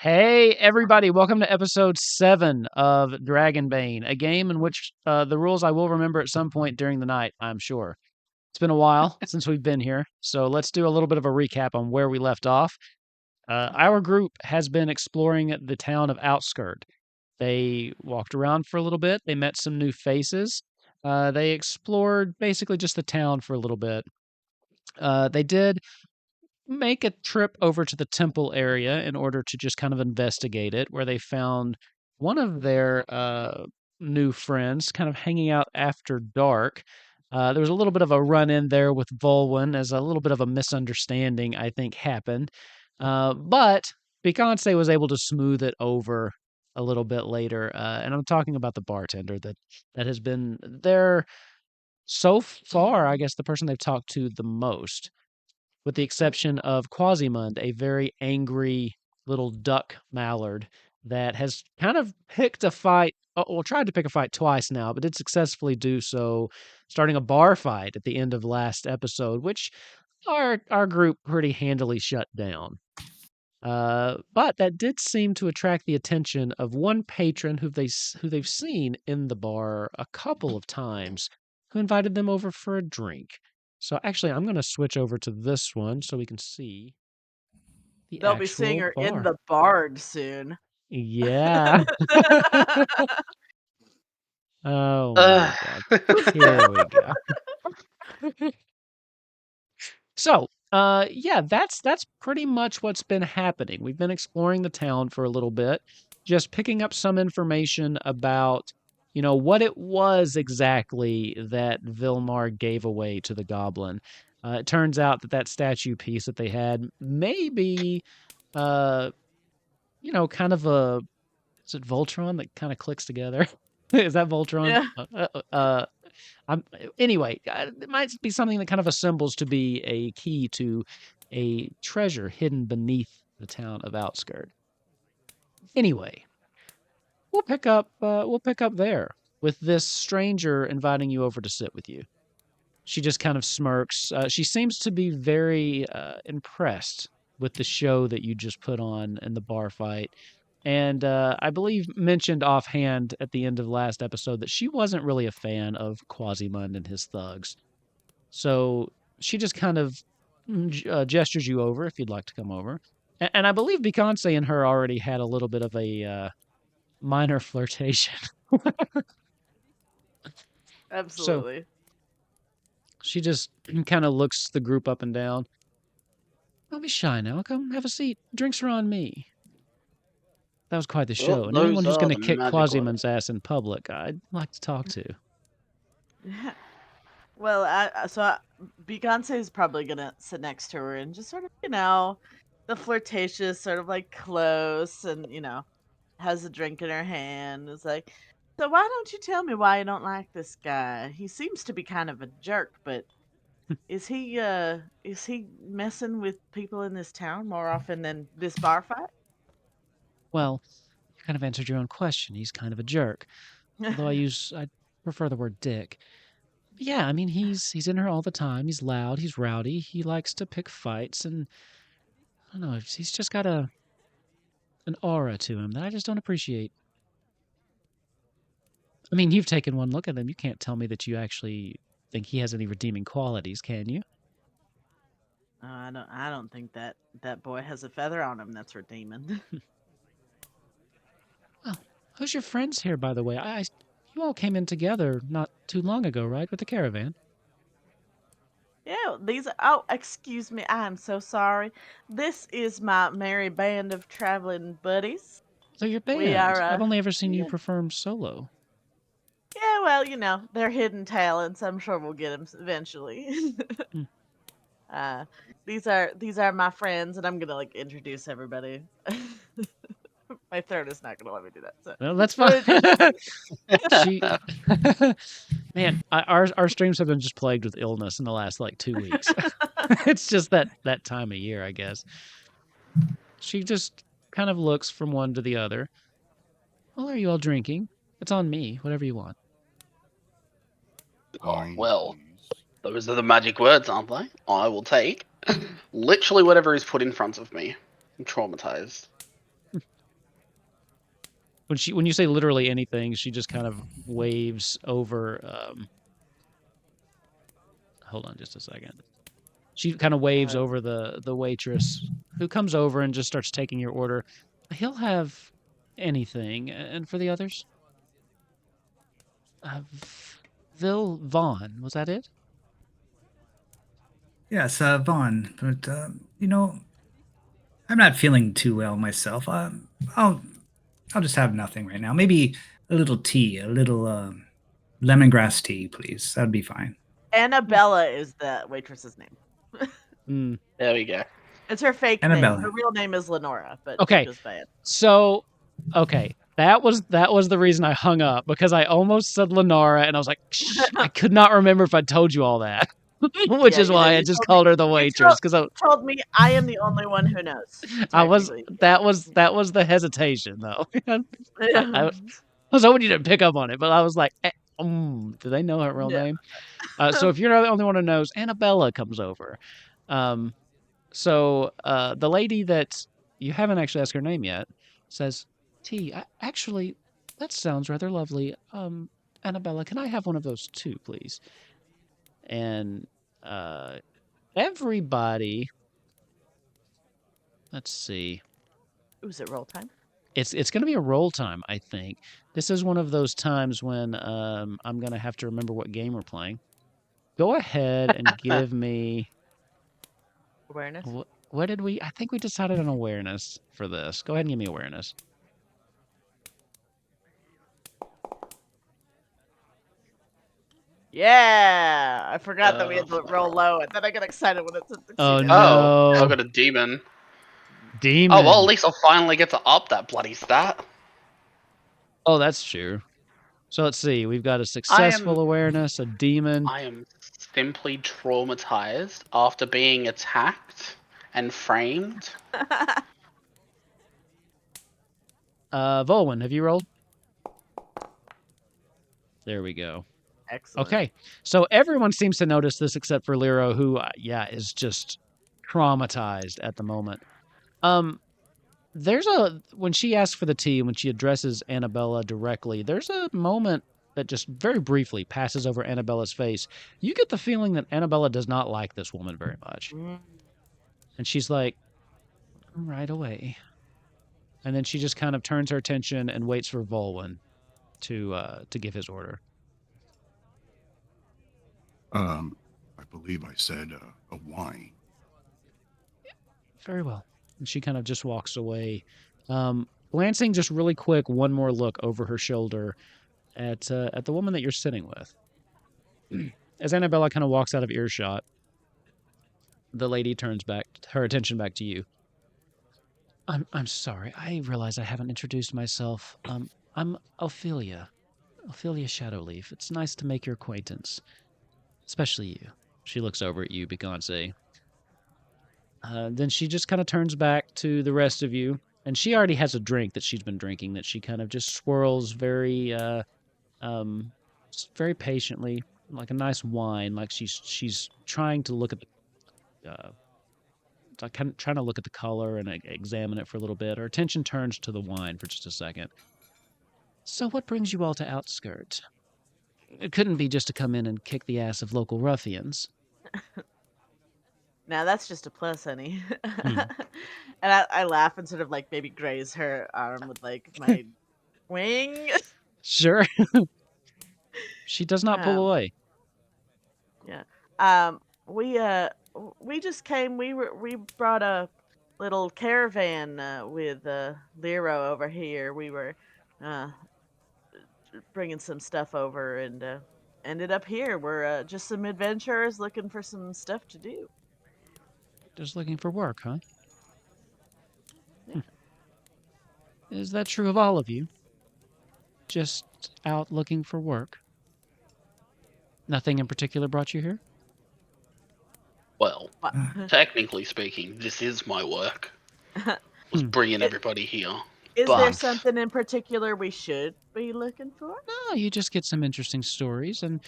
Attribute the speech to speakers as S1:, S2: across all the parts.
S1: Hey, everybody, welcome to episode 7 of Dragonbane, a game in which the rules I will remember at some point during the night, I'm sure. It's been a while since we've been here, so let's do a little bit of a recap on where we left off. Our group has been exploring the town of Outskirt. They walked around for a little bit, they met some new faces, they explored basically just the town for a little bit. They did make a trip over to the temple area in order to just kind of investigate it, where they found one of their new friends kind of hanging out after dark. There was a little bit of a run in there with Volwyn as a little bit of a misunderstanding, I think, happened. But Beyonce was able to smooth it over a little bit later. And I'm talking about the bartender that has been there so far, I guess the person they've talked to the most, with the exception of Quasimund, a very angry little duck mallard that has kind of picked a fight. Well, tried to pick a fight twice now, but did successfully do so, starting a bar fight at the end of last episode, which our group pretty handily shut down. But that did seem to attract the attention of one patron who they've seen in the bar a couple of times, who invited them over for a drink. So actually, I'm going to switch over to this one so we can see the
S2: They'll be seeing
S1: actual
S2: her in
S1: bar.
S2: the Bard soon.
S1: Yeah. Oh my
S3: Ugh.
S1: God. Here we go. So, yeah, that's pretty much what's been happening. We've been exploring the town for a little bit, just picking up some information about, what it was exactly that Vilmar gave away to the goblin. It turns out that statue piece that they had may be, uh, kind of is it Voltron that kind of clicks together? Is that Voltron?
S2: Yeah.
S1: Anyway, it might be something that kind of assembles to be a key to a treasure hidden beneath the town of Outskirt. Anyway, we'll pick up there with this stranger inviting you over to sit with you. She just kind of smirks. She seems to be very impressed with the show that you just put on in the bar fight. And I believe mentioned offhand at the end of last episode that she wasn't really a fan of Quasimund and his thugs. So she just kind of gestures you over if you'd like to come over. And I believe Beyonce and her already had a little bit of a minor flirtation. So
S2: Absolutely.
S1: she just kind of looks the group up and down. Don't be shy now. Come have a seat. Drinks are on me. That was quite the
S3: Well,
S1: show. And anyone
S3: those
S1: who's
S3: are
S1: going to
S3: the
S1: kick
S3: magic words.
S1: Quasimund's ass in public, I'd like to talk to.
S2: Well, Beyonce is probably gonna sit next to her and just sort of, the flirtatious, sort of like close, and has a drink in her hand. Is like, so why don't you tell me why you don't like this guy? He seems to be kind of a jerk, but is he messing with people in this town more often than this bar fight?
S1: Well, you kind of answered your own question. He's kind of a jerk. Although I prefer the word dick. But yeah, I mean he's in her all the time. He's loud, he's rowdy, he likes to pick fights, and I don't know, he's just got an aura to him that I just don't appreciate. I mean, you've taken one look at him. You can't tell me that you actually think he has any redeeming qualities, can you?
S2: I don't think that boy has a feather on him that's redeeming.
S1: Well, who's your friends here, by the way? You all came in together not too long ago, right, with the caravan?
S2: Yeah, these are, oh, excuse me, I'm so sorry. This is my merry band of traveling buddies.
S1: So your
S2: We
S1: band.
S2: are
S1: I've only ever seen you
S2: yeah.
S1: perform solo.
S2: Yeah, well, they're hidden talents. I'm sure we'll get them eventually.
S1: Hmm.
S2: uh these are my friends, and I'm going to like introduce everybody. My throat is not going to let me do that. So,
S1: Well, that's fine.
S2: but
S1: She, man, our streams have been just plagued with illness in the last like 2 weeks. It's just that time of year, I guess. She just kind of looks from one to the other. Well, are you all drinking? It's on me. Whatever you want.
S3: Oh, well, those are the magic words, aren't they? I will take literally whatever is put in front of me. I'm traumatized.
S1: when you say literally anything, she just kind of waves over. Hold on just a second. She kind of waves over the waitress who comes over and just starts taking your order. He'll have anything, and for the others, Vil Vaughn, was that it?
S4: Yes, Vaughn. But I'm not feeling too well myself. I'll just have nothing right now. Maybe a little tea, a little lemongrass tea, please. That'd be fine.
S2: Annabella is the waitress's name.
S3: There we go.
S2: It's her fake
S4: Annabella.
S2: name. Her real name is Lenora, but
S1: Okay.
S2: she goes by it.
S1: So, okay, that was the reason I hung up, because I almost said Lenora, and I was like, shh, I could not remember if I told you all that, which
S2: Yeah,
S1: is
S2: you
S1: why
S2: did.
S1: I
S2: You
S1: just
S2: told
S1: called
S2: me-
S1: her the
S2: you
S1: waitress, because
S2: told me I am the only one who knows.
S1: that was
S2: technically.
S1: the hesitation though. I
S2: Yeah.
S1: was hoping you didn't pick up on it, but I was like, do they know her real
S2: Yeah.
S1: name? So if you're not the only one who knows, Annabella comes over. So the lady that you haven't actually asked her name yet says, actually, that sounds rather lovely. Annabella, can I have one of those too, please? And everybody, let's see.
S2: Is it roll time?
S1: It's going to be a roll time, I think. This is one of those times when I'm going to have to remember what game we're playing. Go ahead and give me
S2: Awareness?
S1: what did we? I think we decided on awareness for this. Go ahead and give me awareness.
S2: Yeah! I forgot that we had to roll low, and then I get excited when it's succeeded.
S1: Oh,
S3: Oh,
S1: no.
S3: I've got a demon.
S1: Demon.
S3: Oh, well, at least I'll finally get to up that bloody stat.
S1: Oh, that's true. So let's see. We've got a successful awareness, a demon.
S3: I am simply traumatized after being attacked and framed.
S1: Volwyn, have you rolled? There we go.
S2: Excellent.
S1: Okay, so everyone seems to notice this except for Lero, who, is just traumatized at the moment. When she asks for the tea, when she addresses Annabella directly, there's a moment that just very briefly passes over Annabella's face. You get the feeling that Annabella does not like this woman very much. And she's like, right away. And then she just kind of turns her attention and waits for Volwyn to give his order.
S5: I believe I said a wine.
S1: Very well. And she kind of just walks away, glancing just really quick one more look over her shoulder at the woman that you're sitting with. As Annabella kind of walks out of earshot, the lady turns back her attention back to you. I'm sorry. I realize I haven't introduced myself. I'm Ophelia Shadowleaf. It's nice to make your acquaintance, especially you. She looks over at you, Beyonce. Then she just kind of turns back to the rest of you, and she already has a drink that she's been drinking that she kind of just swirls very patiently, like a nice wine, like she's trying to look at the like trying to look at the color and examine it for a little bit. Her attention turns to the wine for just a second. So what brings you all to Outskirt? It couldn't be just to come in and kick the ass of local ruffians.
S2: Now that's just a plus, honey. And I laugh and sort of like maybe graze her arm with like my wing.
S1: Sure. She does not pull away.
S2: Yeah. We just came. We brought a little caravan with Lero over here. We were bringing some stuff over and ended up here. We're just some adventurers looking for some stuff to do.
S1: Just looking for work, huh? Is that true of all of you? Just out looking for work? Nothing in particular brought you here?
S3: Well, technically speaking, this is my work. Was bringing everybody here.
S2: Is there something in particular we should be looking for?
S1: No, you just get some interesting stories, and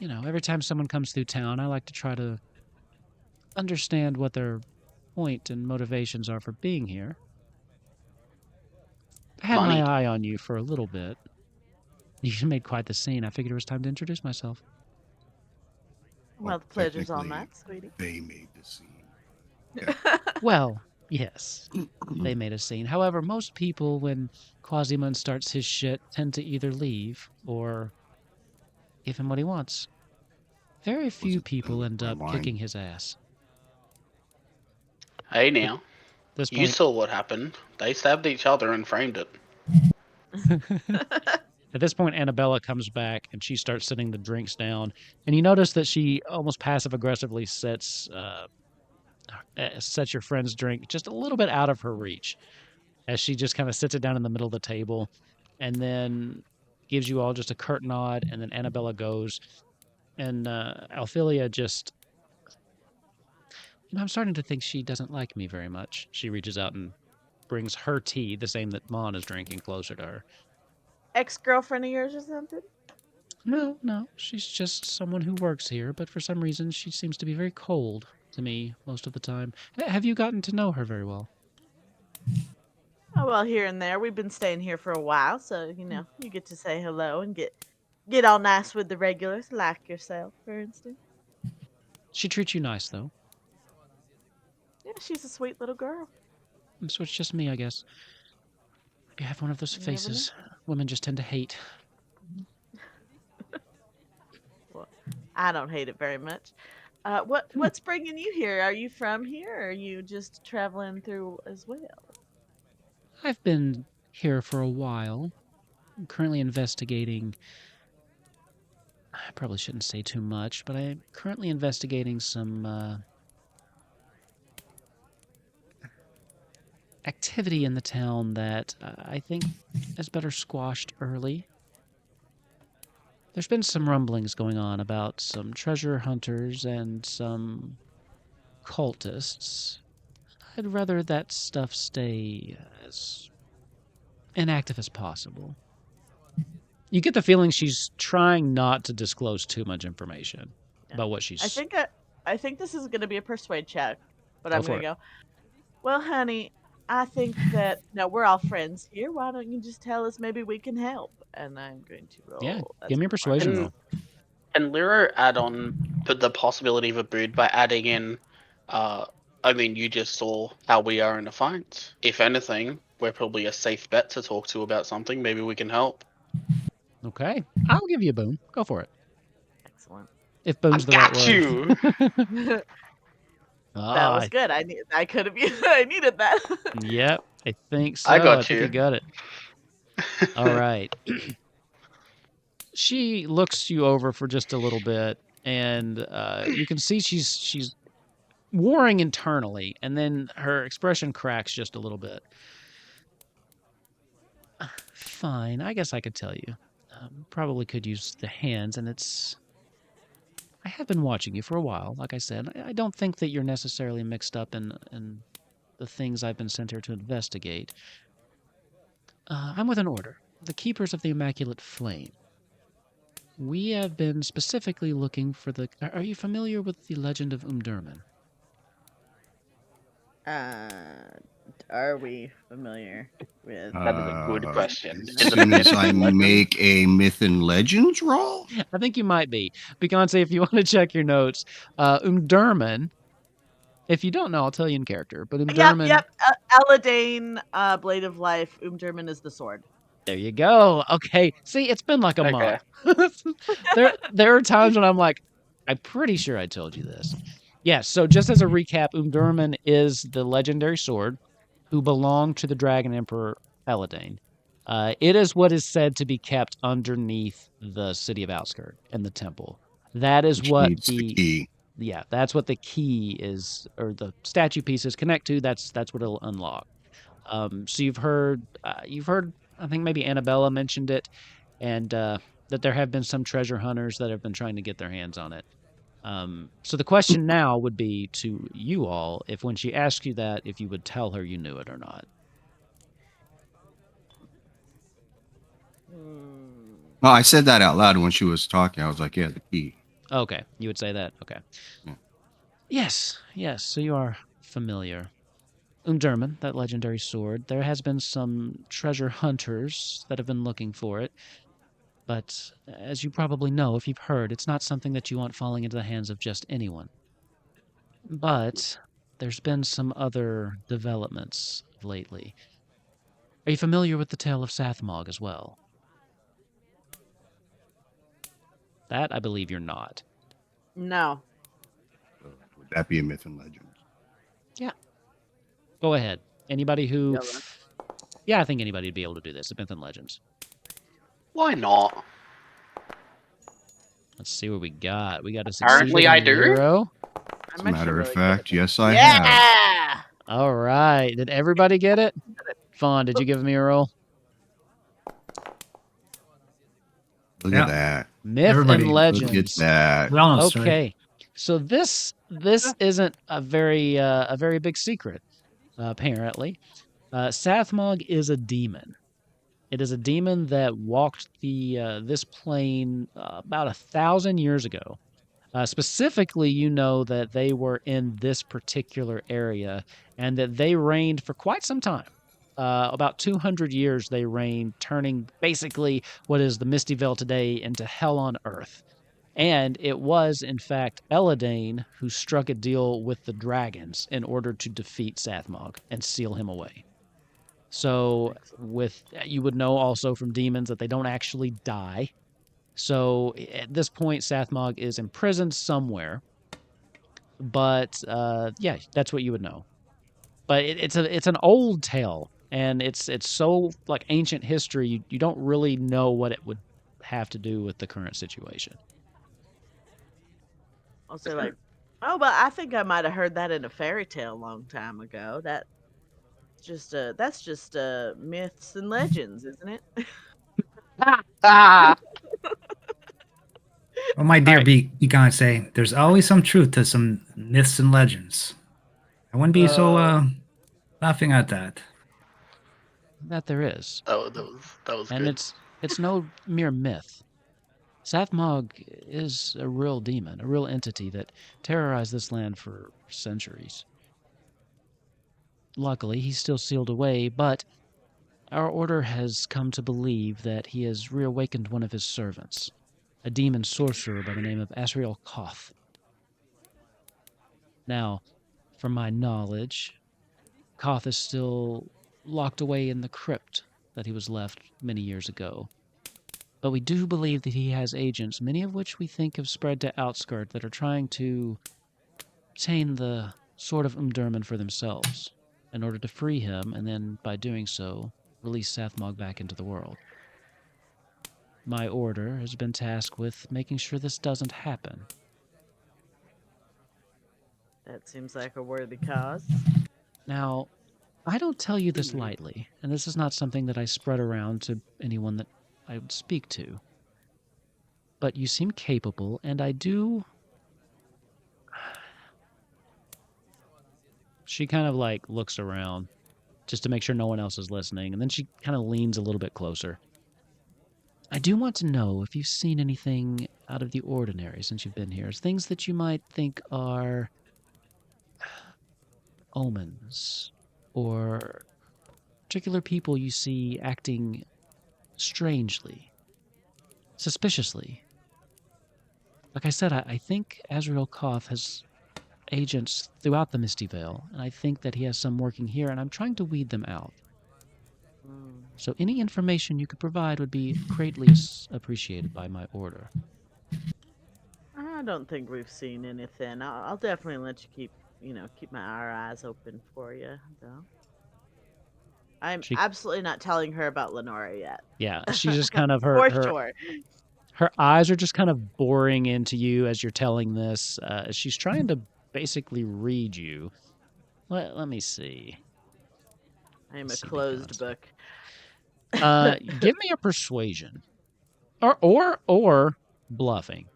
S1: every time someone comes through town, I like to try to understand what their point and motivations are for being here. I had
S3: Money.
S1: my eye on you for a little bit. You made quite the scene. I figured it was time to introduce myself.
S2: Well, the pleasure's all mine, sweetie.
S5: They made the scene.
S1: Well, yes, they made a scene. However, most people, when Quasimodo starts his shit, tend to either leave or give him what he wants. Very few
S5: it
S1: people end
S5: my
S1: up
S5: wine?
S1: kicking his ass.
S3: Hey now,
S1: At this
S3: you
S1: point,
S3: saw what happened. They stabbed each other and framed it.
S1: at this point, Annabella comes back and she starts setting the drinks down. And you notice that she almost passive aggressively sets your friend's drink just a little bit out of her reach, as she just kind of sits it down in the middle of the table, and then gives you all just a curt nod. And then Annabella goes, and Alphelia just, I'm starting to think she doesn't like me very much. She reaches out and brings her tea, the same that Mon is drinking, closer to her.
S2: Ex-girlfriend of yours or something?
S1: No, she's just someone who works here, but for some reason she seems to be very cold to me most of the time. Have you gotten to know her very well?
S2: Oh, well, here and there. We've been staying here for a while, so, you get to say hello and get all nice with the regulars, like yourself, for instance.
S1: She treats you nice, though.
S2: Yeah, she's a sweet little girl.
S1: So it's just me, I guess. You have one of those
S2: You never know.
S1: faces women just tend to hate.
S2: Well, I don't hate it very much. What's bringing you here? Are you from here, or are you just traveling through as well?
S1: I've been here for a while. I'm currently investigating. I probably shouldn't say too much, but I'm currently investigating some activity in the town that I think is better squashed early. There's been some rumblings going on about some treasure hunters and some cultists. I'd rather that stuff stay as inactive as possible. You get the feeling she's trying not to disclose too much information about what she's...
S2: I think this is going to be a persuade check, but
S1: Go
S2: I'm
S1: for
S2: going to
S1: it.
S2: go, well, honey, I think that, we're all friends here. Why don't you just tell us maybe we can help? And I'm going to roll.
S1: Yeah,
S2: That's
S1: give me a persuasion
S3: Can,
S1: roll.
S3: can Lero add on the possibility of a boot by adding in, you just saw how we are in a fight. If anything, we're probably a safe bet to talk to about something. Maybe we can help.
S1: Okay, I'll give you a boon. Go for it.
S2: Excellent.
S1: If boon's
S3: I
S1: the right
S3: got
S1: word.
S3: you.
S2: That was good. I could have I needed that.
S1: Yep, I think so.
S3: I got
S1: think
S3: you.
S1: you got it. All right. She looks you over for just a little bit, and you can see she's warring internally, and then her expression cracks just a little bit. Fine, I guess I could tell you. Probably could use the hands, and I have been watching you for a while, like I said. I don't think that you're necessarily mixed up in the things I've been sent here to investigate. I'm with an order. The Keepers of the Immaculate Flame. We have been specifically looking for the... Are you familiar with the legend of Um-Durman?
S2: Are we familiar with...
S3: That is a good question.
S5: As soon as I make a myth and legends roll?
S1: I think you might be. Beyonce, if you want to check your notes, Um-Durman, if you don't know, I'll tell you in character, but Um-Durman...
S2: Yep. Eladane, Blade of Life, Um-Durman is the sword.
S1: There you go. Okay. See, it's been like a
S3: Okay.
S1: month. there are times when I'm like, I'm pretty sure I told you this. Yes, so just as a recap, Um-Durman is the legendary sword who belonged to the Dragon Emperor Eladane. It is what is said to be kept underneath the city of Outskirt and the temple. That is
S5: Which
S1: what
S5: needs the key.
S1: Yeah, that's what the key is, or the statue pieces connect to. That's what it'll unlock. So you've heard, I think maybe Annabella mentioned it, and that there have been some treasure hunters that have been trying to get their hands on it. So the question now would be to you all, if when she asks you that, if you would tell her you knew it or not.
S5: Oh, I said that out loud when she was talking. I was like, yeah, the key.
S1: Okay, you would say that? Okay.
S5: Yeah.
S1: Yes, so you are familiar. Um-Durman, that legendary sword. There has been some treasure hunters that have been looking for it. But as you probably know, if you've heard, it's not something that you want falling into the hands of just anyone. But there's been some other developments lately. Are you familiar with the tale of Sathmog as well? That I believe you're not.
S2: No.
S5: Would that be a myth and legend?
S1: Yeah. Go ahead. Anybody who...
S2: Yellow.
S1: Yeah, I think anybody would be able to do this. Myth and legends.
S3: Why not?
S1: Let's see what we got. We got a
S3: Apparently
S1: succeeded
S3: I
S1: and
S3: do.
S1: 0.
S5: As a
S2: I'm actually
S5: matter of
S2: really good
S5: fact,
S2: at it.
S5: yes, I have.
S2: Yeah.
S1: All right. Did everybody get it? Fawn, did you give me a roll?
S5: Look
S4: Yeah.
S5: at that.
S1: Myth
S4: Everybody,
S1: and
S4: look
S5: Look at
S1: legends.
S5: that.
S4: We all know the story.
S1: Okay. So this isn't a very big secret, apparently. Sathmog is a demon. It is a demon that walked this plane about 1,000 years ago. Specifically, you know that they were in this particular area and that they reigned for quite some time. About 200 years they reigned, turning basically what is the Misty Vale today into hell on earth. And it was, in fact, Eladane who struck a deal with the dragons in order to defeat Sathmog and seal him away. So, you would know also from demons that they don't actually die. So, at this point, Sathmog is imprisoned somewhere. But yeah, that's what you would know. But it's an old tale, and it's so like ancient history. You don't really know what it would have to do with the current situation.
S2: I'll say like, oh, but I think I might have heard that in a fairy tale a long time ago. That's just myths and legends, isn't it?
S3: Ah,
S4: Well, my dear
S1: Alright.
S4: you gotta say, there's always some truth to some myths and legends. I wouldn't be so laughing at that.
S1: That there is.
S3: oh, that was
S1: And
S3: good.
S1: it's no mere myth. Sathmog is a real demon, a real entity that terrorized this land for centuries. Luckily, he's still sealed away, but our order has come to believe that he has reawakened one of his servants, a demon sorcerer by the name of Asriel Koth. Now, from my knowledge, Koth is still locked away in the crypt that he was left many years ago. But we do believe that he has agents, many of which we think have spread to Outskirt, that are trying to obtain the Sword of Um-Durman for themselves in order to free him, and then, by doing so, release Sathmog back into the world. My order has been tasked with making sure this doesn't happen.
S2: That seems like a worthy cause.
S1: Now, I don't tell you this lightly, and this is not something that I spread around to anyone that I would speak to. But you seem capable, and I do... She kind of like looks around just to make sure no one else is listening, and then she kind of leans a little bit closer. I do want to know if you've seen anything out of the ordinary since you've been here. Things that you might think are omens, or particular people you see acting strangely, suspiciously. Like I said, I think Asriel Koth has agents throughout the Misty Vale, and I think that he has some working here, and I'm trying to weed them out. So any information you could provide would be greatly appreciated by my order.
S2: I don't think we've seen anything. I'll definitely let you keep our eyes open for you, though. I'm absolutely not telling her about Lenora yet.
S1: Yeah, she's just kind of
S2: sure.
S1: Her eyes are just kind of boring into you as you're telling this. She's trying to basically read you. Let me see.
S2: I am a closed book.
S1: Give me a persuasion, or bluffing.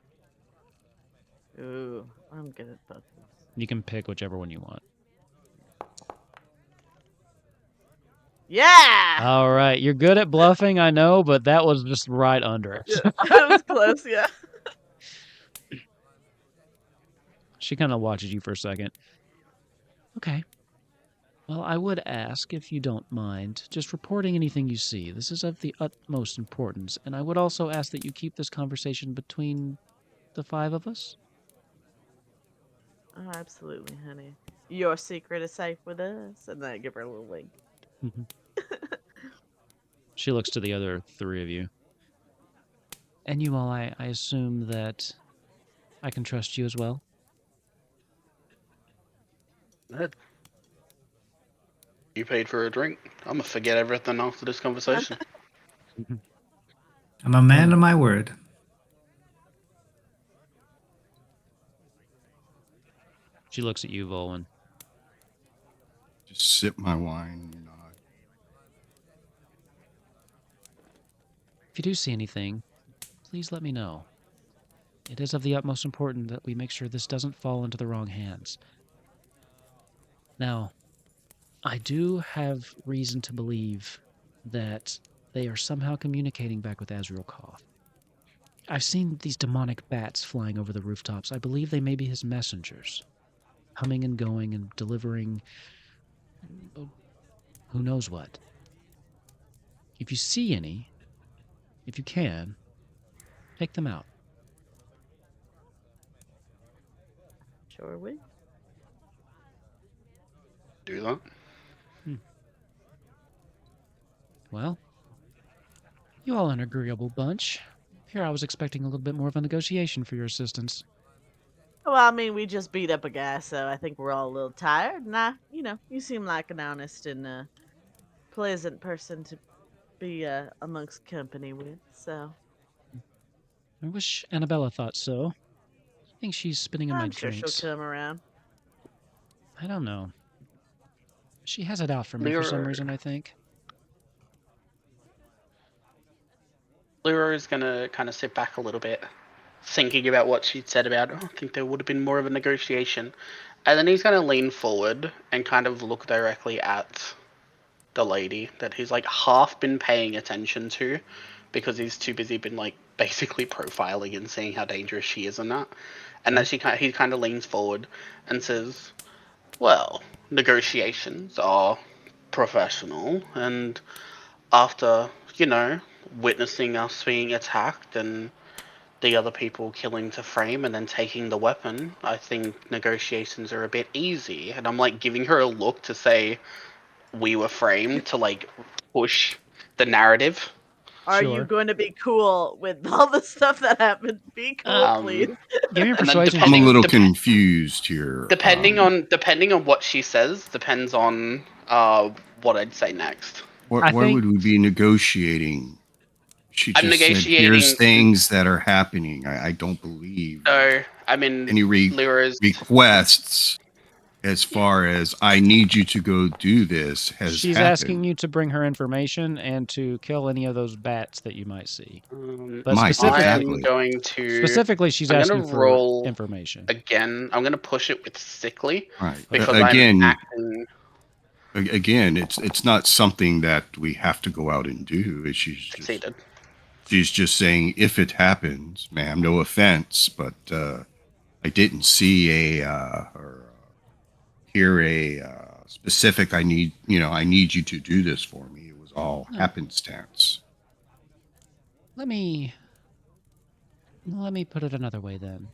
S2: Ooh, I'm good at both.
S1: You can pick whichever one you want.
S2: Yeah.
S1: All right, you're good at bluffing, I know, but that was just right under it.
S2: Yeah, that was close, yeah.
S1: She kind of watches you for a second. Okay. Well, I would ask, if you don't mind, just reporting anything you see. This is of the utmost importance, and I would also ask that you keep this conversation between the 5 of us.
S2: Oh, absolutely, honey. Your secret is safe with us. And then I give her a little wink.
S1: She looks to the other 3 of you. And you all, I assume that I can trust you as well?
S3: Ed, you paid for a drink. I'm gonna forget everything after this conversation.
S4: I'm a man of my word.
S1: She looks at you, Volwyn.
S5: Just sip my wine and nod.
S1: If you do see anything, please let me know. It is of the utmost importance that we make sure this doesn't fall into the wrong hands. Now, I do have reason to believe that they are somehow communicating back with Azrael Koth. I've seen these demonic bats flying over the rooftops. I believe they may be his messengers, coming and going and delivering who knows what. If you see any, if you can, take them out.
S2: Sure will.
S3: Do that.
S1: Well, you all an agreeable bunch. Here I was expecting a little bit more of a negotiation for your assistance.
S2: Well, I mean, we just beat up a guy, so I think we're all a little tired. Nah, you seem like an honest and pleasant person to be amongst company with, so.
S1: I wish Annabella thought so. I think she's spitting in my
S2: I'm sure she'll
S1: drinks.
S2: come around.
S1: I don't know. She has it out for me for some reason, I think.
S3: Lyra is gonna kind of sit back a little bit, thinking about what she'd said about, I think there would have been more of a negotiation. And then he's gonna lean forward and kind of look directly at the lady that he's like half been paying attention to, because he's too busy been like basically profiling and seeing how dangerous she is and that. And then he kind of leans forward and says, well, negotiations are professional, and after, witnessing us being attacked and the other people killing to frame and then taking the weapon, I think negotiations are a bit easy. And I'm like giving her a look to say we were framed to like push the narrative.
S2: Are you
S1: Sure.
S2: going to be cool with all the stuff that happened? Be cool, please.
S1: Give me a
S3: And then
S1: persuasion.
S5: I'm a little
S3: dep-
S5: confused here.
S3: depending on what she says, depends on what I'd say next.
S5: Why
S1: think-
S5: would we be negotiating? She
S3: I'm
S5: just said,
S3: negotiating-
S5: "Here's things that are happening." I don't believe
S3: So I mean,
S5: any
S3: Lyra's
S5: requests as far as I need you to go do this has
S1: She's
S5: happened.
S1: asking you to bring her information and to kill any of those bats that you might see. But
S5: Mike,
S3: I'm
S5: exactly.
S3: going to
S1: specifically, she's
S3: I'm
S1: asking
S3: gonna
S1: for
S3: roll
S1: information.
S3: again. I'm gonna push it with sickly
S5: Right.
S3: because
S5: Again,
S3: I'm acting.
S5: again, it's not something that we have to go out and do.
S3: Succeeded.
S5: She's just saying, if it happens, ma'am, no offense, but I didn't see or hear a specific. I need you to do this for me. It was all happenstance.
S1: Let me put it another way then.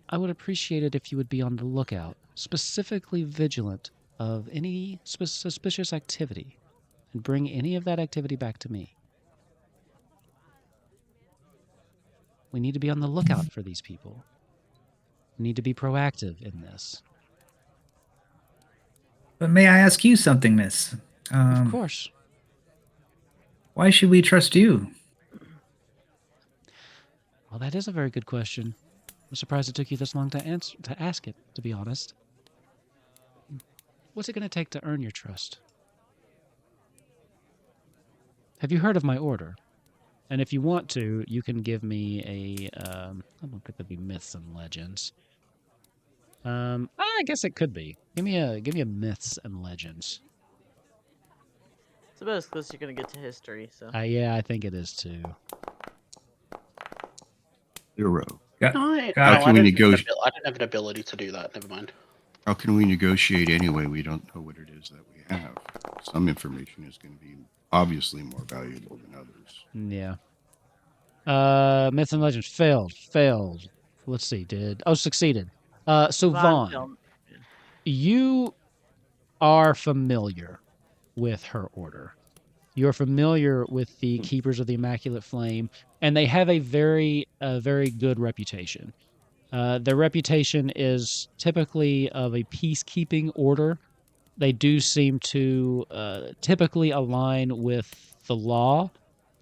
S1: I would appreciate it if you would be on the lookout, specifically vigilant of any suspicious activity, and bring any of that activity back to me. We need to be on the lookout for these people. We need to be proactive in this.
S4: But may I ask you something, miss?
S1: Of course.
S4: Why should we trust you?
S1: Well, that is a very good question. I'm surprised it took you this long to ask it, to be honest. What's it going to take to earn your trust? Have you heard of my order? And if you want to, you can give me a, I don't think that'd be myths and legends. I guess it could be. Give me a myths and legends.
S2: It's about as close as you're going to get to history, so.
S1: Yeah, I think it is too.
S5: 0.
S3: No, I
S5: How can we negotiate?
S3: I don't have an ability to do that. Never mind.
S5: How can we negotiate anyway? We don't know what it is that we have. Some information is going to be obviously more valuable than others.
S1: Yeah. Myths and legends failed. Let's see, succeeded. So Vaughn,
S2: failed.
S1: you are familiar with her order. You're familiar with the Keepers of the Immaculate Flame, and they have a very good reputation. Their reputation is typically of a peacekeeping order. They do seem to typically align with the law.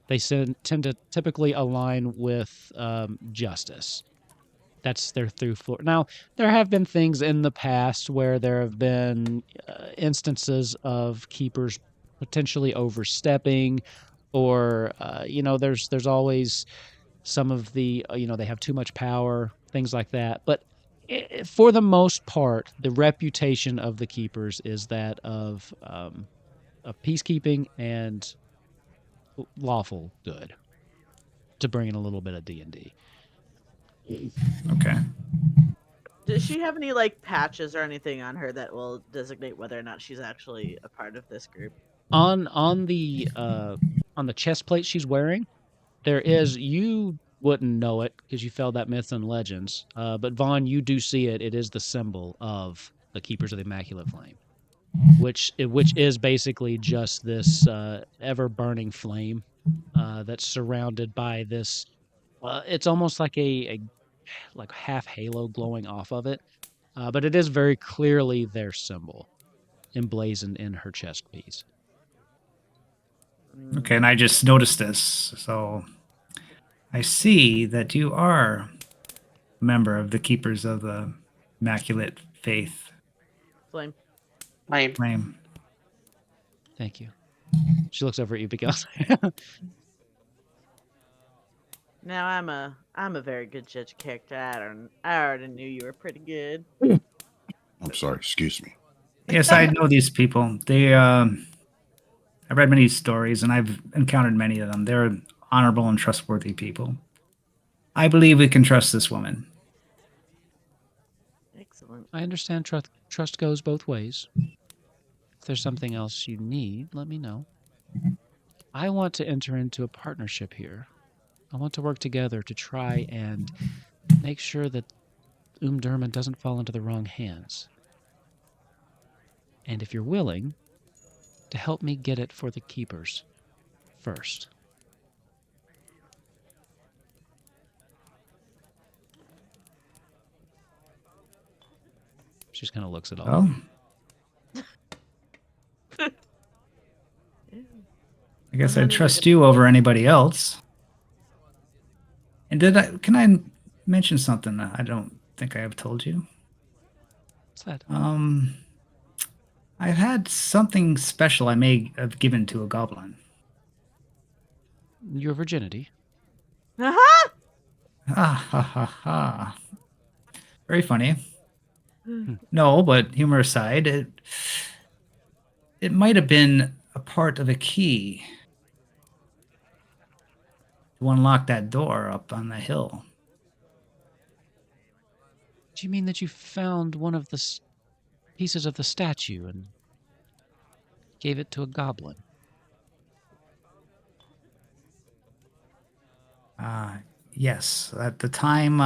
S1: They tend to typically align with justice. That's their through floor. Now, there have been things in the past where there have been instances of keepers potentially overstepping, or there's always some of the they have too much power, things like that. But for the most part, the reputation of the keepers is that of peacekeeping and lawful good, to bring in a little bit of D&D.
S4: Okay.
S2: Does she have any like patches or anything on her that will designate whether or not she's actually a part of this group?
S1: On the chest plate she's wearing, there is, you wouldn't know it because you failed that Myths and Legends, but Vaughn, you do see it. It is the symbol of the Keepers of the Immaculate Flame, which is basically just this ever burning flame that's surrounded by this. It's almost like a like half halo glowing off of it, but it is very clearly their symbol emblazoned in her chest piece.
S4: Okay, and I just noticed this. So I see that you are a member of the Keepers of the Immaculate Faith
S2: Flame.
S4: Flame.
S1: Thank you. She looks over at you because
S2: Now I'm a very good judge of character. I already knew you were pretty good.
S5: I'm sorry, excuse me.
S4: Yes, I know these people. I've read many stories and I've encountered many of them. They're honorable and trustworthy people. I believe we can trust this woman.
S2: Excellent.
S1: I understand trust goes both ways. If there's something else you need, let me know. I want to enter into a partnership here. I want to work together to try and make sure that Um-Durman doesn't fall into the wrong hands. And if you're willing to help me get it for the Keepers first. She just kind of looks at all.
S4: Well, I guess I'd trust you over anybody else. And can I mention something that I don't think I have told you?
S1: What's that?
S4: I've had something special I may have given to a goblin.
S1: Your virginity.
S2: Uh-huh.
S4: Ha ha ha ha. Very funny. No, but humor aside, it might have been a part of a key to unlock that door up on the hill.
S1: Do you mean that you found one of the pieces of the statue and gave it to a goblin?
S4: Yes. At the time,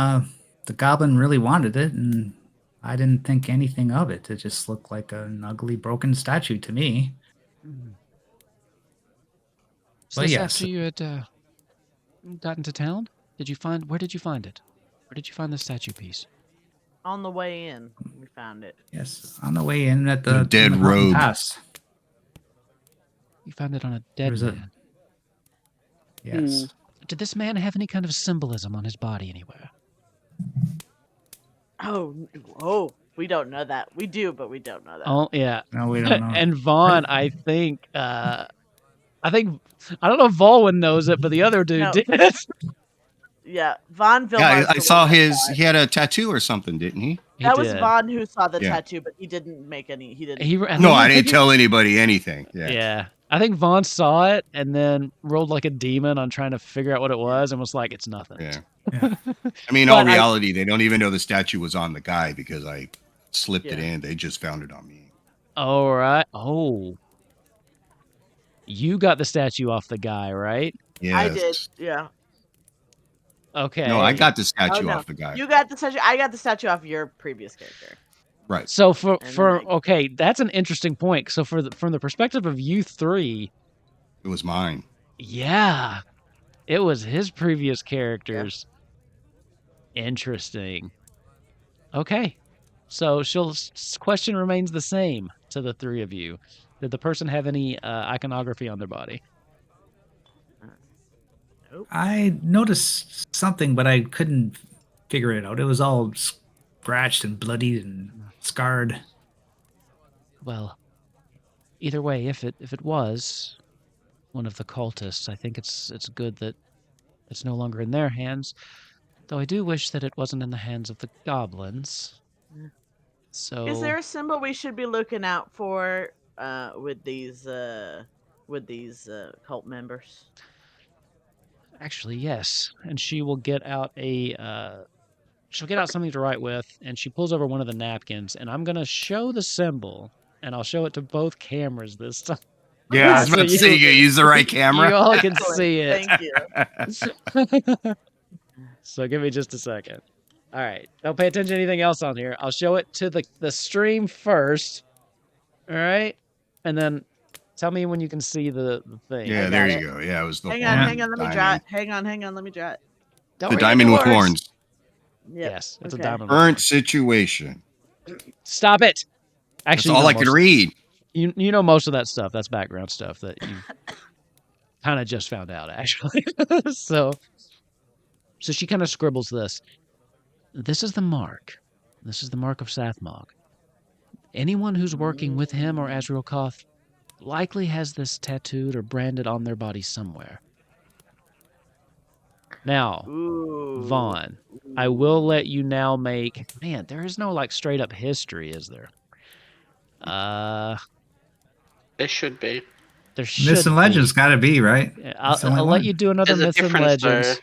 S4: the goblin really wanted it, and I didn't think anything of it. It just looked like an ugly, broken statue to me.
S1: So
S4: But
S1: this
S4: yes.
S1: after you had gotten to town? Where did you find it? Where did you find the statue piece?
S2: On the way in, we found it.
S4: Yes, on the way in at the
S5: Dead
S4: in the mountain
S5: robe.
S4: pass.
S1: You found it on a dead
S4: There's a-
S1: man.
S4: Yes.
S1: Did this man have any kind of symbolism on his body anywhere?
S2: Oh, we don't know that. We do, but we don't know that.
S1: Oh, yeah.
S4: No, we don't know.
S1: And Vaughn, I don't know if Volwyn knows it, but the other dude
S2: No.
S1: did.
S2: Yeah, Von Vilmar.
S5: Yeah, I saw he had a tattoo or something, didn't he?
S2: That was
S1: did.
S2: Vaughn who saw the
S5: Yeah.
S2: tattoo, but he didn't make any. He didn't.
S5: No, I didn't tell anybody anything. Yeah.
S1: Yeah. I think Vaughn saw it and then rolled like a demon on trying to figure out what it was and was like, it's nothing.
S5: Yeah.
S4: Yeah.
S5: I mean, in all
S1: But
S5: reality, they don't even know the statue was on the guy because I slipped it
S2: Yeah.
S5: in. They just found it on me.
S1: All right. Oh, you got the statue off the guy, right?
S2: I did.
S5: Yes.
S2: Yeah.
S1: Okay.
S5: No, I got the
S2: Oh
S5: statue
S2: no,
S5: off the guy.
S2: you got the statue. I got the statue off your previous character.
S5: Right.
S1: So
S2: And then
S1: okay, that's an interesting point. So from the perspective of you three,
S5: It was mine.
S1: yeah, it was his previous characters. Interesting. Okay. So question remains the same to the three of you. Did the person have any iconography on their body?
S2: Nope.
S4: I noticed something, but I couldn't figure it out. It was all scratched and bloodied and scarred.
S1: Well, either way, if it was one of the cultists, I think it's good that it's no longer in their hands. Though I do wish that it wasn't in the hands of the goblins. So
S2: Is there a symbol we should be looking out for with these cult members?
S1: actually, yes. And she will get out she'll get out something to write with, and she pulls over one of the napkins, and I'm gonna show the symbol, and I'll show it to both cameras this time.
S5: Yeah, I was
S1: So
S5: about to say you use the right
S1: You
S5: camera.
S1: all can
S2: Excellent.
S1: see it.
S2: Thank you.
S1: So give me just a second. All right. Don't pay attention to anything else on here. I'll show it to the stream first. All right. And then tell me when you can see the thing.
S5: Yeah,
S2: got
S5: there
S2: it.
S5: you go. Yeah, it was the
S2: Hang
S5: horn
S2: on, hang on, let me draw it.
S5: diamond.
S2: Hang on, let me draw it.
S1: Don't
S5: The
S1: read
S5: diamond with
S1: doors.
S5: horns.
S2: Yep.
S1: Yes, it's
S2: Okay.
S1: a diamond. with
S5: Current
S1: horns.
S5: situation.
S1: Stop it.
S5: That's
S1: Actually,
S5: all
S1: no,
S5: I could
S1: most-
S5: read.
S1: You know most of that stuff. That's background stuff that you kind of just found out, actually. So she kind of scribbles this. This is the mark. This is the mark of Sathmog. Anyone who's working with him or Azrael Koth likely has this tattooed or branded on their body somewhere. Now,
S2: Ooh.
S1: Vaughn, I will let you now make... Man, there is no, like, straight-up history, is there?
S3: It should be.
S1: There should
S4: Myths and
S1: be.
S4: Legends got to be, right?
S1: I'll,
S4: the only
S1: I'll let
S4: one.
S1: you do another
S3: There's a
S1: Myths and
S3: difference,
S1: Legends.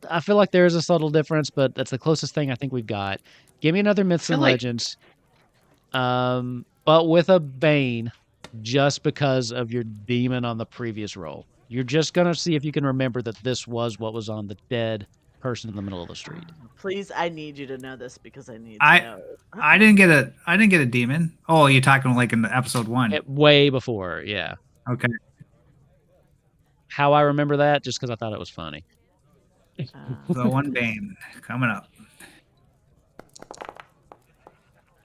S1: I feel like there is a subtle difference, but that's the closest thing I think we've got. Give me another Myths
S3: I
S1: and
S3: feel like-
S1: Legends. But with a Bane, just because of your demon on the previous roll. You're just gonna see if you can remember that this was what was on the dead person in the middle of the street.
S2: Please, I need you to know this because I need
S4: I-
S2: to know.
S4: I didn't get a demon. Oh, you're talking like in episode 1.
S1: Way before, yeah.
S4: Okay.
S1: How I remember that, just because I thought it was funny.
S4: The one Bane coming up.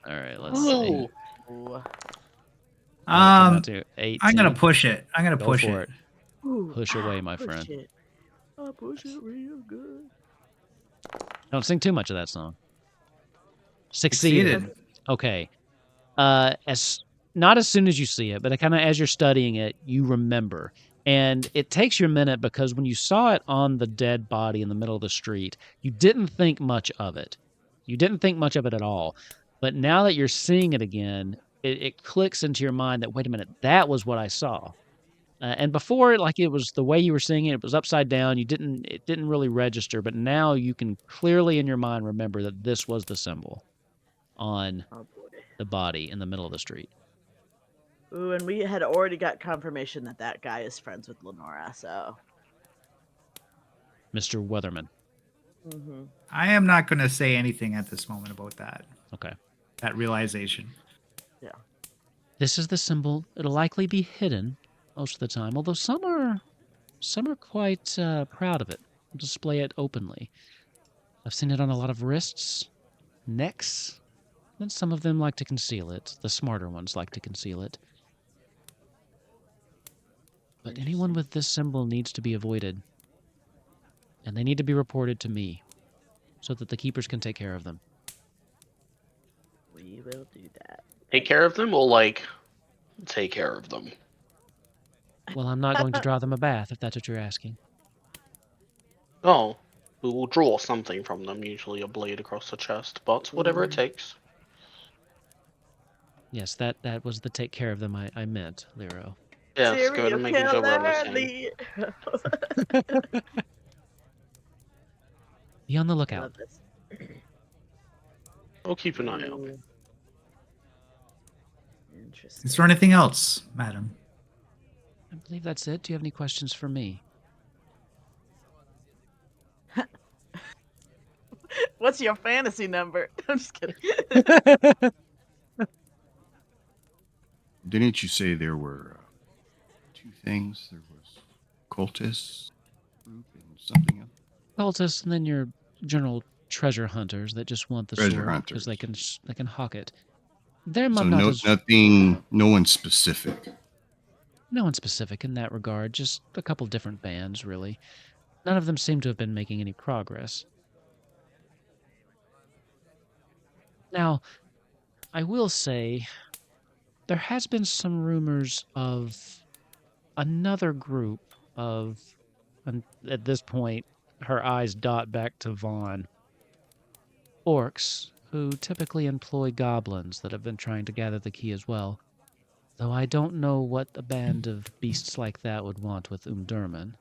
S1: All right, let's see.
S3: Ooh.
S2: Ooh.
S1: Come out to 18.
S4: I'm gonna push it. I'm gonna
S1: Go
S4: push
S1: for
S4: it.
S2: Ooh.
S1: Push away, my
S2: Push
S1: friend.
S2: it. I'll push it real good.
S1: Don't sing too much of that song. Succeeded. Okay. Not as soon as you see it, but kind of as you're studying it, you remember. And it takes you a minute because when you saw it on the dead body in the middle of the street, you didn't think much of it. You didn't think much of it at all. But now that you're seeing it again, it clicks into your mind that, wait a minute, that was what I saw. And before, like, it was the way you were seeing it, it was upside down. It didn't really register, but now you can clearly in your mind remember that this was the symbol on
S2: Oh boy.
S1: the body in the middle of the street.
S2: Ooh, and we had already got confirmation that that guy is friends with Lenora, so.
S1: Mr. Weatherman.
S2: Mm-hmm.
S4: I am not gonna say anything at this moment about that.
S1: Okay.
S4: That realization.
S1: This is the symbol. It'll likely be hidden most of the time, although some are quite proud of it. Display it openly. I've seen it on a lot of wrists, necks, and some of them like to conceal it. The smarter ones like to conceal it. But anyone with this symbol needs to be avoided. And they need to be reported to me, so that the keepers can take care of them.
S2: We will do that.
S3: Take care of them or, like, take care of them?
S1: Well, I'm not going to draw them a bath, if that's what you're asking.
S3: Oh, we will draw something from them, usually a blade across the chest, but whatever it takes.
S1: Yes, that was the take care of them I meant, Lero.
S3: Yeah, it's good.
S2: Serial
S3: I'm making sure we're on the
S2: killer,
S3: same.
S1: Be on the
S2: I
S1: lookout.
S2: love this.
S3: I'll keep an eye out.
S2: Ooh. Interesting.
S4: Is there anything else, madam?
S1: I believe that's it. Do you have any questions for me?
S2: What's your fantasy number? I'm just kidding.
S5: Didn't you say there were two things? There was cultists group and something else.
S1: Cultists, and then your general treasure hunters that just want the
S5: Treasure
S1: sword because
S5: hunters.
S1: they can hawk it. They're
S5: So
S1: not as
S5: no one specific.
S1: no one specific in that regard. Just a couple different bands, really. None of them seem to have been making any progress. Now, I will say there has been some rumors of another group of, and at this point, her eyes dot back to Vaughn, orcs who typically employ goblins that have been trying to gather the key as well. Though I don't know what a band of beasts like that would want with Um-Durman.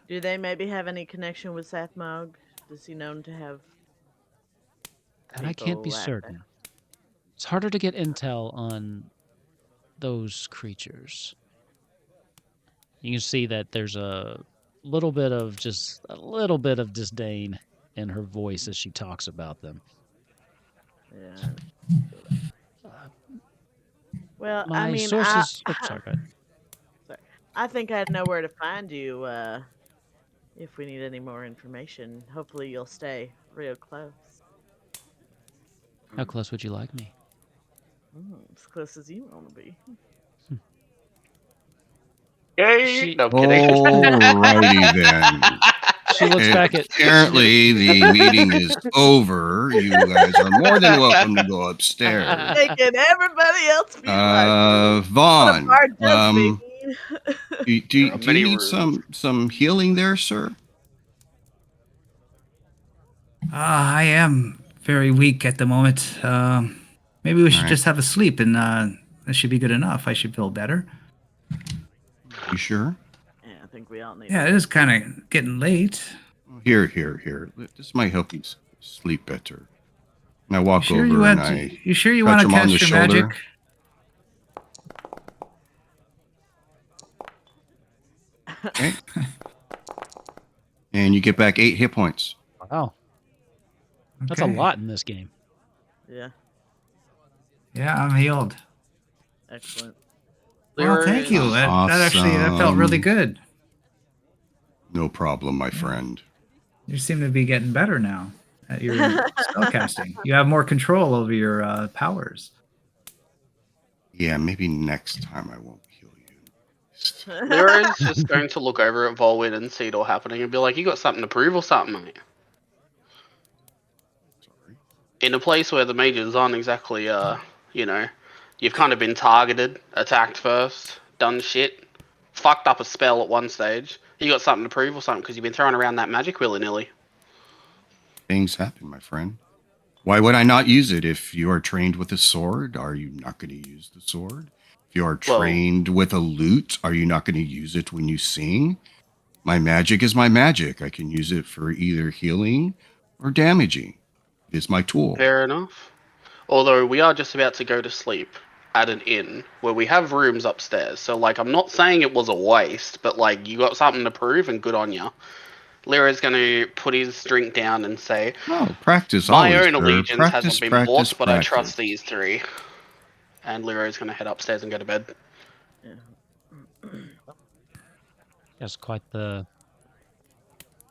S2: Do they maybe have any connection with Sathmog? Is he known to have
S1: That I can't be
S2: people at
S1: certain. It's harder to get intel on those creatures. You can see that there's a little bit of disdain in her voice as she talks about them.
S2: Yeah. Well, I
S1: My
S2: mean,
S1: sources. Oh, sorry, go ahead.
S2: sorry. I think I'd know where to find you if we need any more information. Hopefully, you'll stay real close.
S1: How close would you like me?
S2: As close as you want to be.
S3: Yay!
S1: She-
S3: No, I'm kidding.
S5: Alrighty then.
S1: She looks back at.
S5: Apparently, the meeting is over. You guys are more than welcome to go upstairs.
S2: Making everybody else feel like
S5: Vaughn,
S2: what a bard does, baby.
S5: do
S3: There are
S5: you
S3: many
S5: need
S3: rooms.
S5: some healing there, sir?
S4: I am very weak at the moment. Maybe we should
S5: Alright.
S4: just have a sleep, and that should be good enough. I should feel better.
S5: You sure?
S2: Yeah, I think we all need.
S4: Yeah, it is kind of getting late.
S5: Here. This might help you sleep better. And I walk over and I
S4: You sure you
S5: touch
S4: want to
S5: him on
S4: cast
S5: the
S4: your
S5: shoulder.
S4: magic?
S5: Okay. And you get back 8 hit points.
S1: Wow, that's a
S4: Okay.
S1: lot in this game.
S2: Yeah,
S4: Yeah, I'm healed.
S2: excellent.
S4: Well, thank you. That felt really
S5: Awesome.
S4: good.
S5: No problem, my friend.
S4: You seem to be getting better now at your spellcasting. You have more control over your powers.
S5: Yeah, maybe next time I won't kill you.
S3: Lyra's just going to look over at Volwyn and see it all happening and be like, "You got something to prove or something, mate?"
S5: Sorry.
S3: In a place where the mages aren't exactly, you've kind of been targeted, attacked first, done shit, fucked up a spell at one stage. You got something to prove or something because you've been throwing around that magic willy-nilly.
S5: Things happen, my friend. Why would I not use it? If you are trained with a sword, are you not going to use the sword? If you are trained with a lute, are you not going to use it when you sing? My magic is my magic. I can use it for either healing or damaging. It is my tool.
S3: Fair enough. Although we are just about to go to sleep at an inn where we have rooms upstairs. So, like, I'm not saying it was a waste, but, like, you got something to prove and good on you. Lyra's going to put his drink down and say,
S5: Oh, practice
S3: "My
S5: always,
S3: own
S5: sir.
S3: allegiance
S5: Practice,
S3: hasn't been
S5: practice,
S3: bought, but I
S5: practice.
S3: trust these three." And Lyra's going to head upstairs and go to bed.
S1: He has quite the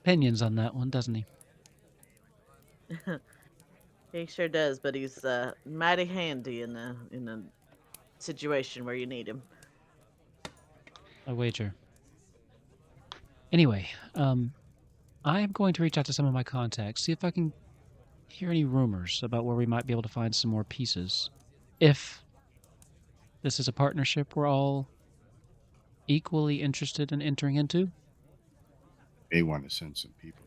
S1: opinions on that one, doesn't he?
S2: He sure does, but he's mighty handy in a situation where you need him.
S1: I wager. Anyway, I am going to reach out to some of my contacts, see if I can hear any rumors about where we might be able to find some more pieces. If this is a partnership we're all equally interested in entering into.
S5: They want to send some people.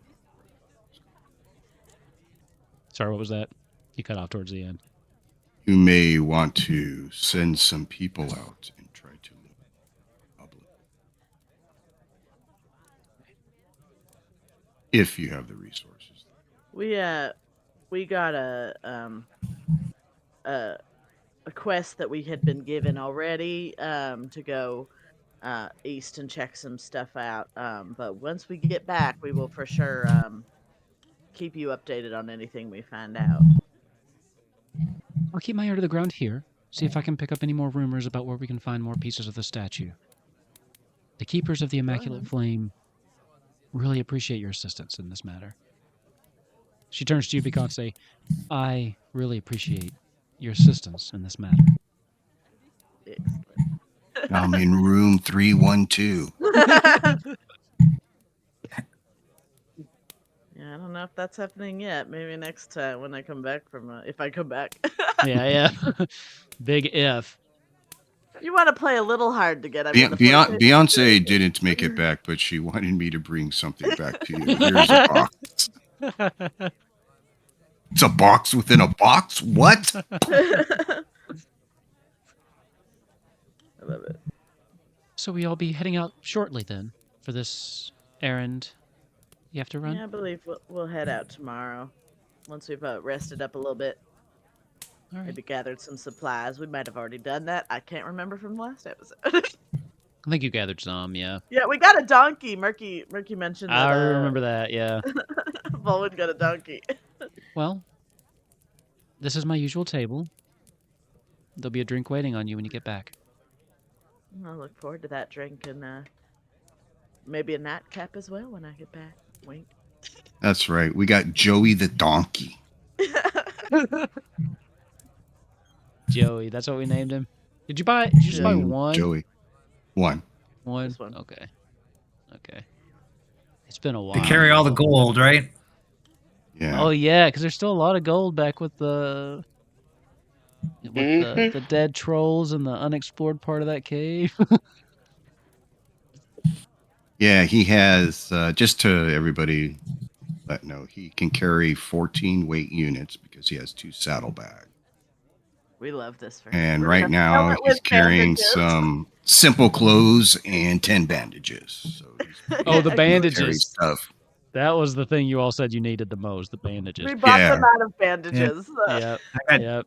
S1: Sorry, what was that? You cut off towards the end.
S5: You may want to send some people out and try to look public. If you have the resources.
S2: We we got a quest that we had been given already to go east and check some stuff out. But once we get back, we will for sure keep you updated on anything we find out.
S1: I'll keep my ear to the ground here, see if I can pick up any more rumors about where we can find more pieces of the statue. The Keepers of the Immaculate Flame really appreciate your assistance in this matter. She turns to you, Beyonce. I really appreciate your assistance in this matter.
S2: Excellent.
S5: I'm in room 312.
S2: Yeah, I don't know if that's happening yet. Maybe next time when I come back from if I come back.
S1: Yeah. Big if.
S2: You want to play a little hard to get up in the
S5: Beyonce didn't make it back, but she wanted me to bring something back to you. Here's a box. It's a box within a box? What?
S2: I love it.
S1: So we all be heading out shortly then for this errand you have to run?
S2: Yeah, I believe we'll head out tomorrow once we've rested up a little bit.
S1: All right.
S2: Maybe gathered some supplies. We might have already done that. I can't remember from the last episode.
S1: I think you gathered some, yeah.
S2: Yeah, we got a donkey. Murky mentioned that.
S1: I remember that, yeah.
S2: Bowen got a donkey.
S1: Well, this is my usual table. There'll be a drink waiting on you when you get back.
S2: I look forward to that drink and maybe a nightcap as well when I get back. Wink.
S5: That's right. We got Joey the donkey.
S1: Joey, that's what we named him. Did you just buy one?
S5: Joey. One.
S1: One?
S2: This one.
S1: Okay. It's been a while.
S4: They carry all the gold, right?
S5: Yeah.
S1: Oh yeah, because there's still a lot of gold back with the the dead trolls and the unexplored part of that cave.
S5: Yeah, he has, just to everybody let know, he can carry 14 weight units because he has 2 saddlebags.
S2: We love this. For
S5: And
S2: him.
S5: right now he's carrying some simple clothes and 10 bandages. So
S1: Oh, the
S5: carry
S1: bandages.
S5: stuff.
S1: That was the thing you all said you needed the most, the bandages.
S2: We bought
S5: Yeah.
S2: them out of bandages.
S1: Yeah.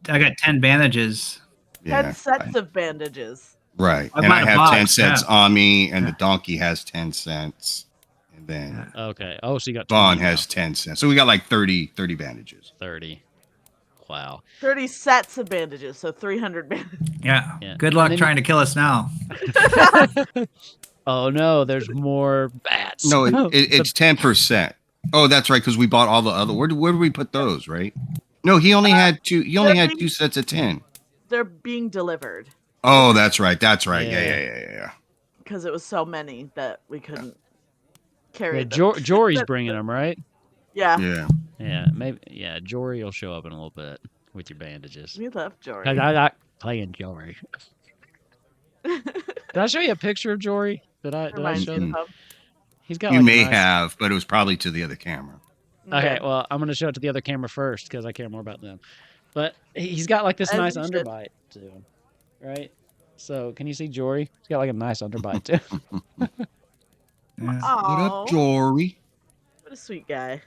S4: I got 10 bandages.
S2: 10
S5: Yeah.
S2: sets of bandages.
S5: Right.
S4: I
S5: And
S4: bought
S5: I
S4: a
S5: have
S4: box,
S5: 10 cents
S4: yeah.
S5: on me, and
S4: Yeah.
S5: the donkey has 10 cents. And then
S1: Okay. Oh, so you got
S5: Vaughn
S1: 20 now.
S5: has 10 cents. So we got like 30 bandages.
S1: 30. Wow.
S2: 30 sets of bandages, so 300 bandages.
S4: Yeah.
S1: Yeah.
S4: Good luck
S1: And then-
S4: trying to kill us now.
S1: Oh no, there's more bats.
S5: No, it's 10%. Oh, that's right, because we bought all the other. Where did we put those? Right? No, he only had two. He only had 2 sets of 10.
S2: They're being delivered
S5: Oh, that's right. That's right.
S1: Yeah.
S5: Yeah.
S2: because it was so many that we couldn't carry them.
S1: Jory's bringing them, right?
S2: Yeah.
S5: Yeah.
S1: Yeah, maybe. Yeah, Jory will show up in a little bit with your bandages.
S2: We love Jory.
S1: 'Cause I like playing Jory. Did I show you a picture of Jory? Did I
S2: Reminds
S1: show
S2: me
S1: them?
S2: of
S1: He's got.
S5: You
S1: like, a
S5: may
S1: nice-
S5: have, but it was probably to the other camera.
S1: Okay, well, I'm gonna show it to the other camera first because I care more about them. But he's got like this
S2: As
S1: nice
S2: you should.
S1: underbite too, right? So can you see Jory? He's got like a nice underbite too.
S4: Yeah.
S5: What
S2: Aw,
S5: up, Jory?
S2: what a sweet guy.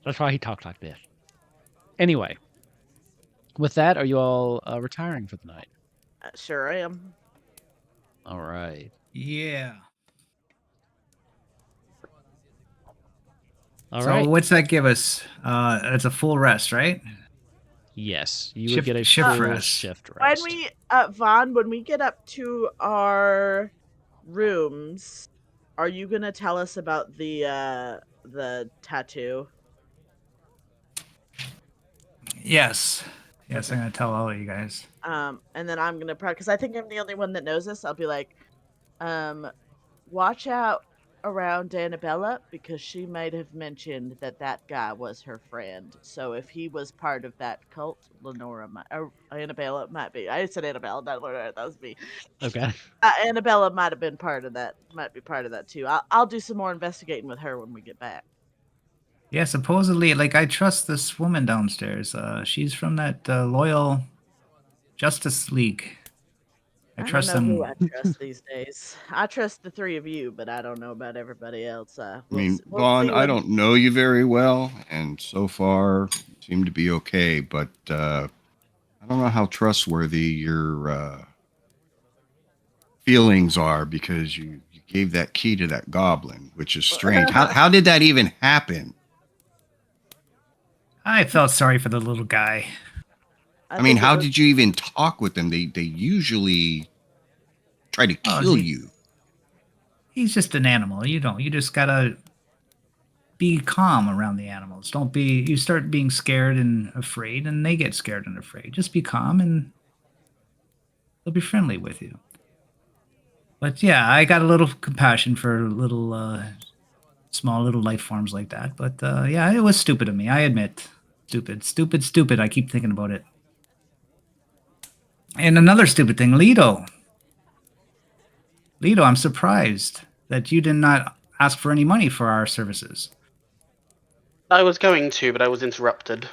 S1: That's why he talks like this. Anyway, with that, are you all retiring for the night?
S2: Sure I am.
S1: All right.
S4: Yeah.
S1: All
S4: so
S1: right.
S4: what's that give us? It's a full rest, right?
S1: Yes, you would
S4: Shift-
S1: get a
S4: shift
S1: full
S4: rest.
S1: shift
S2: When
S1: rest.
S2: we, Vaughn, when we get up to our rooms, are you gonna tell us about the tattoo?
S4: Yes. Yes, I'm gonna tell all of you guys.
S2: And then I'm gonna because I think I'm the only one that knows this. I'll be like, watch out around Annabella because she might have mentioned that guy was her friend. So if he was part of that cult, Lenora might, or Annabella might be. I said Annabella, not Lenora. That was me.
S1: Okay.
S2: Annabella might have been part of that. Might be part of that too. I'll do some more investigating with her when we get back.
S4: Yeah, supposedly, like, I trust this woman downstairs. She's from that Loyal Justice League. I trust
S2: don't know
S4: them.
S2: who I trust these days. I trust the three of you, but I don't know about everybody else.
S5: I mean, Vaughn, I
S2: when-
S5: don't know you very well, and so far you seem to be okay, but I don't know how trustworthy your feelings are because you gave that key to that goblin, which is strange. How did that even happen?
S4: I felt sorry for the little guy.
S5: I mean,
S2: think it
S5: how
S2: was-
S5: did you even talk with them? They usually try to
S4: Oh,
S5: kill you.
S4: He's just an animal. You just gotta be calm around the animals. Don't be, you start being scared and afraid, and they get scared and afraid. Just be calm and they'll be friendly with you. But yeah, I got a little compassion for little, small little life forms like that. But yeah, it was stupid of me. I admit. Stupid, stupid, stupid. I keep thinking about it. And another stupid thing, Lido. Lido, I'm surprised that you did not ask for any money for our services.
S3: I was going to, but I was interrupted.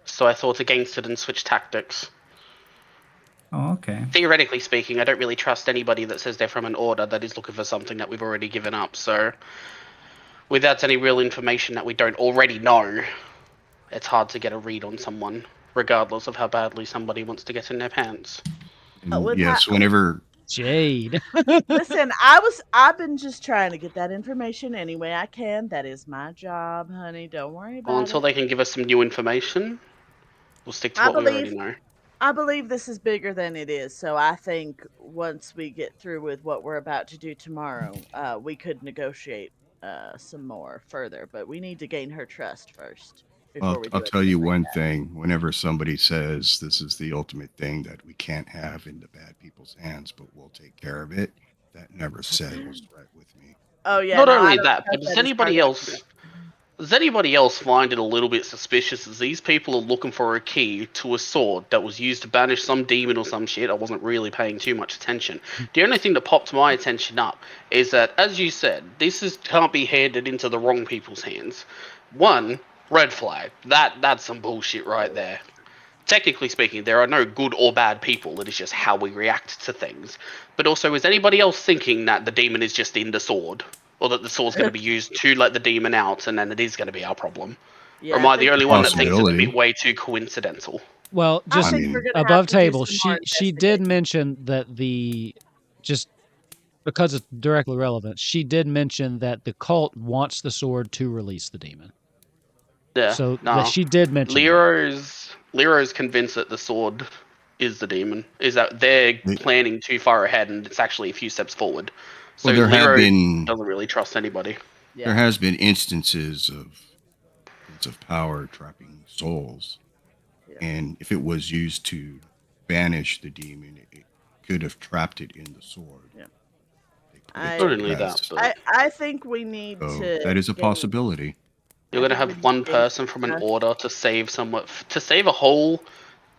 S3: So I thought against it and switched tactics.
S4: Oh, okay.
S3: Theoretically speaking, I don't really trust anybody that says they're from an order that is looking for something that we've already given up. So, without any real information that we don't already know, it's hard to get a read on someone, regardless of how badly somebody wants to get in their pants.
S5: And
S2: with
S5: yes, whenever
S1: Jade.
S2: Listen, I've been just trying to get that information any way I can. That is my job, honey. Don't worry
S3: Well,
S2: about
S3: until
S2: it.
S3: they can give us some new information, we'll stick to
S2: I
S3: what we already
S2: believe
S3: know.
S2: I believe this is bigger than it is. So I think once we get through with what we're about to do tomorrow, we could negotiate some more further. But we need to gain her trust first before we do
S5: I'll tell you
S2: anything like
S5: one
S2: that.
S5: thing. Whenever somebody says this is the ultimate thing that we can't have in the bad people's hands, but we'll take care of it, that never settles right with me.
S2: Oh yeah,
S3: Not
S2: no, I
S3: only
S2: don't
S3: that,
S2: trust
S3: but
S2: that as far as
S3: does anybody else find it a little bit suspicious as these people are looking for a key to a sword that was used to banish some demon or some shit? I wasn't really paying too much attention. The only thing that popped my attention up is that, as you said, can't be handed into the wrong people's hands. One, red flag. That's some bullshit right there. Technically speaking, there are no good or bad people. It is just how we react to things. But also, is anybody else thinking that the demon is just in the sword? Or that the sword's going to be used to let the demon out and then it is going to be our problem? Or
S2: Yeah,
S3: am
S2: I
S3: I the
S2: think
S3: only
S2: we're
S3: one
S2: gonna
S3: that
S2: have
S3: thinks it's a
S2: to,
S3: bit
S5: Possibility.
S3: way too coincidental?
S1: Well,
S2: I
S1: just
S5: I
S2: think
S5: mean,
S2: we're gonna have
S1: above
S2: to do
S1: table,
S2: some more
S1: she did
S2: investigating.
S1: mention that the just because it's directly relevant, she did mention that the cult wants the sword to release the demon.
S3: Yeah,
S1: So that
S3: no.
S1: she did mention that.
S3: Lero's convinced that the sword is the demon. Is that they're
S5: they,
S3: planning too far ahead and it's actually a few steps forward. So
S5: well, there have
S3: Lero
S5: been
S3: doesn't really trust anybody.
S5: there
S2: Yeah.
S5: has been instances of prince of power trapping souls,
S2: Yeah.
S5: and if it was used to banish the demon, it could have trapped it in the sword.
S2: Yeah.
S5: They could have
S3: Not
S2: I
S3: only that,
S5: bypassed.
S3: but
S2: I think we need
S5: So
S2: to
S5: that is a
S2: gain
S5: possibility.
S3: you're
S2: I
S3: gonna
S2: think we
S3: have
S2: need to
S3: one
S2: gain
S3: person from an
S2: trust.
S3: order to save a whole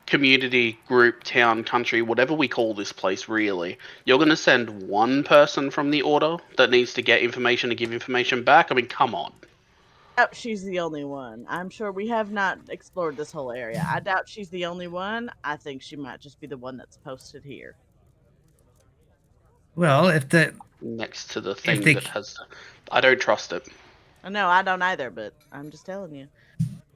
S3: community, group, town, country, whatever we call this place. Really, you're gonna send one person from the order that needs to get information and give information back. I mean, come on.
S2: Doubt she's the only one. I'm sure we have not explored this whole area. I doubt she's the only one. I think she might just be the one that's posted here.
S4: Well,
S3: Next to the
S4: if
S3: thing
S4: they
S3: that has, I don't trust it.
S2: No, I don't either, but I'm just telling you.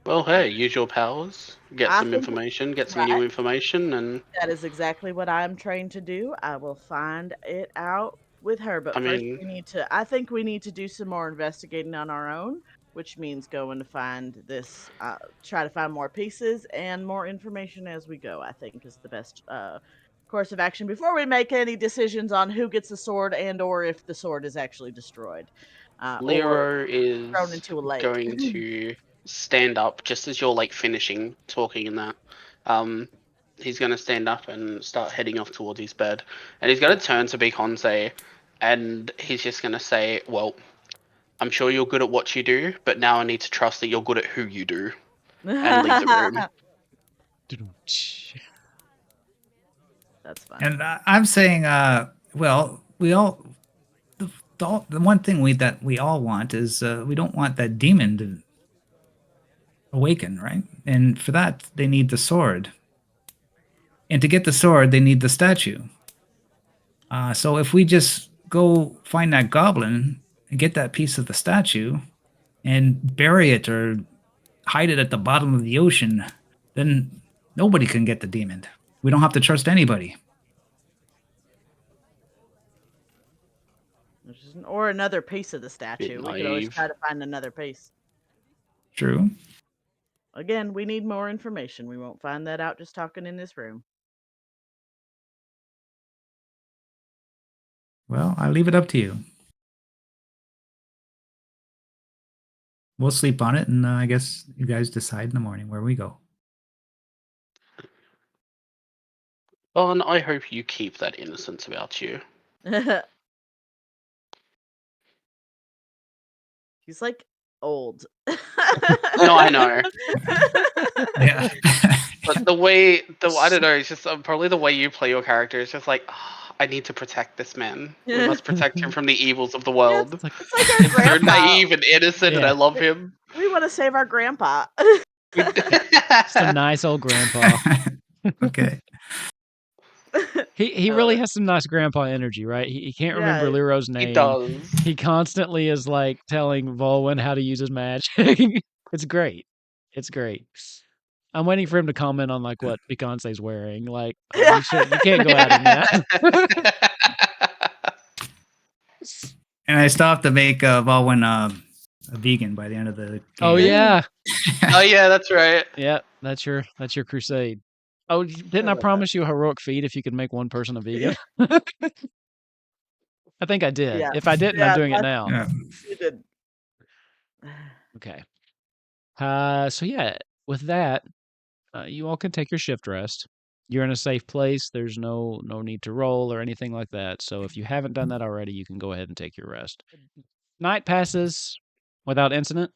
S3: Well, hey, use your powers, get
S2: I
S3: some
S2: think
S3: information, get some new
S2: right.
S3: information, and
S2: That is exactly what I'm trained to do. I will find it out with her,
S3: I
S2: but first
S3: mean,
S2: I think we need to do some more investigating on our own, which means going to find this try to find more pieces and more information as we go. I think is the best course of action before we make any decisions on who gets the sword and or if the sword is actually destroyed or
S3: Lero
S2: thrown
S3: is
S2: into a lake.
S3: going to stand up just as you're like finishing talking and that. Um, he's going to stand up and start heading off towards his bed, and he's going to turn to Beyonce, and he's just going to say, "Well, I'm sure you're good at what you do, but now I need to trust that you're good at who you do," and leave the room.
S2: That's fine.
S4: and I'm saying, well, we all the one thing that we all want is we don't want that demon to awaken, right? And for that, they need the sword. And to get the sword, they need the statue. So if we just go find that goblin and get that piece of the statue and bury it or hide it at the bottom of the ocean, then nobody can get the demon. We don't have to trust anybody.
S2: Or another piece of the statue. We could always
S3: naive.
S2: try to find another piece.
S4: True.
S2: Again, we need more information. We won't find that out just talking in this room.
S4: Well, I leave it up to you. We'll sleep on it, and I guess you guys decide in the morning where we go.
S3: Well, and I hope you keep that innocence about you.
S2: He's like old.
S3: No, I know.
S4: Yeah.
S3: But I don't know, it's just probably the way you play your character is just like, I need to protect this man. We must protect him from the evils of the world.
S2: It's like our
S3: He's so
S2: grandpa.
S3: naive and innocent, and I love him.
S2: We want to save our grandpa.
S1: Some nice old grandpa.
S4: Okay.
S1: He really has some nice grandpa energy, right? He can't remember
S2: Yeah,
S1: Lero's name.
S3: He does.
S1: He constantly is like telling Volwyn how to use his magic. It's great. It's great. I'm waiting for him to comment on like what Beyonce's wearing. Like you can't go out in that.
S4: And I still have to make Volwyn a vegan by the end of the game.
S1: Oh yeah.
S3: Oh yeah, that's right.
S1: Yeah, that's your crusade. Oh, didn't I promise you a heroic feat if you could make one person a vegan? I think I did.
S2: Yeah.
S1: If I didn't, I'm doing it now.
S4: Yeah.
S2: You did.
S1: Okay. So yeah, with that, you all can take your shift rest. You're in a safe place. There's no need to roll or anything like that. So if you haven't done that already, you can go ahead and take your rest. Night passes without incident.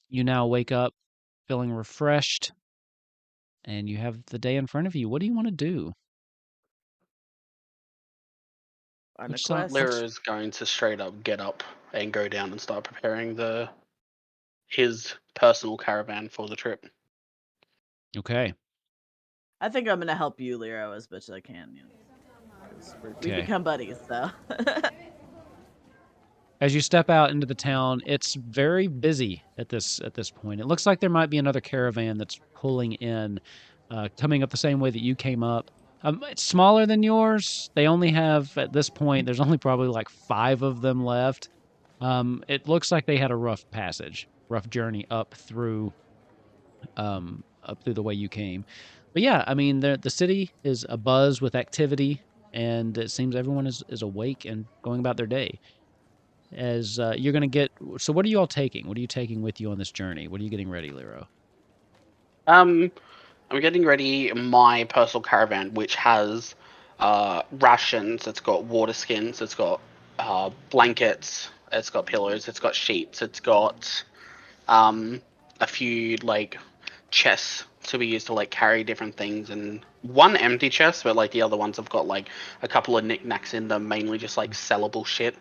S1: You now wake up feeling refreshed, and you have the day in front of you. What do you want to do?
S2: On a
S1: Which
S2: quest.
S3: Lyra is going to straight up get up and go down and start preparing his personal caravan for the trip.
S1: Okay.
S2: I think I'm gonna help you, Lero, as much as I can. You know, 'cause we
S1: Okay.
S2: become buddies, so.
S1: As you step out into the town, it's very busy at this point. It looks like there might be another caravan that's pulling in, coming up the same way that you came up. It's smaller than yours. They only have, at this point, there's only probably like 5 of them left. It looks like they had a rough journey up through the way you came. But yeah, I mean, the city is abuzz with activity, and it seems everyone is awake and going about their day. As you're going to get... So what are you all taking? What are you taking with you on this journey? What are you getting ready, Lero?
S3: I'm getting ready my personal caravan, which has rations. It's got water skins. It's got blankets. It's got pillows. It's got sheets. It's got a few like chests to be used to like carry different things, and one empty chest, but like the other ones have got like a couple of knickknacks in them, mainly just like sellable shit.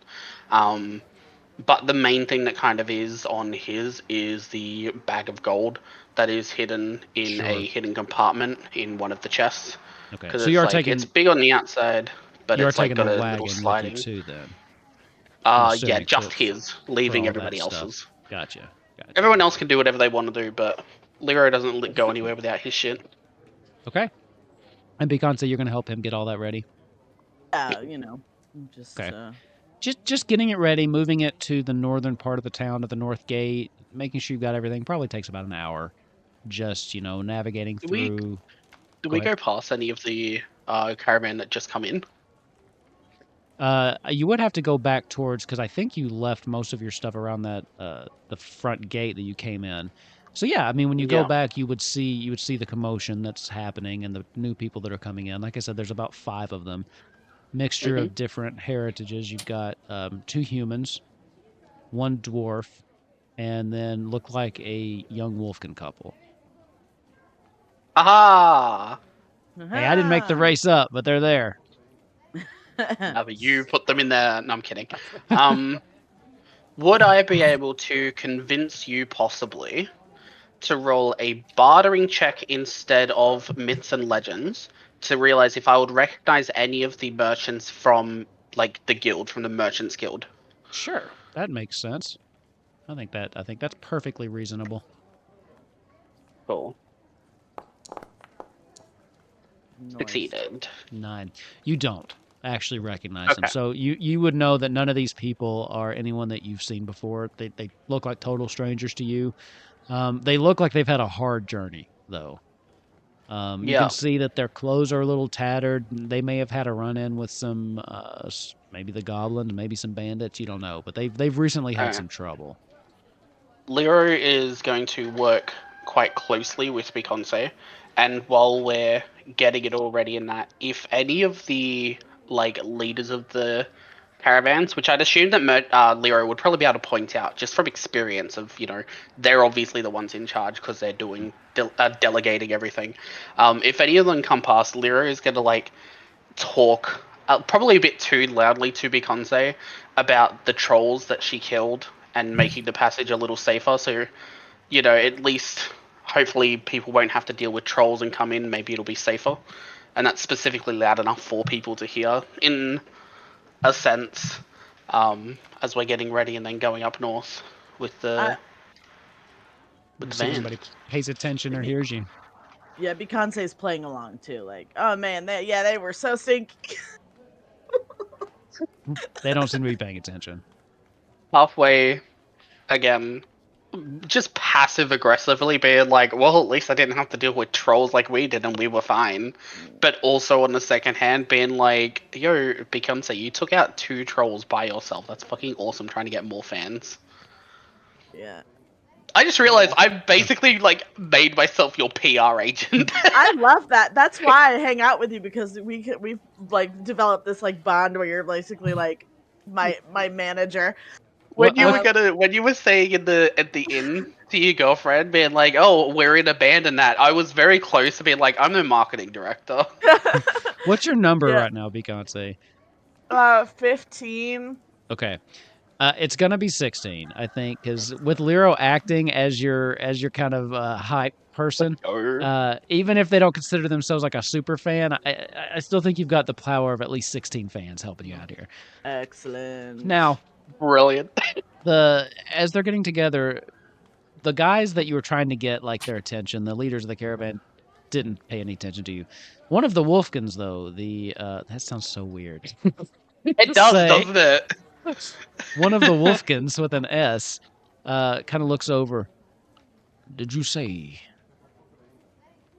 S3: But the main thing that kind of is on his is the bag of gold that is hidden in a hidden compartment in one of the chests.
S1: Okay,
S3: Because
S1: so you're
S3: like,
S1: taking...
S3: it's big on the outside, but
S1: You're
S3: it's like
S1: taking
S3: got
S1: the
S3: a
S1: wagon
S3: little sliding.
S1: with you too, then.
S3: Yeah,
S1: assuming,
S3: just
S1: for
S3: his, leaving
S1: all
S3: everybody
S1: that stuff.
S3: else's.
S1: Gotcha.
S3: Everyone else can do whatever they want to do, but Lero doesn't go anywhere without his shit.
S1: Okay. And Beyonce, you're going to help him get all that ready?
S2: You know, just...
S1: Okay. Just getting it ready, moving it to the northern part of the town, to the north gate, making sure you've got everything. Probably takes about an hour. Just, navigating through.
S3: Do we go past any of the caravan that just come in?
S1: You would have to go back towards, because I think you left most of your stuff around that the front gate that you came in. So yeah, I mean, when you go back, you would see the commotion that's happening and the new people that are coming in. Like I said, there's about 5 of them. Mixture of different heritages. You've got 2 humans, 1 dwarf, and then look like a young Wolfkin couple.
S3: Aha!
S1: Hey, I didn't make the race up, but they're there.
S3: But you put them in there. No, I'm kidding. Would I be able to convince you possibly to roll a bartering check instead of myths and legends to realize if I would recognize any of the merchants from like the guild, from the merchants guild?
S1: Sure, that makes sense. I think that's perfectly reasonable.
S3: Cool.
S2: Nice.
S3: Succeeded.
S1: 9. You don't actually recognize them.
S3: Okay.
S1: So you would know that none of these people are anyone that you've seen before. They look like total strangers to you. They look like they've had a hard journey, though. You
S3: Yeah.
S1: can see that their clothes are a little tattered. They may have had a run-in with some, maybe the goblins, maybe some bandits. You don't know, but they've recently had
S3: Okay.
S1: some trouble.
S3: Leo is going to work quite closely with Beyonce, and while we're getting it all ready in that, if any of the like leaders of the caravans, which I'd assume that Leo would probably be able to point out just from experience of, they're obviously the ones in charge because they're doing delegating everything. If any of them come past, Leo is going to like talk probably a bit too loudly to Beyonce about the trolls that she killed and making the passage a little safer. So, at least hopefully people won't have to deal with trolls and come in. Maybe it'll be safer. And that's specifically loud enough for people to hear in a sense, as we're getting ready and then going up north with the
S1: See if
S3: van.
S1: anybody pays attention or hears you.
S2: Yeah, Beyonce's playing along too. Like, oh man, they were so stinky.
S1: They don't seem to be paying attention.
S3: Halfway, again, just passive aggressively being like, well, at least I didn't have to deal with trolls like we did and we were fine. But also on the second hand, being like, yo, Beyonce, you took out 2 trolls by yourself. That's fucking awesome, trying to get more fans.
S2: Yeah.
S3: I just realized I basically like made myself your PR agent.
S2: I love that. That's why I hang out with you, because we've like developed this like bond where you're basically like my manager.
S3: When you
S2: what-
S3: were saying at the inn to your girlfriend, being like, "Oh, we're in a band and that," I was very close to being like, "I'm the marketing director."
S1: What's your number
S2: Yeah.
S1: right now, Beyonce?
S2: 15.
S1: Okay. It's gonna be 16, I think, because with Lero acting as your kind of hype person, even if they don't consider themselves like a super fan, I still think you've got the power of at least 16 fans helping you out here.
S2: Excellent.
S3: Now, brilliant.
S1: As they're getting together, the guys that you were trying to get like their attention, the leaders of the caravan, didn't pay any attention to you. One of the Wolfkins, though, that sounds so weird.
S3: It does, doesn't it?
S1: One of the Wolfkins with an S kind of looks over. Did you say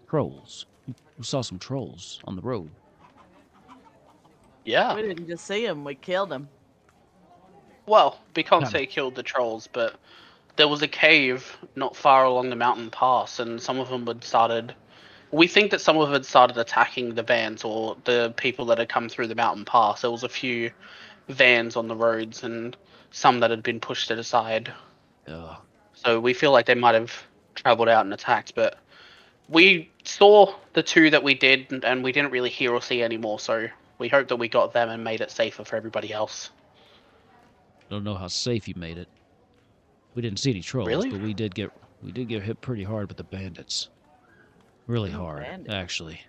S1: trolls? You saw some trolls on the road.
S3: Yeah.
S2: We didn't just see him; we killed him.
S3: Well, Beyonce killed the trolls, but there was a cave not far along the mountain pass, and some of them had started. We think that some of them had started attacking the vans or the people that had come through the mountain pass. There was a few vans on the roads and some that had been pushed to the side.
S1: Ugh.
S3: So we feel like they might have traveled out and attacked, but we saw the 2 that we did, and we didn't really hear or see anymore. So we hope that we got them and made it safer for everybody else.
S1: Don't know how safe you made it. We didn't see any trolls,
S3: Really?
S1: but we did get hit pretty hard with the bandits. Really
S2: Oh,
S1: hard,
S2: bandits.
S1: actually.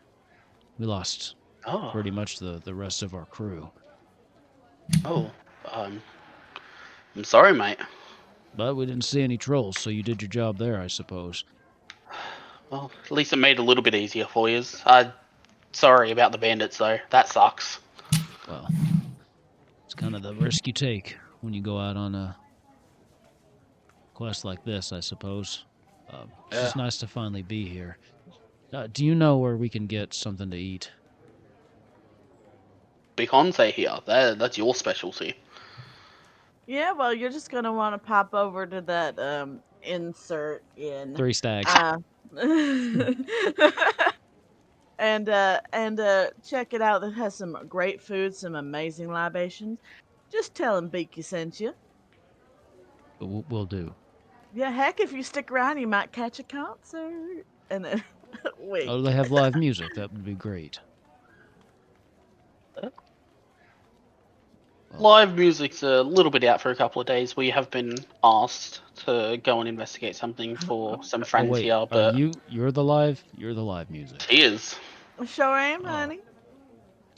S1: We lost pretty much the rest of our crew.
S3: Oh, I'm sorry, mate.
S1: But we didn't see any trolls, so you did your job there, I suppose.
S3: Well, at least it made it a little bit easier for you. Sorry about the bandits, though. That sucks.
S1: Well, it's kind of the risk you take when you go out on a quest like this, I suppose. It's just nice to finally be here. Do you know where we can get something to eat?
S3: Beyonce here. That's your specialty.
S2: Yeah, well, you're just gonna want to pop over to that insert in
S1: 3 Stags.
S2: and check it out. It has some great food, some amazing libations. Just tell him Beaky sent you.
S1: We'll do.
S2: Yeah, heck, if you stick around, you might catch a concert. And then wait.
S1: Oh, they have live music. That would be great.
S3: Live music's a little bit out for a couple of days. We have been asked to go and investigate something for some friends
S1: wait,
S3: here, but
S1: you're the live music.
S3: he is.
S2: Sure am, honey.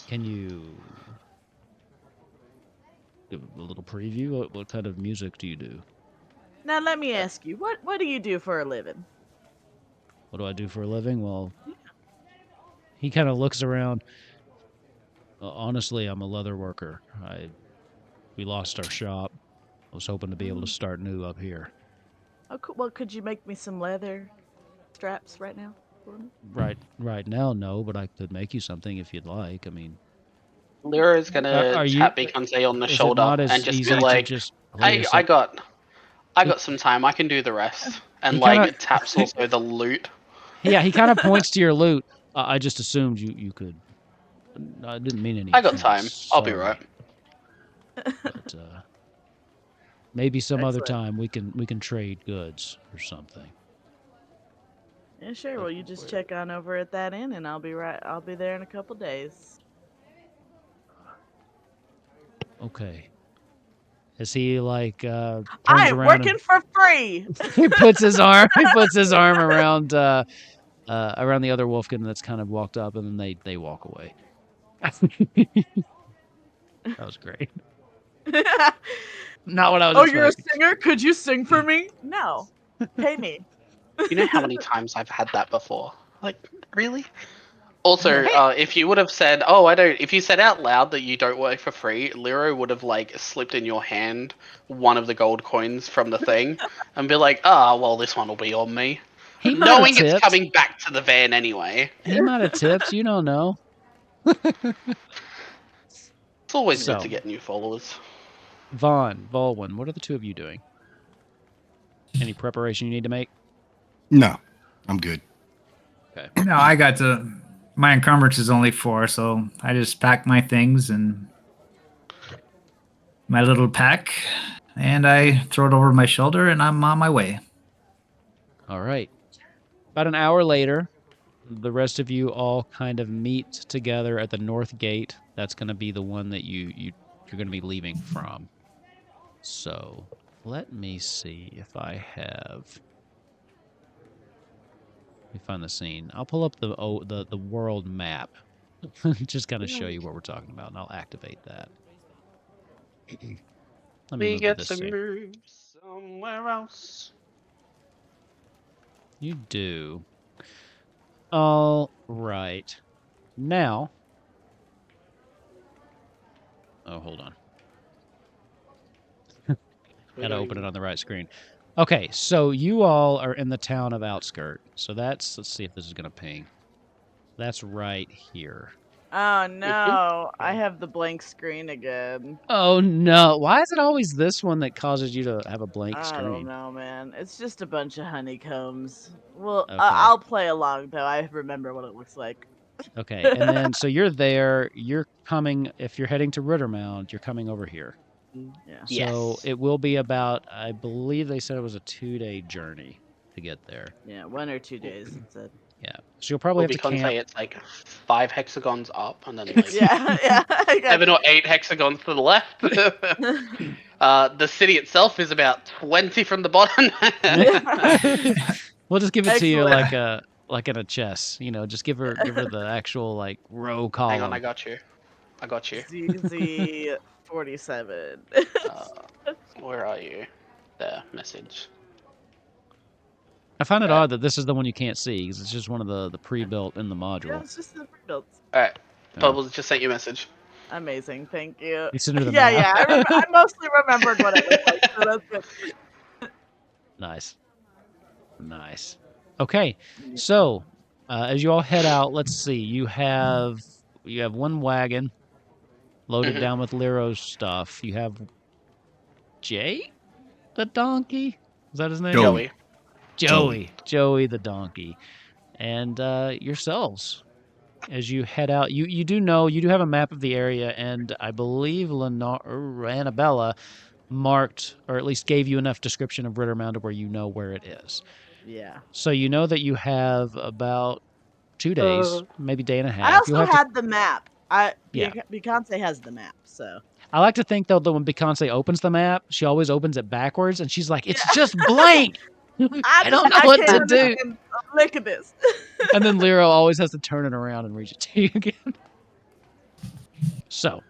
S1: Can you give a little preview? What kind of music do you do?
S2: Now let me ask you, what do you do for a living?
S1: What do I do for a living? Well, he kind of looks around. Honestly, I'm a leather worker. We lost our shop. I was hoping to be able to start new up here.
S2: Oh, cool. Well, could you make me some leather straps right now for me?
S1: Right now, no, but I could make you something if you'd like. I mean,
S3: Lyra is gonna
S1: are you?
S3: tap Beyonce on the
S1: Is it
S3: shoulder
S1: not as
S3: and just be
S1: easy to
S3: like,
S1: just wait a
S3: "Hey, I
S1: sec?
S3: got some time. I can do the rest." And
S1: He kind of,
S3: taps also the loot.
S1: yeah, he kind of points to your loot. I just assumed you could. I didn't mean any
S3: I got
S1: offense.
S3: time. I'll be right.
S1: Sorry, but maybe some other
S2: Excellent.
S1: time we can trade goods or something.
S2: Yeah, sure. Well, you just check on over at that inn, and I'll be there in a couple days.
S1: Okay. As he like turns
S2: I'm
S1: around
S2: working
S1: and
S2: for free.
S1: he puts his arm around around the other wolfkin that's kind of walked up, and then they walk away. That was great. Not what I was
S2: Oh, you're a
S1: expecting.
S2: singer? Could you sing for me? No. Pay me.
S3: You know how many times I've had that before? Like, really? Also, if you would have said, "Oh, I don't," if you said out loud that you don't work for free, Lero would have like slipped in your hand one of the gold coins from the thing and be like, "Ah, well, this one will be on me,"
S1: He might have
S3: knowing it's
S1: tipped.
S3: coming back to the van anyway.
S1: He might have tipped. You don't know.
S3: It's always good
S1: So,
S3: to get new followers.
S1: Volwyn, what are the two of you doing? Any preparation you need to make?
S5: No, I'm good.
S1: Okay.
S4: No, I got to. My encumbrance is only 4, so I just pack my things and my little pack, and I throw it over my shoulder, and I'm on my way.
S1: All right. About an hour later, the rest of you all kind of meet together at the north gate. That's going to be the one that you're going to be leaving from. So, let me see if I have. Let me find the scene. I'll pull up the world map. Just kind of show you what we're talking about, and I'll activate that. Let me
S3: We
S1: move to
S3: get
S1: this
S3: to
S1: scene.
S3: move somewhere else.
S1: You do. All right. Now. Oh, hold on. Gotta open it on the right screen. Okay, so you all are in the town of Outskirt. So let's see if this is gonna ping. That's right here.
S2: Oh no, I have the blank screen again.
S1: Oh no! Why is it always this one that causes you to have a blank
S2: I don't
S1: screen?
S2: know, man. It's just a bunch of honeycombs. Well,
S1: Okay.
S2: I'll play along though. I remember what it looks like.
S1: Okay, and then so you're there. You're coming. If you're heading to Rittermount, you're coming over here.
S2: Yeah.
S1: So
S3: Yes.
S1: it will be about. I believe they said it was a 2-day journey to get there.
S2: Yeah, 1 or 2 days. It said.
S1: Yeah. So you'll probably
S3: Well,
S1: have to
S3: because
S1: camp.
S3: it's like 5 hexagons up and then like
S2: Yeah, yeah. I got
S3: 7 or 8 hexagons to the left. The city itself is about 20 from the bottom.
S1: We'll just give it to you
S2: Excellent.
S1: like in a chess. You know, just give her the actual like row column.
S3: Hang on, I got you.
S2: ZZ 47.
S3: Where are you? There, message.
S1: I find it odd that this is the one you can't see because it's just one of the pre-built in the module.
S2: Yeah, it's just the pre-builts.
S3: Alright,
S1: Oh.
S3: Bubbles just sent you a message.
S2: Amazing, thank you.
S1: You sent her the
S2: Yeah,
S1: map.
S2: yeah. I mostly remembered what it looked like, so that's good.
S1: Nice. Okay, so as you all head out, let's see. You have one wagon loaded down with Lero's stuff. You have Jay, the donkey. Is that his name?
S5: Joey.
S1: Joey the donkey, and yourselves. As you head out, you do have a map of the area, and I believe Annabella marked, or at least gave you enough description of Rittermount to where you know where it is.
S2: Yeah.
S1: So you know that you have about 2 days, maybe day and a half.
S2: I also
S1: You'll have
S2: had the map.
S1: Yeah.
S2: Beyonce has the map, so.
S1: I like to think though that when Beyonce opens the map, she always opens it backwards, and she's like, "It's just blank. I don't know what to do."
S2: Look at this.
S1: And then Lero always has to turn it around and read it to you again. So,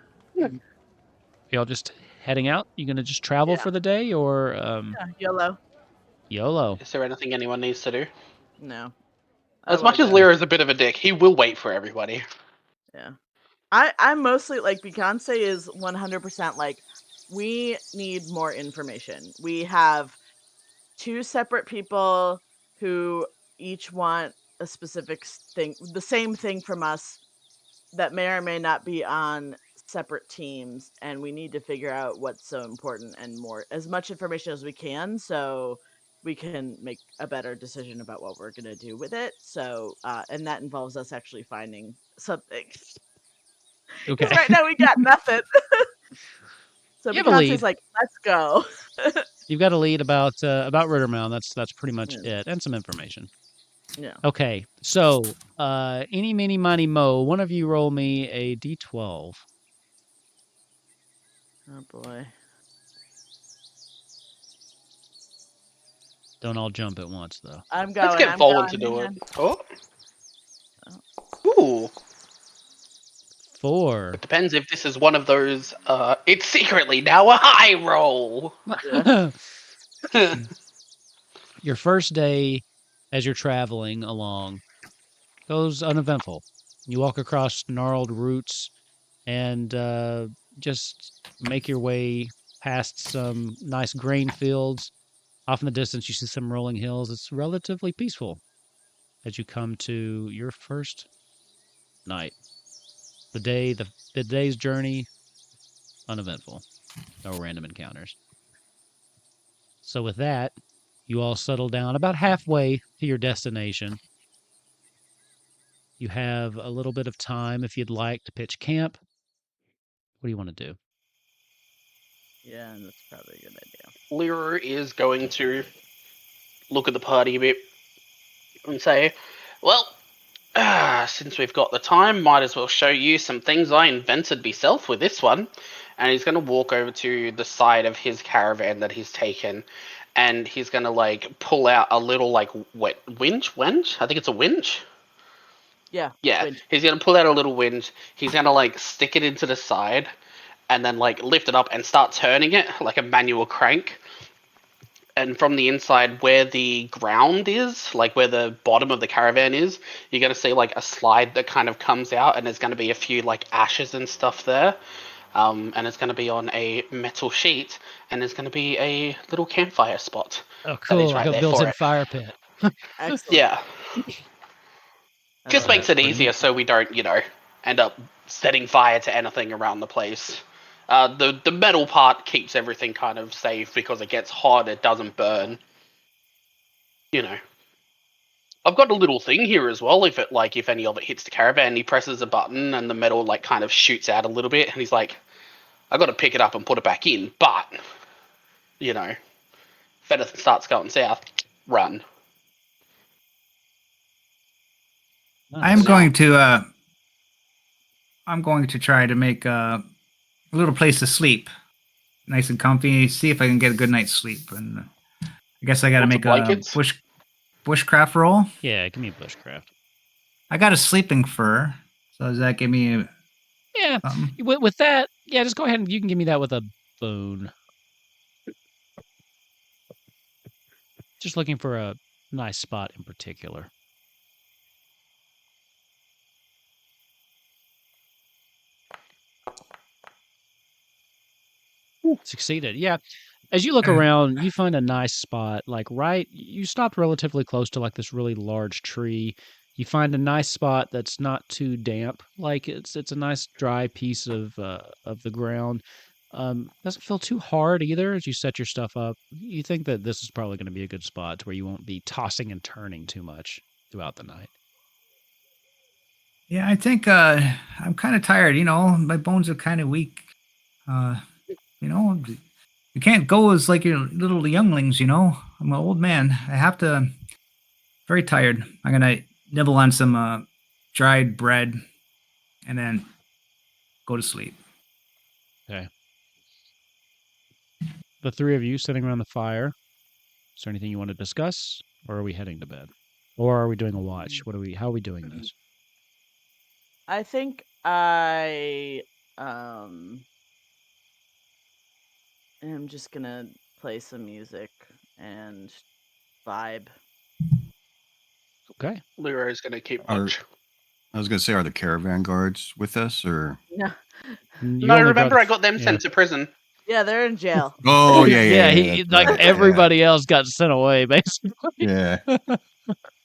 S1: y'all just heading out? You gonna just travel for the day, or
S2: Yeah, YOLO.
S1: YOLO?
S3: Is there anything anyone needs to do?
S2: No.
S3: As much as
S2: that.
S3: Lyra is a bit of a dick, he will wait for everybody.
S2: Yeah. I'm mostly like Beyonce is 100% like we need more information. We have two separate people who each want a specific thing, the same thing from us that may or may not be on separate teams, and we need to figure out what's so important and more as much information as we can so we can make a better decision about what we're going to do with it. So and that involves us actually finding something.
S1: Okay.
S2: Because right now we got nothing. So
S1: You have a
S2: Beyonce's
S1: lead.
S2: like, let's go.
S1: You've got a lead about Rittermound. That's pretty much
S2: Yeah.
S1: it, and some information.
S2: Yeah.
S1: Okay, so eeny, meeny, miny, mo. One of you roll me a d12.
S2: Oh boy.
S1: Don't all jump at once, though.
S2: I'm
S3: Let's
S2: going.
S3: get
S2: I'm
S3: Volan
S2: going.
S3: to do
S2: Hang
S3: it.
S2: on.
S3: Oh. Ooh.
S1: 4.
S3: Depends if this is one of those, it's secretly now a high roll.
S1: Your first day as you're traveling along goes uneventful. You walk across gnarled roots and just make your way past some nice grain fields. Off in the distance, you see some rolling hills. It's relatively peaceful as you come to your first night. The day's journey, uneventful. No random encounters. So with that, you all settle down about halfway to your destination. You have a little bit of time if you'd like to pitch camp. What do you want to do?
S2: Yeah, that's probably a good idea.
S3: Lyra is going to look at the party a bit and say, well, since we've got the time, might as well show you some things I invented myself with this one. And he's going to walk over to the side of his caravan that he's taken, and he's going to like pull out a little like winch. I think it's a winch.
S2: Yeah.
S3: Yeah,
S2: Winch.
S3: he's going to pull out a little winch. He's going to like stick it into the side, and then like lift it up and start turning it like a manual crank. And from the inside where the ground is, like where the bottom of the caravan is, you're going to see like a slide that kind of comes out, and there's going to be a few like ashes and stuff there. And it's going to be on a metal sheet, and there's going to be a little campfire spot.
S1: Oh,
S3: That is
S1: cool.
S3: right
S1: Like a
S3: there for
S1: built-in
S3: it.
S1: fire pit.
S2: Excellent.
S3: Yeah.
S2: I
S3: Just
S2: love
S3: makes
S2: it.
S3: it easier so we don't, end up setting fire to anything around the place. The metal part keeps everything kind of safe because it gets hot, it doesn't burn. I've got a little thing here as well. If any of it hits the caravan, he presses a button and the metal like kind of shoots out a little bit, and he's like, "I got to pick it up and put it back in." But if anything starts going south, run.
S4: I'm
S1: Nice.
S4: going to try to make a little place to sleep, nice and comfy. See if I can get a good night's sleep, and I guess I got to
S3: Want some
S4: make a
S3: blankets?
S4: bushcraft roll.
S1: Yeah, give me a bushcraft.
S4: I got a sleeping fur, so does that give me
S1: Yeah,
S4: something?
S1: with that, yeah, just go ahead and you can give me that with a boon. Just looking for a nice spot in particular. Succeeded. Yeah. As you look around, you find a nice spot. You stopped relatively close to like this really large tree. You find a nice spot that's not too damp. Like it's a nice dry piece of the ground. Doesn't feel too hard either as you set your stuff up. You think that this is probably going to be a good spot to where you won't be tossing and turning too much throughout the night.
S4: Yeah, I think I'm kind of tired. My bones are kind of weak. You can't go as like your little younglings. I'm an old man. I have to. Very tired. I'm gonna nibble on some dried bread, and then go to sleep.
S1: Okay. The three of you sitting around the fire. Is there anything you want to discuss, or are we heading to bed, or are we doing a watch? How are we doing this?
S2: I think I am just gonna play some music and vibe.
S1: Okay.
S3: Leroy's going to keep
S5: Are-
S3: watch.
S5: I was gonna say, are the caravan guards with us, or?
S2: No.
S1: You
S3: No,
S1: only
S3: remember
S1: brought
S3: I got them
S1: yeah.
S3: sent to prison.
S2: Yeah, they're in jail.
S5: Oh yeah.
S1: He
S5: That's
S1: like
S5: right,
S1: everybody else got sent away, basically.
S5: Yeah.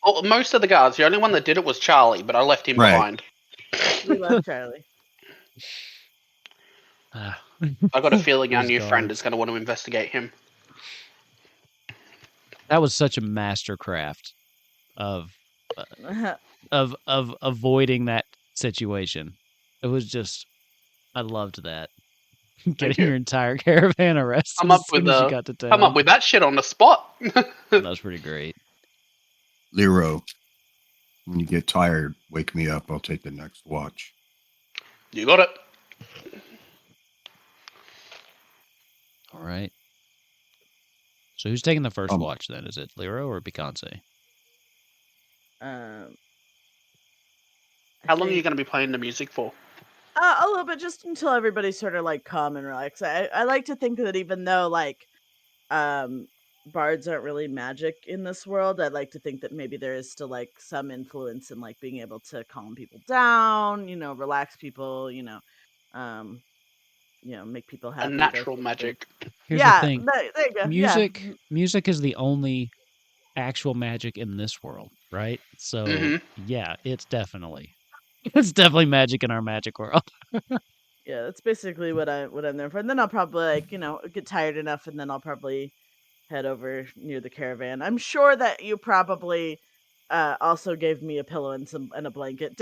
S3: Well, most of the guards. The only one that did it was Charlie, but I left him
S5: Right.
S3: behind.
S2: We love Charlie.
S1: Ah,
S3: I got a feeling our
S1: those
S3: new friend
S1: guards.
S3: is going to want to investigate him.
S1: That was such a mastercraft of avoiding that situation. It was just, I loved that. Getting
S3: you.
S1: your entire caravan arrested
S3: Come
S1: as
S3: up
S1: soon
S3: with
S1: as you got to
S3: come up
S1: town.
S3: with that shit on the spot.
S1: That was pretty great.
S5: Lero, when you get tired, wake me up. I'll take the next watch.
S3: You got it.
S1: All right. So who's taking the first
S5: Um,
S1: watch then? Is it Lero or Beyonce?
S2: I
S3: How long are you
S2: think-
S3: going to be playing the music for?
S2: A little bit, just until everybody's sort of like calm and relaxed. I like to think that even though like bards aren't really magic in this world, I'd like to think that maybe there is still like some influence in like being able to calm people down, relax people, make people happy.
S3: A
S2: those
S3: natural
S2: sort of things.
S3: magic.
S1: Here's
S2: Yeah,
S1: the thing.
S2: there you go.
S1: Music is the only actual magic in this world, right? So
S3: Mhm.
S1: yeah, it's definitely magic in our magic world.
S2: Yeah, that's basically what I'm there for. And then I'll probably like, get tired enough, and then I'll probably head over near the caravan. I'm sure that you probably also gave me a pillow and a blanket.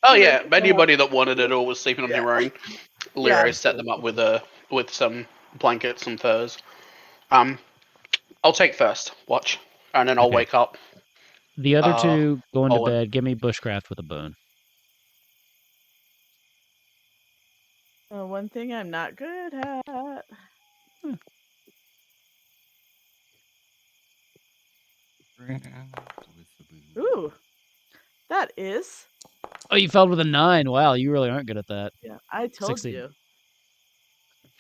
S3: Oh yeah, anybody that wanted it or was sleeping on
S2: Yeah.
S3: their own,
S2: Yeah,
S3: Lero set them up with some blankets, some furs. I'll take first watch, and then I'll
S1: Okay.
S3: wake up.
S1: The other two going to
S3: Owen.
S1: bed. Give me bushcraft with a boon.
S2: One thing I'm not good at. Ooh, that is.
S1: Oh, you failed with a 9. Wow, you really aren't good at that.
S2: Yeah, I told
S1: 16.
S2: you.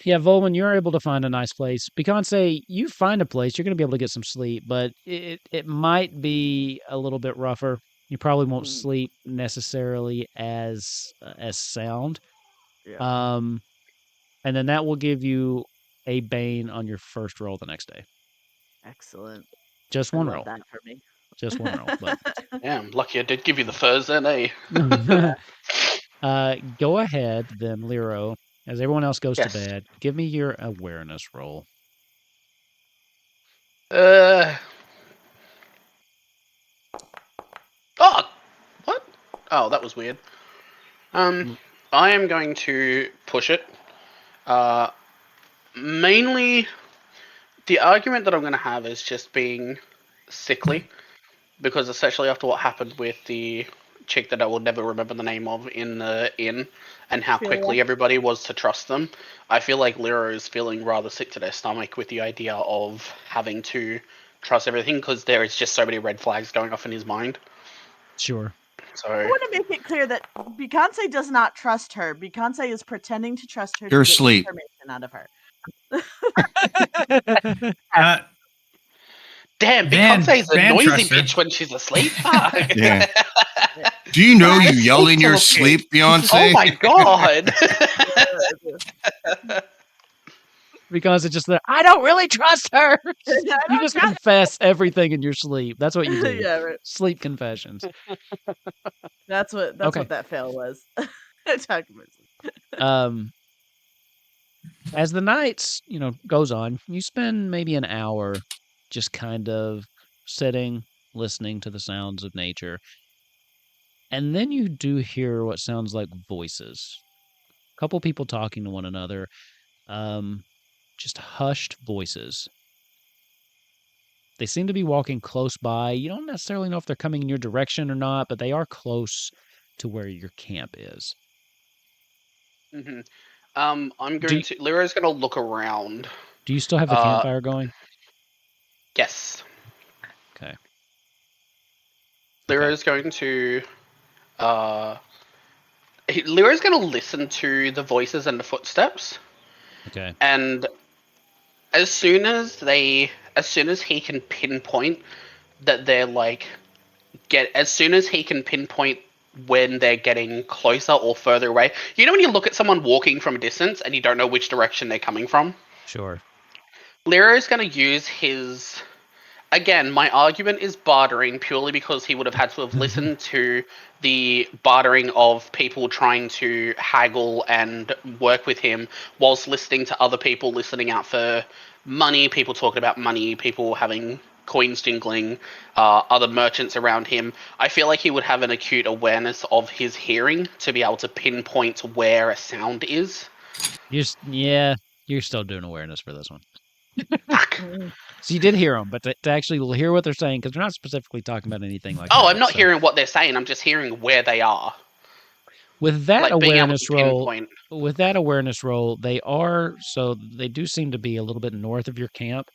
S1: Yeah, Volman, you're able to find a nice place. Beyonce, you find a place, you're going to be able to get some sleep, but it might be a little bit rougher. You probably won't
S2: Mm.
S1: sleep necessarily as sound.
S2: Yeah.
S1: And then that will give you a bane on your first roll the next day.
S2: Excellent.
S1: Just
S2: I
S1: one
S2: love
S1: roll.
S2: that for me.
S1: Just one roll. But
S3: Damn, lucky I did give you the furs then, eh?
S1: go ahead then, Lero. As everyone else goes
S3: Yes.
S1: to bed, give me your awareness roll.
S3: Oh, what? Oh, that was weird. I am going to push it. Mainly, the argument that I'm going to have is just being sickly, because especially after what happened with the chick that I will never remember the name of in the inn, and how
S2: Ophelia.
S3: quickly everybody was to trust them, I feel like Lyra is feeling rather sick to their stomach with the idea of having to trust everything, because there is just so many red flags going off in his mind.
S1: Sure.
S2: I
S3: So
S2: want to make it clear that Beyonce does not trust her. Beyonce is pretending to trust her
S5: You're
S2: to get
S5: asleep.
S2: information out of her.
S3: damn,
S4: Van-
S3: Beyonce's a
S4: Van
S3: noisy
S4: trusts her.
S3: bitch when she's asleep. Fuck.
S5: Yeah. Do you know you
S3: Nice
S5: yell in your
S3: sleep
S5: sleep, Beyonce?
S3: Oh my god.
S1: Because it's just that I don't really trust her. You just confess everything in your sleep. That's what you do.
S2: Yeah, right.
S1: Sleep confessions.
S2: That's
S1: Okay.
S2: what that fail was. Talking about
S1: As the nights, goes on, you spend maybe an hour just kind of sitting, listening to the sounds of nature. And then you do hear what sounds like voices. A couple people talking to one another. Just hushed voices. They seem to be walking close by. You don't necessarily know if they're coming in your direction or not, but they are close to where your camp is.
S3: Mm-hmm. I'm
S1: Do
S3: going
S1: you-
S3: to. Lyra's going to look around.
S1: Do you still have the campfire going?
S3: Yes.
S1: Okay.
S3: Lyra's going to. Lyra's going to listen to the voices and the footsteps,
S1: Okay.
S3: and as soon as he can pinpoint that they're like as soon as he can pinpoint when they're getting closer or further away. You know when you look at someone walking from a distance and you don't know which direction they're coming from?
S1: Sure.
S3: Lero's going to use his. Again, my argument is bartering purely because he would have had to have listened to the bartering of people trying to haggle and work with him whilst listening to other people listening out for money, people talking about money, people having coins jingling, other merchants around him. I feel like he would have an acute awareness of his hearing to be able to pinpoint where a sound is.
S1: You're still doing awareness for this one.
S3: Fuck.
S1: So you did hear them, but to actually hear what they're saying, because they're not specifically talking about anything like
S3: Oh, I'm
S1: habits,
S3: not
S1: so.
S3: hearing what they're saying. I'm just hearing where they are.
S1: With that
S3: Like being able to
S1: awareness roll,
S3: pinpoint.
S1: they do seem to be a little bit north of your camp.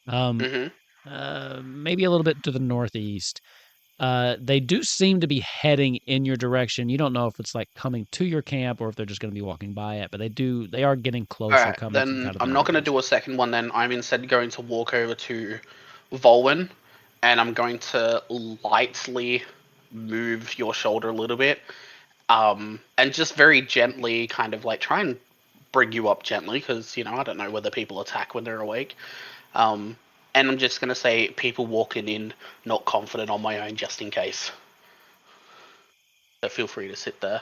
S3: Mm-hmm.
S1: Maybe a little bit to the northeast. They do seem to be heading in your direction. You don't know if it's like coming to your camp or if they're just going to be walking by it, but they are getting closer,
S3: Alright,
S1: coming from
S3: then
S1: kind of the
S3: I'm not going to
S1: northeast.
S3: do a second one then. I'm instead going to walk over to Volwyn and I'm going to lightly move your shoulder a little bit. And just very gently kind of like try and bring you up gently because, I don't know whether people attack when they're awake. And I'm just going to say people walking in, not confident on my own just in case. So feel free to sit there.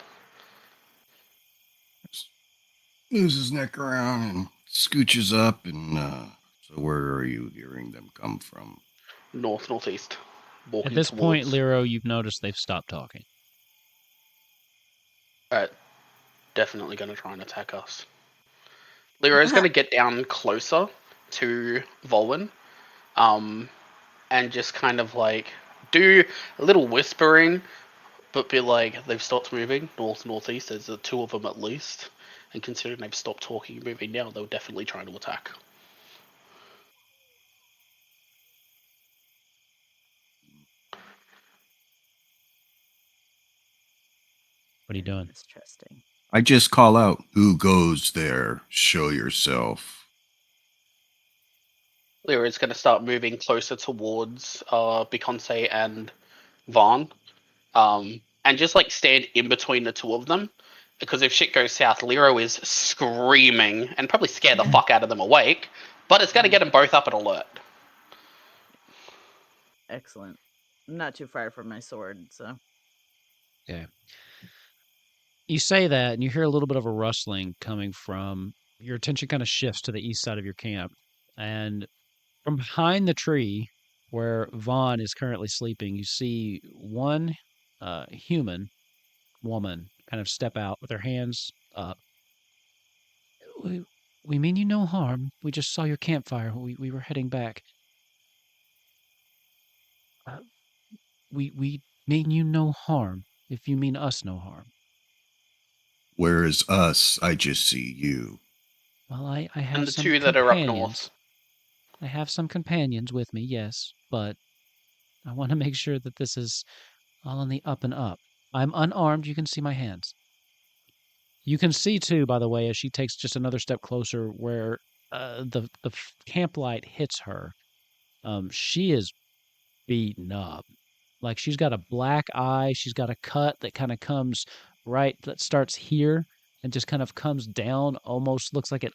S5: Moves his neck around and scooches up. And so, where are you hearing them come from?
S3: Northeast. Walking
S1: At this point,
S3: towards.
S1: Lero, you've noticed they've stopped talking.
S3: Alright, definitely going to try and attack us. Leroy's going to get down closer to Volwyn, and just kind of like do a little whispering, but be like, they've stopped moving northeast. There's two of them at least, and considering they've stopped talking and moving now, they'll definitely try to attack.
S1: What are you doing?
S2: Interesting.
S5: I just call out, "Who goes there? Show yourself."
S3: Leroy's going to start moving closer towards Beyonce and Vaughn, and just like stand in between the two of them. Because if shit goes south, Lero is screaming and probably scare the fuck out of them awake, but it's going to get them both up at alert.
S2: Excellent. I'm not too far from my sword, so.
S1: Okay. You say that, and you hear a little bit of a rustling coming from your attention. Kind of shifts to the east side of your camp, and from behind the tree where Vaughn is currently sleeping, you see one human woman kind of step out with her hands up. We mean you no harm. We just saw your campfire. We were heading back. Uh, we mean you no harm. If you mean us no harm.
S5: Where is us? I just see you.
S1: Well, I have
S3: And the
S1: some
S3: two that are up north.
S1: companions. I have some companions with me, yes, but I want to make sure that this is all on the up and up. I'm unarmed. You can see my hands. You can see too, by the way, as she takes just another step closer, where the camp light hits her. She is beaten up. Like she's got a black eye. She's got a cut that kind of comes that starts here and just kind of comes down. Almost looks like it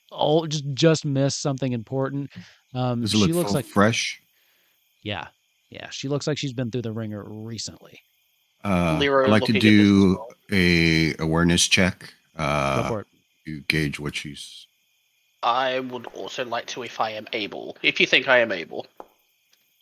S1: just missed something important.
S5: Does it
S1: She
S5: look
S1: looks
S5: full
S1: like
S5: fresh?
S1: yeah. She looks like she's been through the ringer recently.
S3: Lero
S5: I'd like to
S3: looking at this as
S5: do
S3: well.
S5: a awareness check.
S1: Go for it.
S5: You gauge what she's.
S3: I would also like to, if I am able. If you think I am able.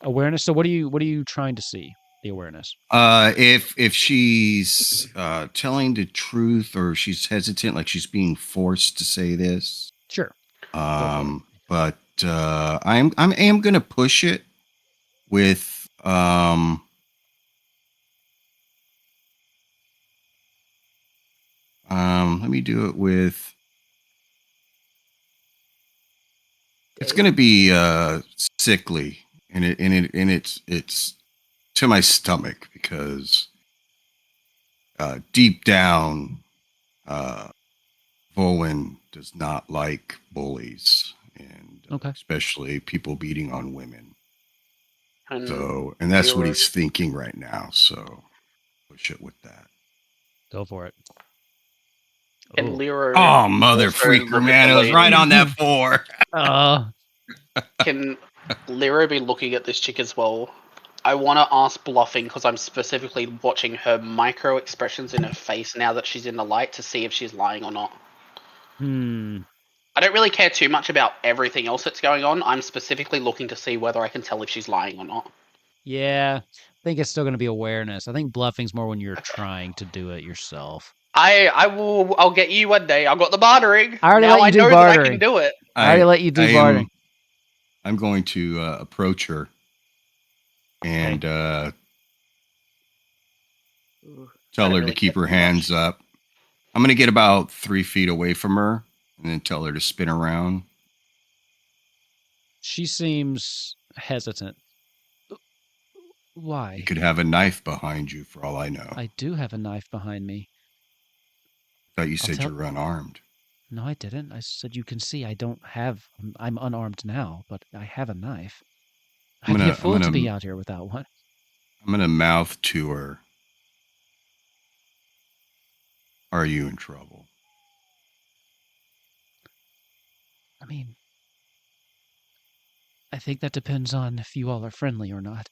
S1: Awareness. So what are you trying to see? The awareness.
S5: If she's telling the truth or she's hesitant, like she's being forced to say this.
S1: Sure.
S5: But I am gonna push it with let me do it with. It's gonna be sickly, and it's to my stomach because deep down, Volwyn does not like bullies, and
S1: Okay.
S5: especially people beating on women.
S3: And
S5: So, and that's what
S3: Leroy-
S5: he's thinking right now. So, push it with that.
S1: Go for it.
S3: Can
S1: Oh.
S3: Lero
S5: Oh, mother
S3: also
S5: freaker,
S3: look at
S5: man!
S3: the
S5: It was right
S3: lady?
S5: on that 4.
S3: Can Lero be looking at this chick as well? I want to ask bluffing because I'm specifically watching her micro expressions in her face now that she's in the light to see if she's lying or not. I don't really care too much about everything else that's going on. I'm specifically looking to see whether I can tell if she's lying or not.
S1: Yeah, I think it's still going to be awareness. I think bluffing's more when you're trying to do it yourself.
S3: I'll get you one day. I got the bartering.
S1: I already
S3: now
S1: let you
S3: I
S1: do
S3: know that I
S1: bartering.
S3: can do it.
S1: I already let you do bartering.
S5: I'm going to approach her and
S2: Ooh,
S5: tell
S3: don't
S5: her
S3: really
S5: to keep
S3: care
S5: her
S3: too much.
S5: hands up. I'm going to get about 3 feet away from her and then tell her to spin around.
S1: She seems hesitant. Why?
S5: You could have a knife behind you for all I know.
S1: I do have a knife behind me.
S5: Thought you
S1: I'll
S5: said
S1: tell-
S5: you're unarmed.
S1: No, I didn't. I said you can see I don't have. I'm unarmed now, but I have a knife. I'd be a fool to be out here without one.
S5: I'm going to mouth to her. Are you in trouble?
S1: I mean, I think that depends on if you all are friendly or not.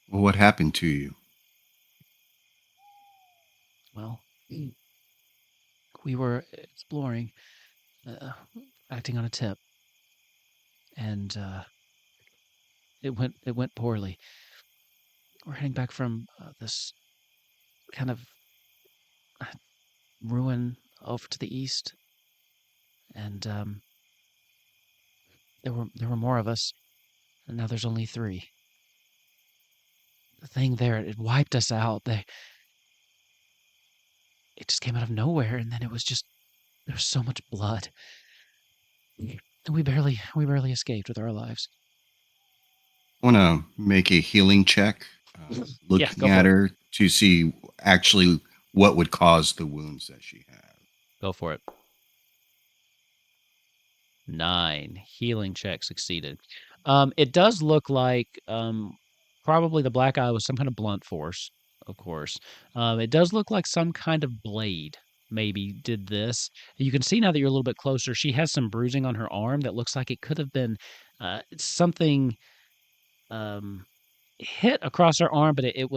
S5: Well, what happened to you?
S1: Well, we were exploring, acting on a tip, and it went poorly. We're heading back from this kind of ruin over to the east, and there were more of us, and now there's only 3. The thing there, it wiped us out. It just came out of nowhere, and then it was just there was so much blood. And we barely escaped with our lives.
S5: I want to make a healing check,
S1: Yeah, go
S5: looking
S1: for
S5: at
S1: it.
S5: her to see actually what would cause the wounds that she has.
S1: Go for it. 9. Healing check succeeded. It does look like probably the black eye was some kind of blunt force, of course. It does look like some kind of blade maybe did this. You can see now that you're a little bit closer, she has some bruising on her arm that looks like it could have been something hit across her arm, but it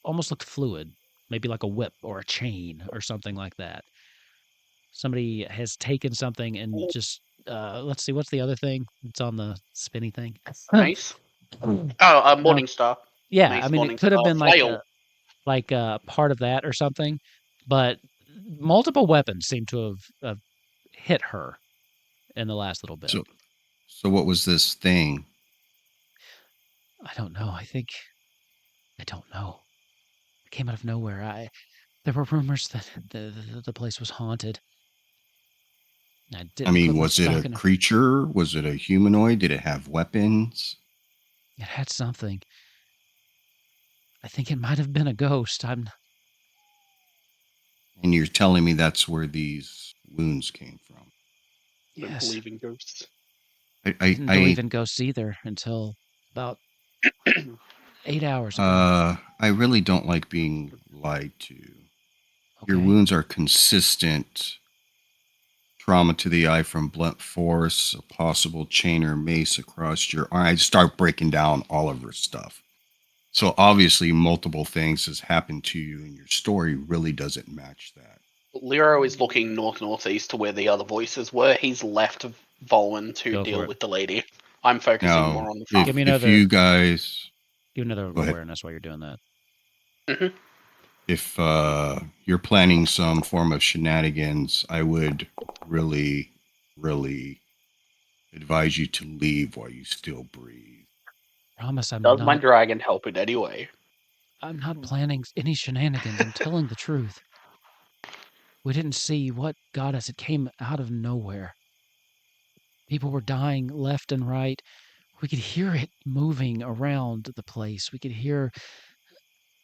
S1: almost looked fluid, maybe like a whip or a chain or something like that. Somebody has taken something and just let's see, what's the other thing? It's on the spinny thing.
S3: Mace? Oh, Morning Star.
S1: Yeah,
S3: Mace
S1: I mean,
S3: Morning
S1: it could have
S3: Star.
S1: been
S3: Flail.
S1: like part of that or something, but multiple weapons seem to have hit her in the last little bit.
S5: So what was this thing?
S1: I don't know. I don't know. It came out of nowhere. There were rumors that the place was haunted. I didn't
S5: I mean,
S1: put much
S5: was it
S1: stock
S5: a
S1: in it.
S5: creature? Was it a humanoid? Did it have weapons?
S1: It had something. I think it might have been a ghost.
S5: And you're telling me that's where these wounds came from?
S3: Don't
S1: Yes.
S3: believe in ghosts.
S1: I didn't believe in ghosts either until about 8 hours ago.
S5: I really don't like being lied to. Your
S1: Okay.
S5: wounds are consistent trauma to the eye from blunt force, a possible chain or mace across your arm. I start breaking down all of her stuff. So obviously multiple things has happened to you and your story really doesn't match that.
S3: Lero is looking northeast to where the other voices were. He's left Volwyn to
S1: Go for
S3: deal
S1: it.
S3: with the lady. I'm focusing
S5: Now,
S3: more on the farm.
S1: Give me
S5: if
S1: another-
S5: you guys,
S1: Give another
S5: Go ahead.
S1: awareness while you're doing that.
S3: Mm-hmm.
S5: if you're planning some form of shenanigans, I would really, really advise you to leave while you still breathe.
S1: Promise I'm
S3: Does my
S1: not.
S3: dragon help in any way?
S1: I'm not planning any shenanigans. I'm telling the truth. We didn't see what got us. It came out of nowhere. People were dying left and right. We could hear it moving around the place. We could hear.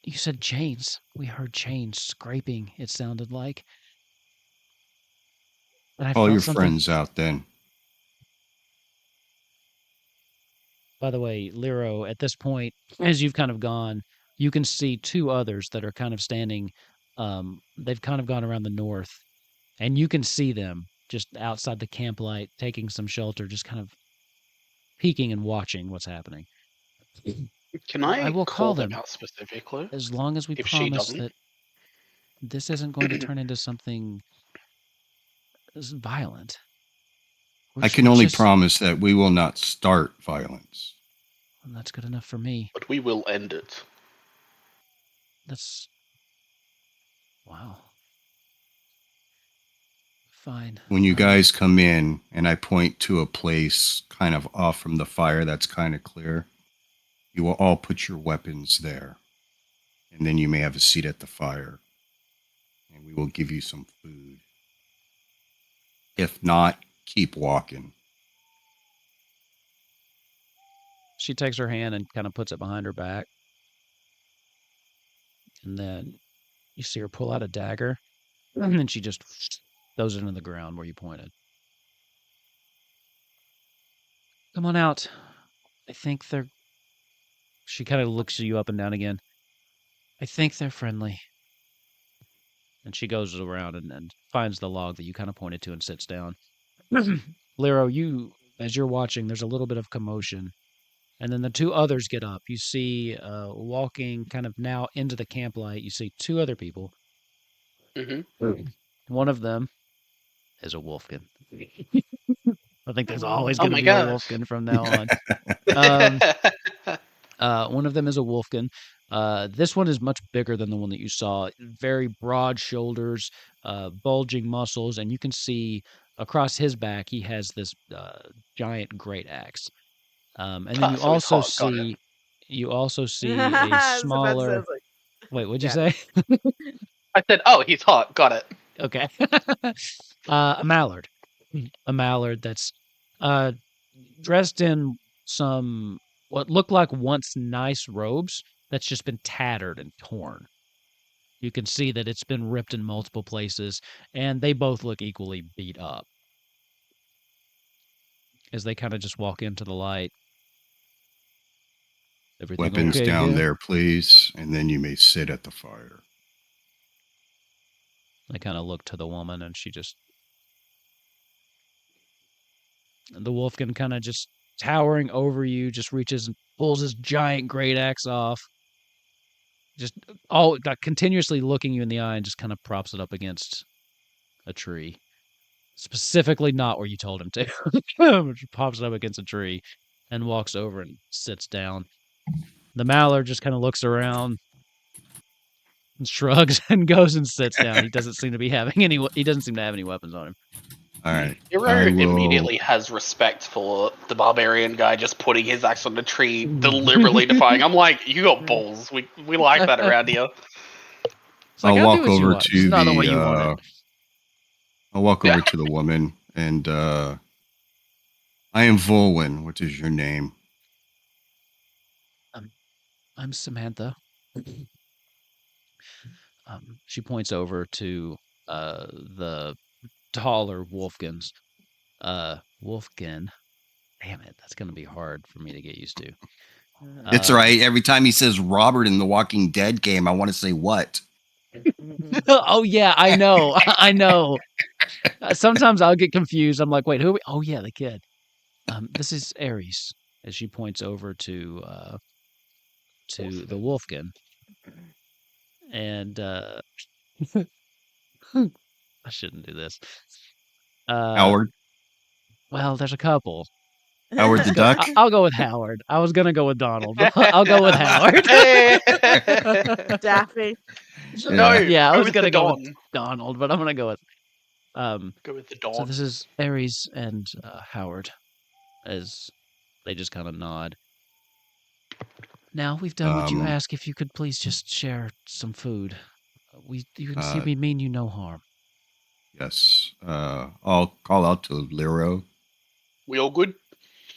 S1: You said chains. We heard chains scraping, it sounded like. And I
S5: Call
S1: felt
S5: your
S1: something.
S5: friends out then.
S1: By the way, Lero, at this point, as you've kind of gone, you can see two others that are kind of standing. They've kind of gone around the north, and you can see them just outside the camp light, taking some shelter, just kind of peeking and watching what's happening.
S3: Can
S1: I
S3: I
S1: will
S3: call
S1: call
S3: them
S1: them
S3: out specifically
S1: as long as we
S3: if she
S1: promise
S3: doesn't?
S1: that this isn't going to turn into something violent.
S5: I can only promise that we will not start violence.
S1: Well, that's good enough for me.
S3: But we will end it.
S1: That's... Wow. Fine.
S5: When you guys come in and I point to a place kind of off from the fire that's kind of clear, you will all put your weapons there. And then you may have a seat at the fire. And we will give you some food. If not, keep walking.
S1: She takes her hand and kind of puts it behind her back. And then you see her pull out a dagger. And then she just throws it into the ground where you pointed. Come on out. I think they're... She kind of looks you up and down again. I think they're friendly. And she goes around and finds the log that you kind of pointed to and sits down. Lero, as you're watching, there's a little bit of commotion. And then the two others get up. You see, walking kind of now into the camp light, you see two other people.
S3: Mm-hmm.
S1: One of them is a wolfkin. I think there's always
S3: Oh
S1: going to
S3: my
S1: be a
S3: gosh.
S1: wolfkin from now on. One of them is a wolfkin. This one is much bigger than the one that you saw. Very broad shoulders, bulging muscles, and you can see across his back he has this giant great axe. And then
S3: So he's hot. Got it.
S1: you also see
S2: I
S1: a
S2: was about to say, I
S1: smaller...
S2: was like,
S1: Wait, what'd you
S2: yeah.
S1: say?
S3: I said, oh, he's hot. Got it.
S1: Okay. A mallard. A mallard that's dressed in some what looked like once nice robes that's just been tattered and torn. You can see that it's been ripped in multiple places, and they both look equally beat up. As they kind of just walk into the light. Everything
S5: Weapons
S1: okay
S5: down
S1: here?
S5: there, please. And then you may sit at the fire.
S1: They kind of look to the woman, and she just... The wolfkin kind of just towering over you, just reaches and pulls his giant great axe off. Just continuously looking you in the eye and just kind of props it up against a tree. Specifically not where you told him to. Just pops it up against a tree and walks over and sits down. The mallard just kind of looks around and shrugs and goes and sits down. He doesn't seem to have any weapons on him.
S5: All right.
S3: Hero immediately has respect for the barbarian guy just putting his axe on the tree, deliberately defying. I'm like, you got balls. We like that around here.
S1: It's like,
S5: I'll
S1: I'll do
S5: walk
S1: what you
S5: over
S1: want.
S5: to
S1: Just not the way you want it.
S5: I'll walk over to the woman and I am Volwyn. What is your name?
S1: I'm Samantha. She points over to the taller Wolfkins. Wolfkin. Damn it, that's going to be hard for me to get used to.
S5: It's right. Every time he says Robert in the Walking Dead game, I want to say what?
S1: Oh, yeah, I know. I know. Sometimes I'll get confused. I'm like, wait, who are we? Oh, yeah, the kid. This is Ares, as she points over to the Wolfkin. And I shouldn't do this.
S5: Howard.
S1: Well, there's a couple.
S5: Howard the Duck.
S1: I'll go with Howard. I was gonna go with Donald, but I'll go with Howard.
S2: Daffy.
S3: No,
S1: yeah, I was gonna go
S3: with
S1: with Donald, but I'm gonna go with
S3: go with the Don.
S1: So this is Ares and Howard, as they just kind of nod. Now we've done what you asked. If you could please just share some food. You can see we mean you no harm.
S5: Yes. I'll call out to Lero.
S3: We all good?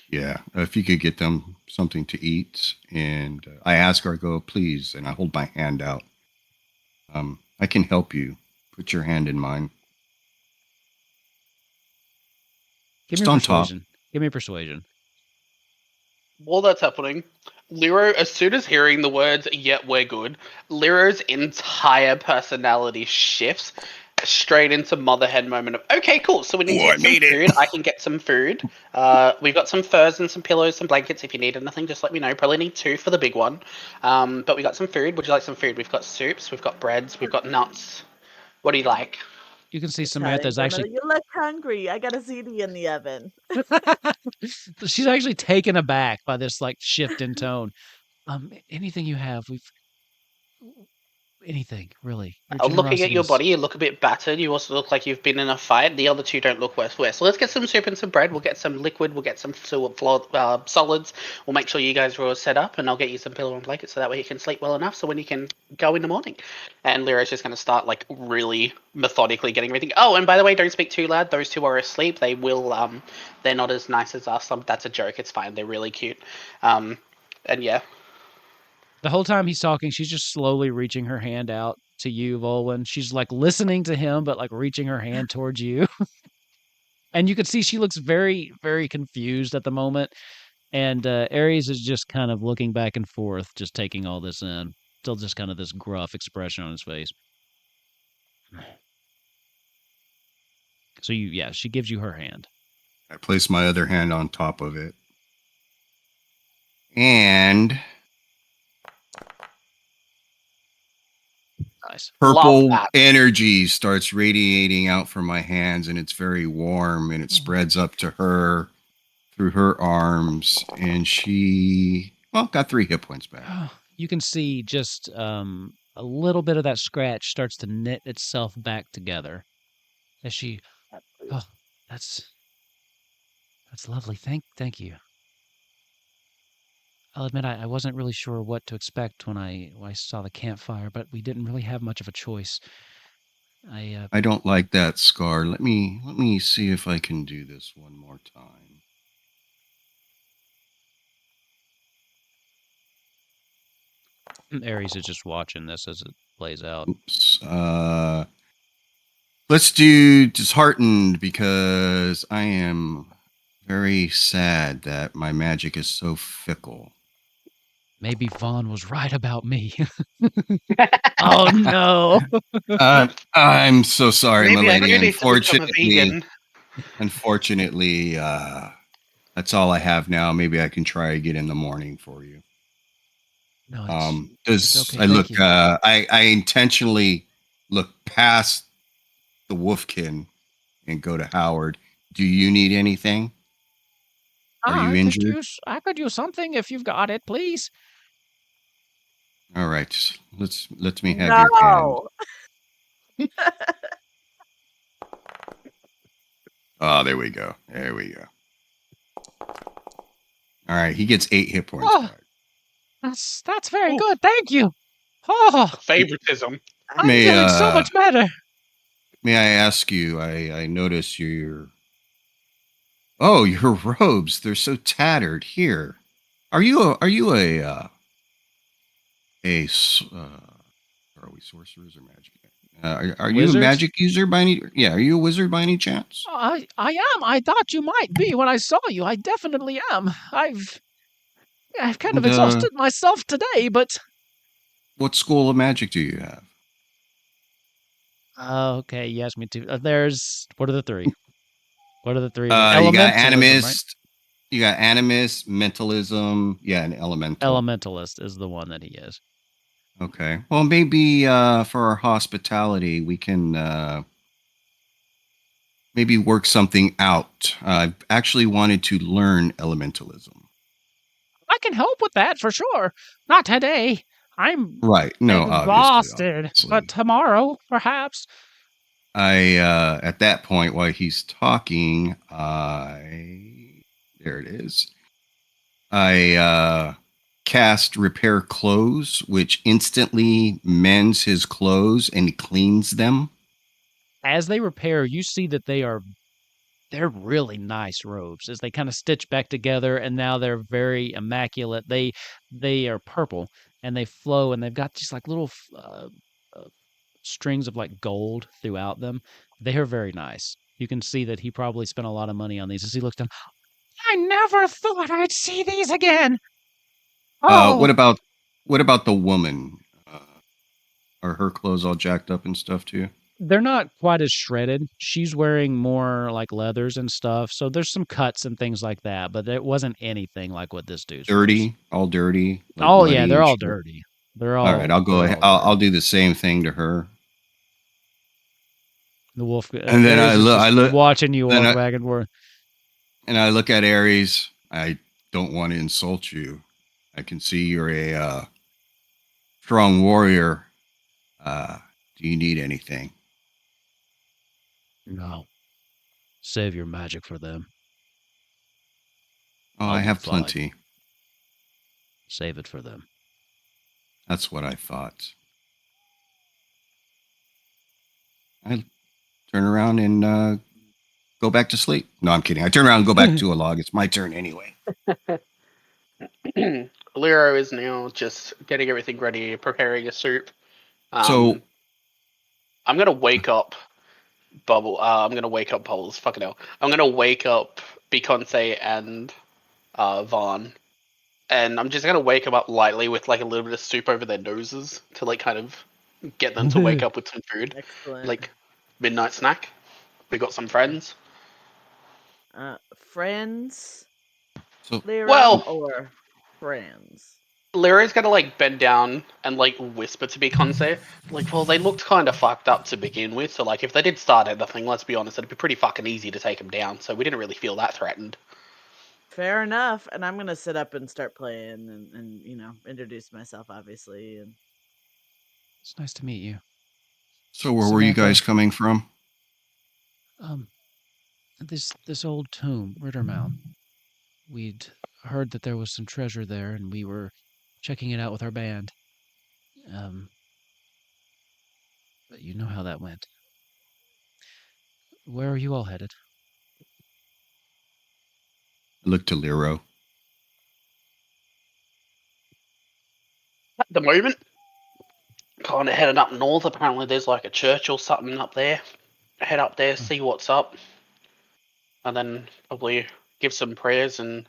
S5: Yeah. If you could get them something to eat. And I ask her, I go, please. And I hold my hand out. I can help you. Put your hand in mine.
S1: Give me persuasion. Give me persuasion.
S3: while that's happening, Lero, as soon as hearing the words "Yet we're good," Lero's entire personality shifts straight into mother hen moment of okay, cool. So we need to
S5: Oh, I
S3: get some
S5: made it.
S3: food. I can get some food. We've got some furs and some pillows, some blankets. If you need anything, just let me know. Probably need 2 for the big one. But we got some food. Would you like some food? We've got soups. We've got breads. We've got nuts. What do you like?
S1: You can see
S2: Italian
S1: Samantha's
S2: grandmother,
S1: actually
S2: you look hungry. I got a ziti in the oven.
S1: she's actually taken aback by this like shift in tone. Anything you have, anything really. Your
S3: Looking at
S1: generosity
S3: your
S1: is
S3: body, you look a bit battered. You also look like you've been in a fight. The other 2 don't look worse. So let's get some soup and some bread. We'll get some liquid. We'll get some solids. We'll make sure you guys are all set up, and I'll get you some pillow and blanket so that way you can sleep well enough. So when you can go in the morning, and Lyra's just going to start like really methodically getting everything. Oh, and by the way, don't speak too loud. Those 2 are asleep. They will. They're not as nice as us. That's a joke. It's fine. They're really cute. And yeah.
S1: the whole time he's talking, she's just slowly reaching her hand out to you, Volwyn. She's like listening to him, but like reaching her hand towards you. And you can see she looks very, very confused at the moment. And Ares is just kind of looking back and forth, just taking all this in. Still just kind of this gruff expression on his face. So she gives you her hand.
S5: I place my other hand on top of it. And
S1: Nice.
S5: purple energy starts radiating out from my hands, and it's very warm, and it spreads up to her through her arms, and she got 3 hit points back.
S1: You can see just a little bit of that scratch starts to knit itself back together as she. Oh, that's lovely. Thank you. I'll admit I wasn't really sure what to expect when I saw the campfire, but we didn't really have much of a choice.
S5: I don't like that, Scar. Let me see if I can do this one more time.
S1: Ares is just watching this as it plays out.
S5: Oops. Let's do disheartened because I am very sad that my magic is so fickle.
S1: Maybe Vaughn was right about me. Oh no!
S5: I'm so sorry,
S3: Maybe I
S5: milady.
S3: do need to become a vegan.
S5: Unfortunately, that's all I have now. Maybe I can try again in the morning for you.
S1: No,
S5: Does
S1: it's okay.
S5: I look?
S1: Thank you.
S5: I intentionally look past the Wolfkin and go to Howard. Do you need anything? Are you injured?
S1: I could use something if you've got it, please.
S5: All right, let me have your hand.
S2: No.
S5: Oh, there we go. There we go. All right, he gets 8 hit points
S1: Oh,
S5: back.
S1: that's very good. Thank you. Oh,
S3: Favoritism.
S1: I'm feeling so much better.
S5: May I ask you? I notice your robes. They're so tattered. Here, are you a are we sorcerers or magic? Are you a
S1: Wizards?
S5: magic user by any? Yeah, are you a wizard by any chance?
S1: I am. I thought you might be when I saw you. I definitely am. I've kind of
S5: And,
S1: exhausted myself today, but
S5: what school of magic do you have?
S1: okay, yes, me too. There's what are the 3? What are the 3?
S5: You got
S1: Elementalism, right?
S5: animist. You got animist, mentalism. Yeah, and elemental.
S1: Elementalist is the one that he is.
S5: Okay. Well, maybe for our hospitality, we can maybe work something out. I've actually wanted to learn elementalism.
S1: I can help with that for sure. Not today. I'm
S5: Right. No,
S1: exhausted,
S5: obviously.
S1: but tomorrow, perhaps.
S5: I at that point while he's talking, there it is. I cast repair clothes, which instantly mends his clothes and cleans them.
S1: As they repair, you see that they're really nice robes as they kind of stitch back together, and now they're very immaculate. They are purple and they flow, and they've got just like little uh, strings of like gold throughout them. They are very nice. You can see that he probably spent a lot of money on these. As he looks down, I never thought I'd see these again.
S5: What
S1: Oh,
S5: about the woman? Are her clothes all jacked up and stuff too?
S1: they're not quite as shredded. She's wearing more like leathers and stuff, so there's some cuts and things like that, but it wasn't anything like what this dude's was.
S5: Dirty, all dirty, like
S1: Oh yeah,
S5: muddy
S1: they're
S5: and
S1: all
S5: shit.
S1: dirty. They're
S5: All right,
S1: all
S5: I'll go
S1: they're
S5: ahead.
S1: all
S5: I'll
S1: dirty.
S5: do the same thing to her.
S1: The wolf
S5: And then
S1: Ares
S5: I
S1: is
S5: look,
S1: just watching you walk back and forth.
S5: and I look at Ares. I don't want to insult you. I can see you're a strong warrior. Do you need anything?
S1: No. Save your magic for them.
S5: Oh,
S1: I'll
S5: I
S1: do
S5: have
S1: fine.
S5: plenty.
S1: Save it for them.
S5: That's what I thought. I turn around and go back to sleep. No, I'm kidding. I turn around and go back to a log. It's my turn anyway.
S3: Lero is now just getting everything ready, preparing a soup.
S5: So
S3: I'm gonna wake up Bubble. I'm gonna wake up Bubbles. Fucking hell. I'm gonna wake up Beyonce and Vaughn, and I'm just gonna wake them up lightly with like a little bit of soup over their noses to like kind of get them to wake up with some food,
S2: Excellent.
S3: like midnight snack. We got some friends.
S2: Friends,
S5: So
S2: Lyra,
S3: Well-
S2: or friends?
S3: Lyra's gonna like bend down and like whisper to Beyonce, like, well, they looked kind of fucked up to begin with, so like if they did start anything, let's be honest, it'd be pretty fucking easy to take them down. So we didn't really feel that threatened.
S2: Fair enough. And I'm gonna sit up and start playing and introduce myself, obviously. And
S1: It's nice to meet you.
S5: So where were you
S1: Samantha.
S5: guys coming from?
S1: This old tomb, Rittermount. We'd heard that there was some treasure there, and we were checking it out with our band. But you know how that went. Where are you all headed?
S5: I look to Lero.
S3: At the moment, kind of headed up north. Apparently, there's like a church or something up there. Head up there, see what's up, and then probably give some prayers and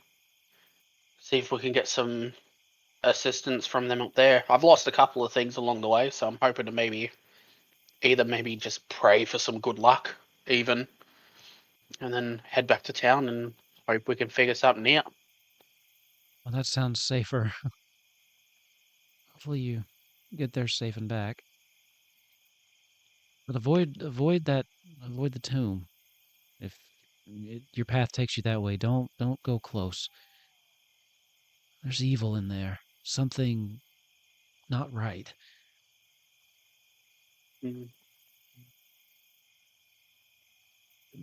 S3: see if we can get some assistance from them up there. I've lost a couple of things along the way, so I'm hoping to maybe just pray for some good luck, even, and then head back to town and hope we can figure something out.
S1: Well, that sounds safer. Hopefully you get there safe and back. But avoid the tomb. If your path takes you that way, don't go close. There's evil in there. Something not right.
S3: Mm.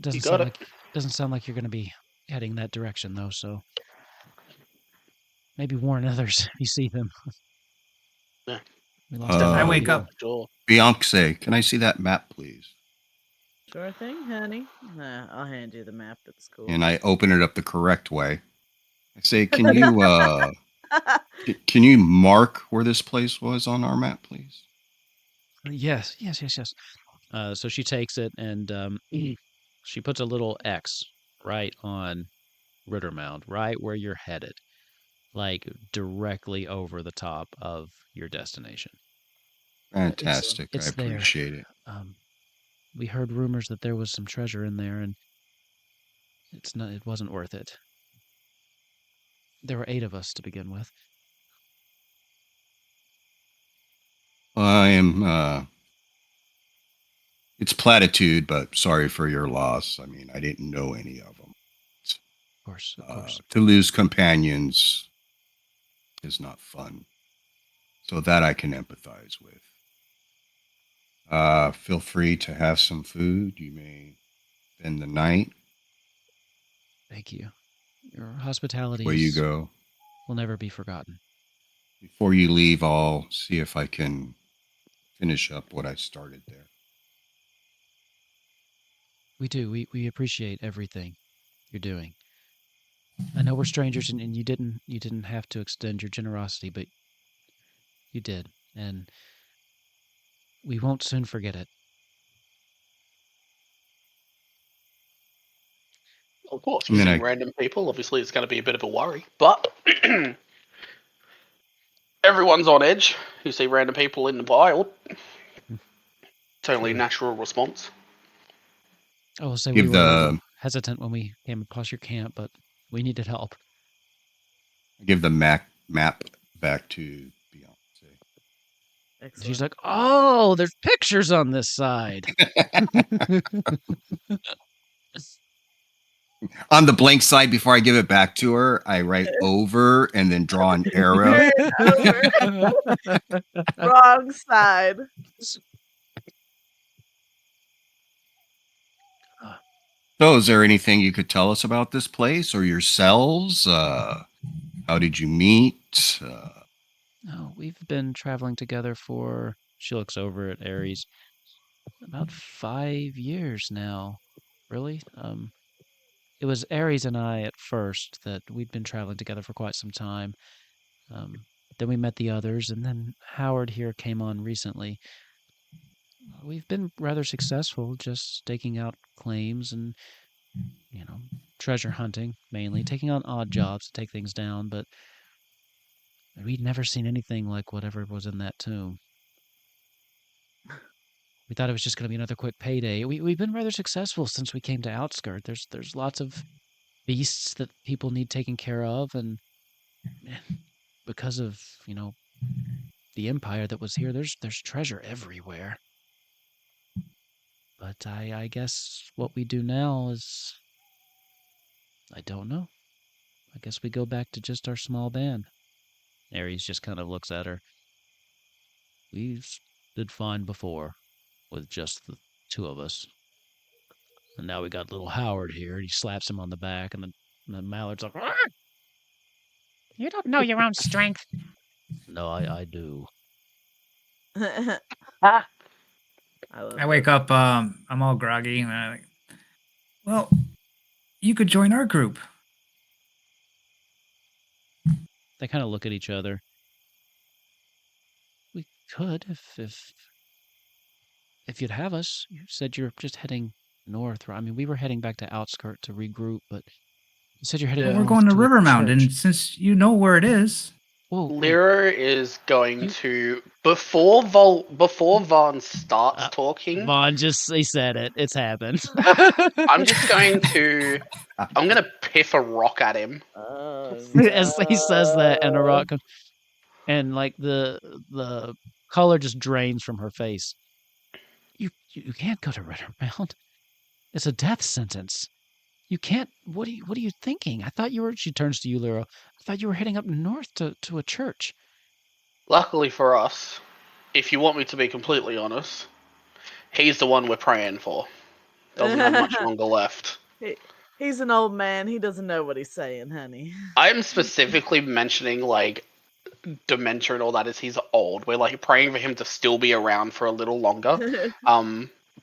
S1: Doesn't
S3: You got
S1: sound
S3: it.
S1: like you're going to be heading that direction though, so maybe warn others if you see them.
S3: Yeah.
S1: We lost a lot
S4: I
S1: of
S4: wake
S1: people.
S4: up.
S3: Sure.
S5: Beyonce, can I see that map, please?
S2: sure thing, honey. I'll hand you the map. It's cool.
S5: And I open it up the correct way. I say, can you mark where this place was on our map, please?
S1: Yes. So she takes it and she puts a little X right on Rittermount, right where you're headed, like directly over the top of your destination.
S5: Fantastic. I
S1: It's there.
S5: appreciate it.
S1: We heard rumors that there was some treasure in there, and it wasn't worth it. There were 8 of us to begin with.
S5: I am it's platitude, but sorry for your loss. I mean, I didn't know any of them.
S1: Of course.
S5: To lose companions is not fun. So that I can empathize with. Feel free to have some food. You may spend the night.
S1: Thank you. Your hospitality
S5: Where you go.
S1: will never be forgotten.
S5: Before you leave, I'll see if I can finish up what I started there.
S1: We do. We appreciate everything you're doing. I know we're strangers, and you didn't have to extend your generosity, but you did, and we won't soon forget it.
S3: Of course,
S5: And
S3: you
S5: then
S3: see random people. Obviously, it's going to be a bit of a worry, but everyone's on edge. You see random people in the wild. It's only a
S1: True.
S3: natural response.
S1: I will say we
S5: give
S1: were a little
S5: the
S1: hesitant when we came across your camp, but we needed help.
S5: map back to Beyonce.
S2: Excellent.
S1: She's like, "Oh, there's pictures on this side."
S5: On the blank side, before I give it back to her, I write over and then draw an arrow.
S2: Wrong side.
S5: So, is there anything you could tell us about this place or yourselves? How did you meet?
S1: No, we've been traveling together for, she looks over at Ares, about 5 years now. Really? It was Ares and I at first that we'd been traveling together for quite some time. Then we met the others, and then Howard here came on recently. We've been rather successful just staking out claims and, treasure hunting, mainly, taking on odd jobs to take things down, but we'd never seen anything like whatever was in that tomb. We thought it was just going to be another quick payday. We've been rather successful since we came to Outskirt. There's lots of beasts that people need taken care of, and because of, the empire that was here, there's treasure everywhere. But I guess what we do now is, I don't know. I guess we go back to just our small band. Ares just kind of looks at her. We did fine before with just the two of us. And now we got little Howard here, and he slaps him on the back, and the mallard's like, "Arr! You don't know your own strength." No, I do.
S2: I
S4: I wake up, I'm all groggy, and I'm like, well, you could join our group.
S1: They kind of look at each other. We could if you'd have us. You said you're just heading north. Right? I mean, we were heading back to Outskirt to regroup, but you said you're heading
S2: Yeah.
S4: We're
S1: north
S4: going to
S1: to a
S4: Rivermount, and
S1: church.
S4: since you know where it is,
S1: Whoa, wait.
S3: Lyra is going
S1: You-
S3: to before Vaughn starts talking.
S1: Vaughn he said it. It's happened.
S3: I'm just going to. I'm gonna piff a rock at him.
S1: As he says that, and a rock comes, and like the color just drains from her face. You can't go to Rivermount. It's a death sentence. You can't. What are you thinking? I thought you were. She turns to you, Lyra. I thought you were heading up north to a church.
S3: Luckily for us, if you want me to be completely honest, he's the one we're praying for. Doesn't have much longer left.
S2: He's an old man. He doesn't know what he's saying, honey.
S3: I'm specifically mentioning like dementia and all that as he's old. We're like praying for him to still be around for a little longer.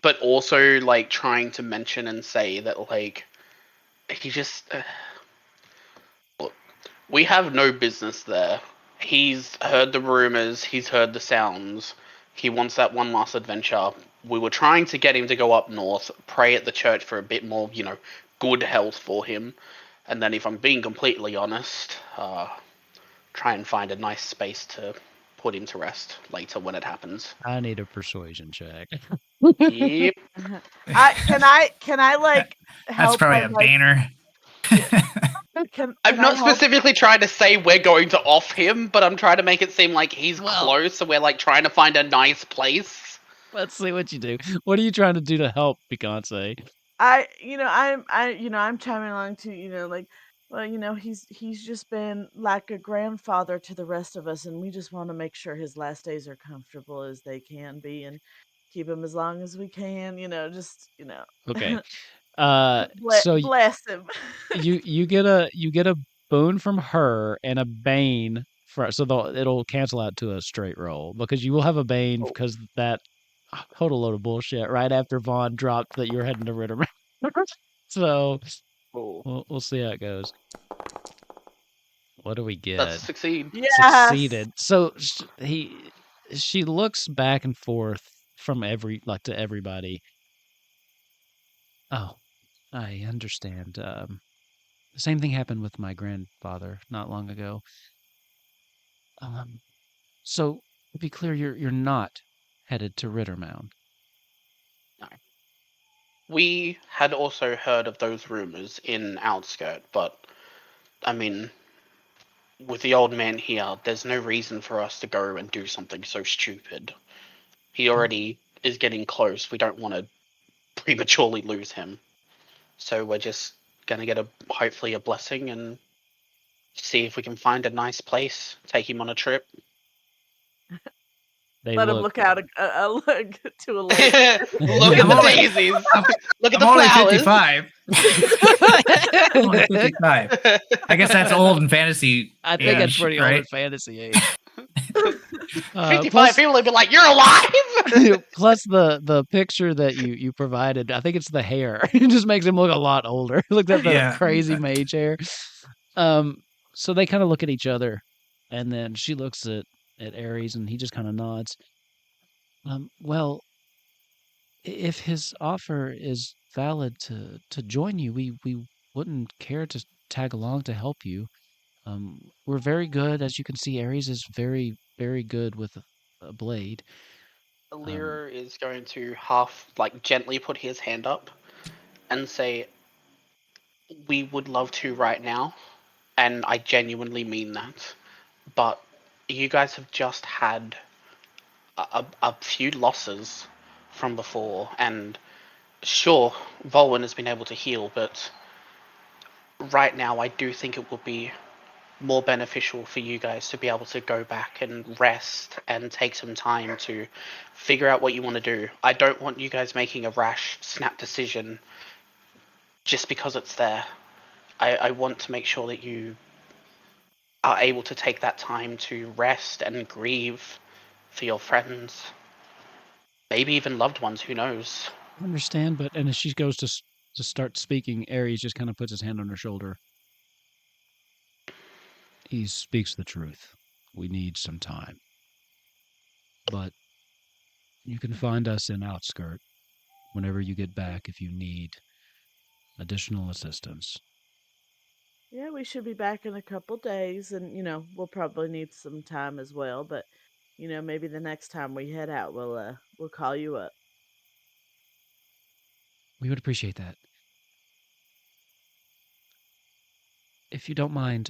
S3: But also like trying to mention and say that like he just look, we have no business there. He's heard the rumors, he's heard the sounds. He wants that one last adventure. We were trying to get him to go up north, pray at the church for a bit more, good health for him. And then if I'm being completely honest, try and find a nice space to put him to rest later when it happens.
S1: I need a persuasion check.
S3: Yep.
S2: Can I like
S4: that's
S2: help?
S4: probably
S2: by,
S4: a
S2: like,
S4: banner.
S2: can
S3: I'm
S2: I
S3: not
S2: help?
S3: specifically trying to say we're going to off him, but I'm trying to make it seem like he's close, so we're like trying to find a nice place.
S1: Let's see what you do. What are you trying to do to help, Beyonce?
S2: I'm chiming along to, like, well, he's just been like a grandfather to the rest of us, and we just want to make sure his last days are comfortable as they can be, and keep him as long as we can.
S1: Okay. So
S2: bless him.
S1: you get a boon from her and a bane it'll cancel out to a straight roll because you will have a bane because that total load of bullshit right after Vaughn dropped that you're heading to Ritter. So we'll see how it goes. What do we get?
S3: That's a succeed.
S2: Yes.
S1: Succeeded. So she looks back and forth from to everybody. Oh, I understand. The same thing happened with my grandfather not long ago. So to be clear, you're not headed to Rittermound.
S3: No. We had also heard of those rumors in Outskirt, but I mean, with the old man here, there's no reason for us to go and do something so stupid. He already is getting close. We don't want to prematurely lose him. So we're just gonna get hopefully a blessing and see if we can find a nice place, take him on a trip.
S1: They
S2: Let him
S1: look.
S2: look out look to a lake.
S3: Look at
S4: I'm
S3: the
S4: only-
S3: daisies. Look at
S4: I'm
S3: the
S4: only
S3: flowers.
S4: 55. I'm only 55. I guess that's old in fantasy.
S1: I think that's
S4: age,
S1: pretty old
S4: right?
S1: in fantasy age.
S3: 55 people would be like, "You're alive."
S1: Plus the picture that you provided, I think it's the hair. It just makes him look a lot older. Look at the
S4: Yeah.
S1: crazy mage hair. So they kind of look at each other, and then she looks at Ares, and he just kind of nods. Well, if his offer is valid to join you, we wouldn't care to tag along to help you. We're very good, as you can see. Ares is very, very good with a blade.
S3: Lyra is going to gently put his hand up and say, "We would love to right now, and I genuinely mean that. But you guys have just had a few losses from before, and sure, Volwyn has been able to heal, but right now I do think it will be more beneficial for you guys to be able to go back and rest and take some time to figure out what you want to do. I don't want you guys making a rash, snap decision just because it's there. I want to make sure that you are able to take that time to rest and grieve for your friends, maybe even loved ones, who knows."
S1: I understand, but and as she goes to start speaking, Ares just kind of puts his hand on her shoulder. He speaks the truth. We need some time. But you can find us in Outskirt whenever you get back if you need additional assistance.
S2: Yeah, we should be back in a couple days, and we'll probably need some time as well. But maybe the next time we head out, we'll call you up.
S1: We would appreciate that. If you don't mind,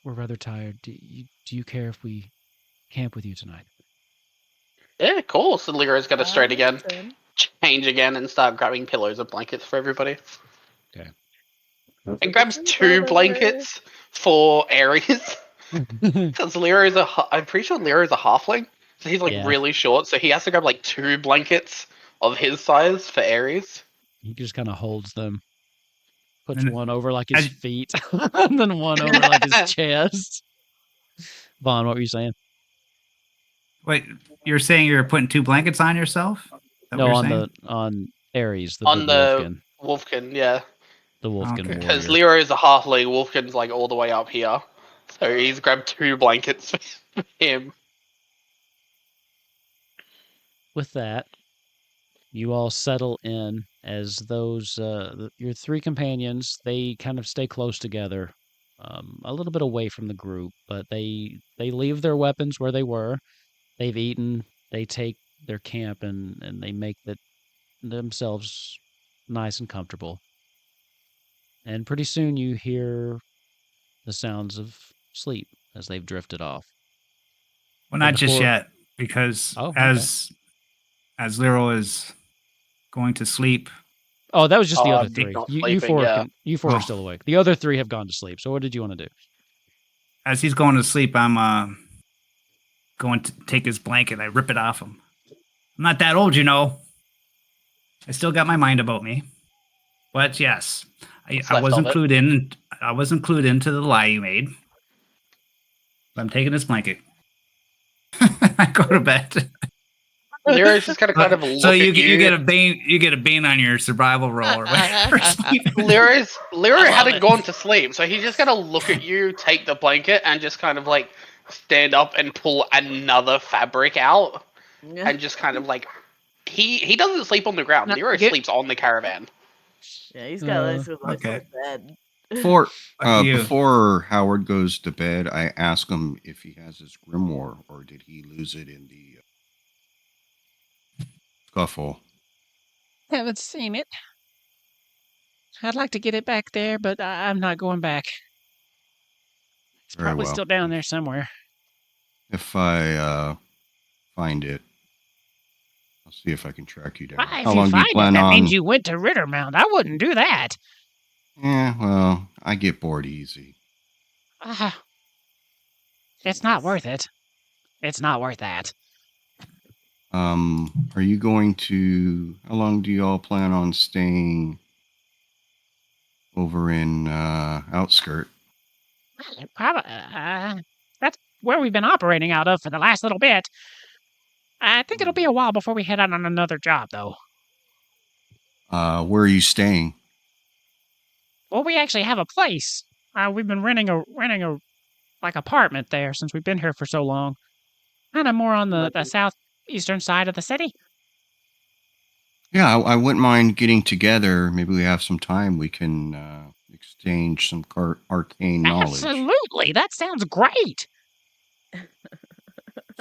S1: we're rather tired. Do you care if we camp with you tonight?
S3: Yeah, cool. So Lyra's got to straight again,
S2: Understand.
S3: change again, and start grabbing pillows and blankets for everybody.
S1: Okay.
S3: And grabs
S2: Sleep
S3: two
S2: right over.
S3: blankets for Ares. Because I'm pretty sure Lyra is a halfling. So he's
S1: Yeah.
S3: really short, so he has to grab like two blankets of his size for Ares.
S1: He just kind of holds them, puts
S4: And
S1: one over like his
S4: as-
S1: feet, and then one over like his chest. Vaughn, what were you saying?
S4: Wait, you're saying you're putting two blankets on yourself? Is that
S1: No,
S4: what
S1: on
S4: you're saying?
S1: on Ares, the
S3: On
S1: big
S3: the
S1: wolfkin,
S3: Wolfkin, yeah.
S1: the wolfkin
S4: Okay.
S3: Because
S1: warrior.
S3: Lyra is a halfling, Wolfkin's like all the way up here. So he's grabbed two blankets for him.
S1: With that, you all settle in as those your three companions. They kind of stay close together, a little bit away from the group, but they leave their weapons where they were. They've eaten. They take their camp and they make themselves nice and comfortable. And pretty soon you hear the sounds of sleep as they've drifted off.
S4: Well,
S1: But
S4: not just
S1: before-
S4: yet, because
S1: Oh, okay.
S4: as Lyra is going to sleep,
S1: Oh, that was just the other
S3: He's
S1: three.
S3: not
S1: You
S3: sleeping,
S1: four
S3: yeah.
S1: you four
S4: Oh.
S1: are still awake. The other three have gone to sleep. So what did you want to do?
S4: as he's going to sleep, I'm going to take his blanket. I rip it off him. I'm not that old, you know. I still got my mind about me. But yes,
S3: What's
S4: I
S3: left
S4: wasn't
S3: of it?
S4: clued in. I wasn't clued into the lie you made. But I'm taking his blanket. I go to bed.
S3: Lyra's just gonna kind of look
S4: So
S3: at
S4: you
S3: you.
S4: get a bane on your survival roll or whatever.
S3: Lyra
S1: love
S3: hadn't
S1: it.
S3: gone to sleep, so he's just gonna look at you, take the blanket, and just kind of like stand up and pull another fabric out,
S2: Yeah.
S3: and just kind of like he doesn't sleep on the ground.
S1: No,
S3: Lyra
S1: get-
S3: sleeps on the caravan.
S2: Yeah, he's got a nice little
S4: okay.
S2: bed.
S5: Before
S4: Lucky you.
S5: before Howard goes to bed, I ask him if he has his grimoire or did he lose it in the scuffle.
S1: Haven't seen it. I'd like to get it back there, but I'm not going back. It's
S5: Very
S1: probably
S5: well.
S1: still down there somewhere.
S5: If I find it, I'll see if I can track you down.
S1: Why,
S5: How
S1: if you
S5: long do you
S1: find it,
S5: plan
S1: that
S5: on?
S1: means you went to Rittermount. I wouldn't do that.
S5: Yeah, well, I get bored easy.
S1: It's not worth it. It's not worth that.
S5: Are you going to? How long do you all plan on staying over in Outskirt?
S1: Probably, that's where we've been operating out of for the last little bit. I think it'll be a while before we head out on another job, though.
S5: Where are you staying?
S1: Well, we actually have a place. We've been renting a like apartment there since we've been here for so long. Kind of more on the southeastern side of the city.
S5: Yeah, I wouldn't mind getting together. Maybe we have some time. We can exchange some arcane knowledge.
S1: Absolutely, that sounds great.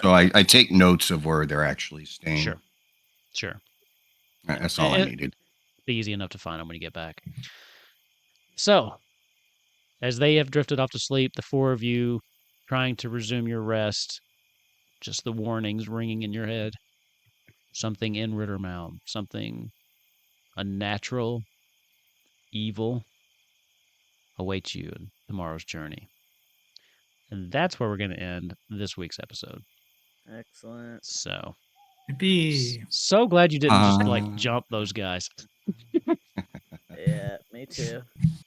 S5: So I take notes of where they're actually staying.
S1: Sure.
S5: That's all I needed.
S1: Be easy enough to find them when you get back. So, as they have drifted off to sleep, the four of you trying to resume your rest, just the warnings ringing in your head. Something in Rittermount, something unnatural, evil awaits you in tomorrow's journey. And that's where we're going to end this week's episode.
S2: Excellent.
S1: So,
S4: Yippee.
S1: so glad you didn't just jump those guys.
S2: Yeah, me too.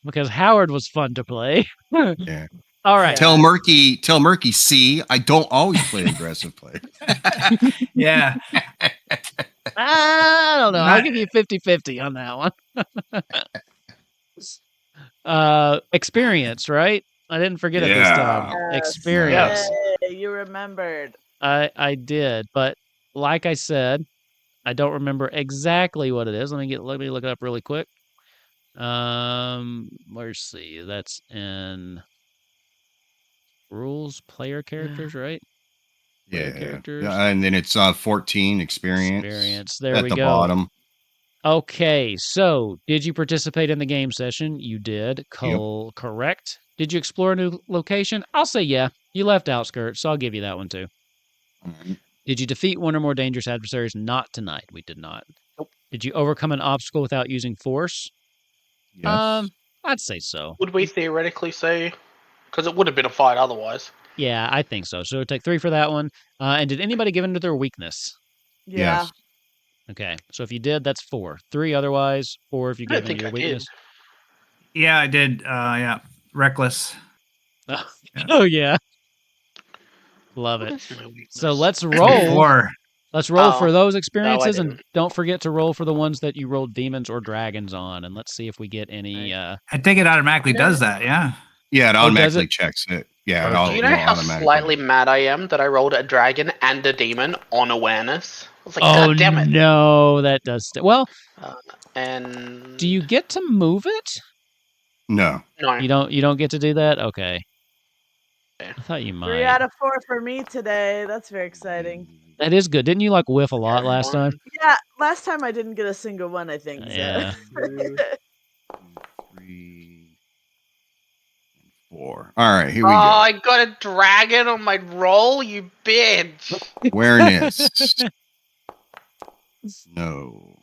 S1: Because Howard was fun to play.
S5: Yeah.
S1: All right.
S5: Tell Murky, see, I don't always play aggressive play.
S4: Yeah.
S1: I don't know. I'll give you 50-50 on that one. Experience, right? I didn't forget it this time.
S2: Yes.
S1: Experience.
S2: Yay, you remembered.
S1: I did, but like I said, I don't remember exactly what it is. Let me look it up really quick. Let's see. That's in rules, player characters, right? Player characters.
S5: Yeah, and then it's 14 experience.
S1: There
S5: at
S1: we
S5: the
S1: go.
S5: bottom.
S1: Okay, so did you participate in the game session? You did.
S5: Yep.
S1: Correct. Did you explore a new location? I'll say yeah. You left Outskirts, so I'll give you that one too.
S5: Mm-hmm.
S1: Did you defeat one or more dangerous adversaries? Not tonight. We did not.
S3: Nope.
S1: Did you overcome an obstacle without using force?
S5: Yes.
S1: I'd say so.
S3: Would we theoretically say? Because it would have been a fight otherwise.
S1: Yeah, I think so. So take 3 for that one. And did anybody give in to their weakness?
S2: Yeah.
S5: Yes.
S1: Okay, so if you did, that's 4. 3 otherwise, or if you
S3: I
S1: gave
S3: don't
S1: in to
S3: think
S1: your
S3: I
S1: weakness.
S4: Yeah, I did. Yeah. Reckless.
S1: Oh,
S4: Yeah.
S1: oh yeah. Love
S3: What
S1: it.
S3: is my weakness?
S1: So let's roll.
S4: Before.
S1: Let's roll for
S3: Oh,
S1: those experiences, and
S3: didn't.
S1: don't forget to roll for the ones that you rolled demons or dragons on, and let's see if we get any.
S4: I think it automatically does that. Yeah.
S5: Yeah, it
S1: Oh, does
S5: automatically
S1: it?
S5: checks it. Yeah,
S1: Perfect.
S3: Do you know how slightly mad I am that I rolled a dragon and a demon on awareness? I was like,
S1: Oh
S3: God damn it.
S1: no, that does. Well,
S3: And
S1: do you get to move it?
S5: No.
S3: No.
S1: You don't get to do that. Okay.
S3: Okay.
S1: I thought you
S2: 3
S1: might.
S2: out of 4 for me today. That's very exciting.
S1: That is good. Didn't you like whiff a lot last time?
S2: Yeah, last time I didn't get a single one, I think.
S1: Yeah.
S2: So.
S5: 3, 4. All right, here we
S3: Oh,
S5: go.
S3: I got a dragon on my roll, you bitch.
S5: Awareness. No.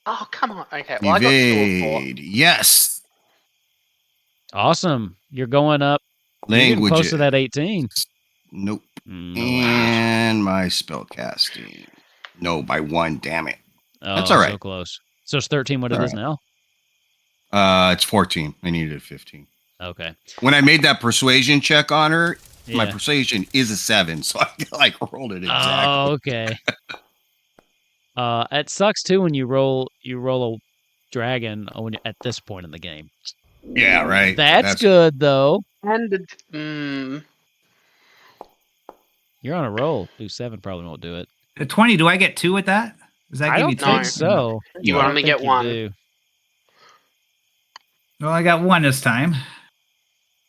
S3: Oh, come on. Okay, well, I got 2 of 4.
S5: Evade. Yes.
S1: Awesome. You're going up. You're getting
S5: Language.
S1: close to that 18.
S5: Nope.
S1: No
S5: And my spell casting. No, by 1. Damn it. That's
S1: Oh,
S5: all right.
S1: so close. So it's 13 what it
S5: All
S1: is now?
S5: It's 14. I needed a 15.
S1: Okay.
S5: When I made that persuasion check on her, my
S1: Yeah.
S5: persuasion is a 7, so I like rolled it exactly.
S1: Oh, okay. It sucks too when you roll a dragon at this point in the game.
S5: Yeah, right.
S1: That's good though.
S3: And
S1: You're on a roll. Do 7 probably won't do it.
S4: The 20. Do I get 2 with that? Does that
S1: I
S4: give
S1: don't
S4: you 2?
S1: think so.
S3: You
S1: I don't
S3: only
S1: think
S3: get
S1: you
S3: 1.
S1: do.
S4: Well, I got 1 this time.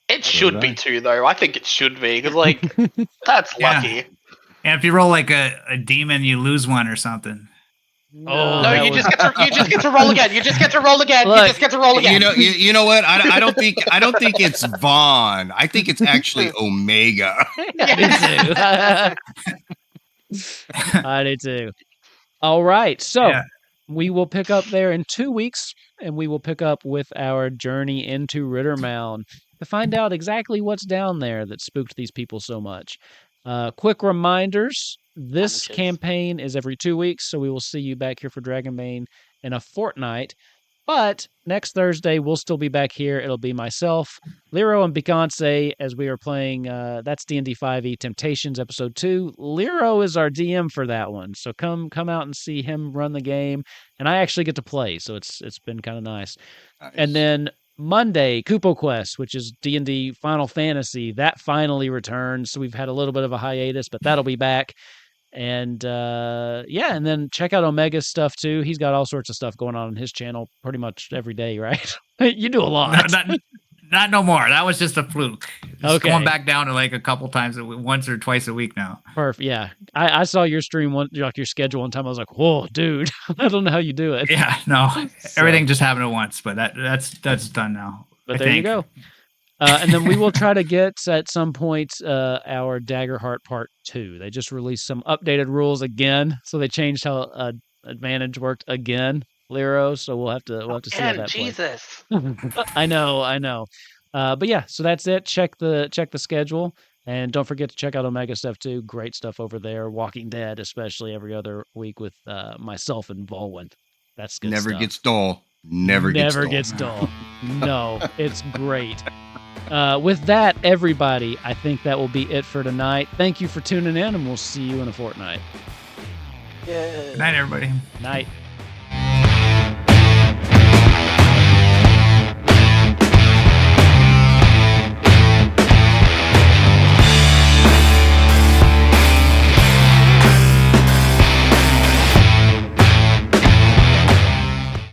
S3: It should be 2 though. I think it should be because like that's
S4: Yeah.
S3: lucky.
S4: And if you roll like a demon, you lose 1 or something.
S1: Oh,
S3: No,
S1: that
S3: you
S1: was-
S3: just get to roll again. You just get to roll again.
S1: Look,
S3: you just get to roll again.
S5: You know what? I don't think it's Vaughn. I think it's actually Omega.
S1: I do too. I do too. All right, so
S4: Yeah.
S1: we will pick up there in 2 weeks, and we will pick up with our journey into Rittermound to find out exactly what's down there that spooked these people so much. Quick reminders, this
S3: Amateurs.
S1: campaign is every 2 weeks, so we will see you back here for Dragonbane in a fortnight. But next Thursday, we'll still be back here. It'll be myself, Lero, and Beyonce as we are playing, that's D&D 5e Temptations Episode 2. Lero is our DM for that one, so come out and see him run the game. And I actually get to play, so it's been kind of nice. And then Monday, Kupo Quest, which is D&D Final Fantasy, that finally returns. So we've had a little bit of a hiatus, but that'll be back. And and then check out Omega's stuff too. He's got all sorts of stuff going on his channel pretty much every day, right? You do a lot.
S4: Not no more. That was just a fluke. It's
S1: Okay.
S4: going back down to like a couple times, once or twice a week now.
S1: Perfect. Yeah, I saw your stream like your schedule one time. I was like, whoa, dude, I don't know how you do it.
S4: Yeah, no,
S1: So-
S4: everything just happened at once, but that's done now.
S1: But
S4: I
S1: there you
S4: think.
S1: go. And then we will try to get at some point our Daggerheart Part 2. They just released some updated rules again, so they changed how advantage worked again, Lero. So we'll have to see how
S3: And
S1: that plays.
S3: Jesus.
S1: I know. But yeah, so that's it. Check the schedule, and don't forget to check out Omega stuff too. Great stuff over there. Walking Dead, especially every other week with myself and Volwyn. That's good
S5: Never
S1: stuff.
S5: gets dull. Never
S1: gets dull. No, it's great. With that, everybody, I think that will be it for tonight. Thank you for tuning in, and we'll see you in a fortnight.
S2: Yeah.
S4: Good night, everybody.
S1: Night.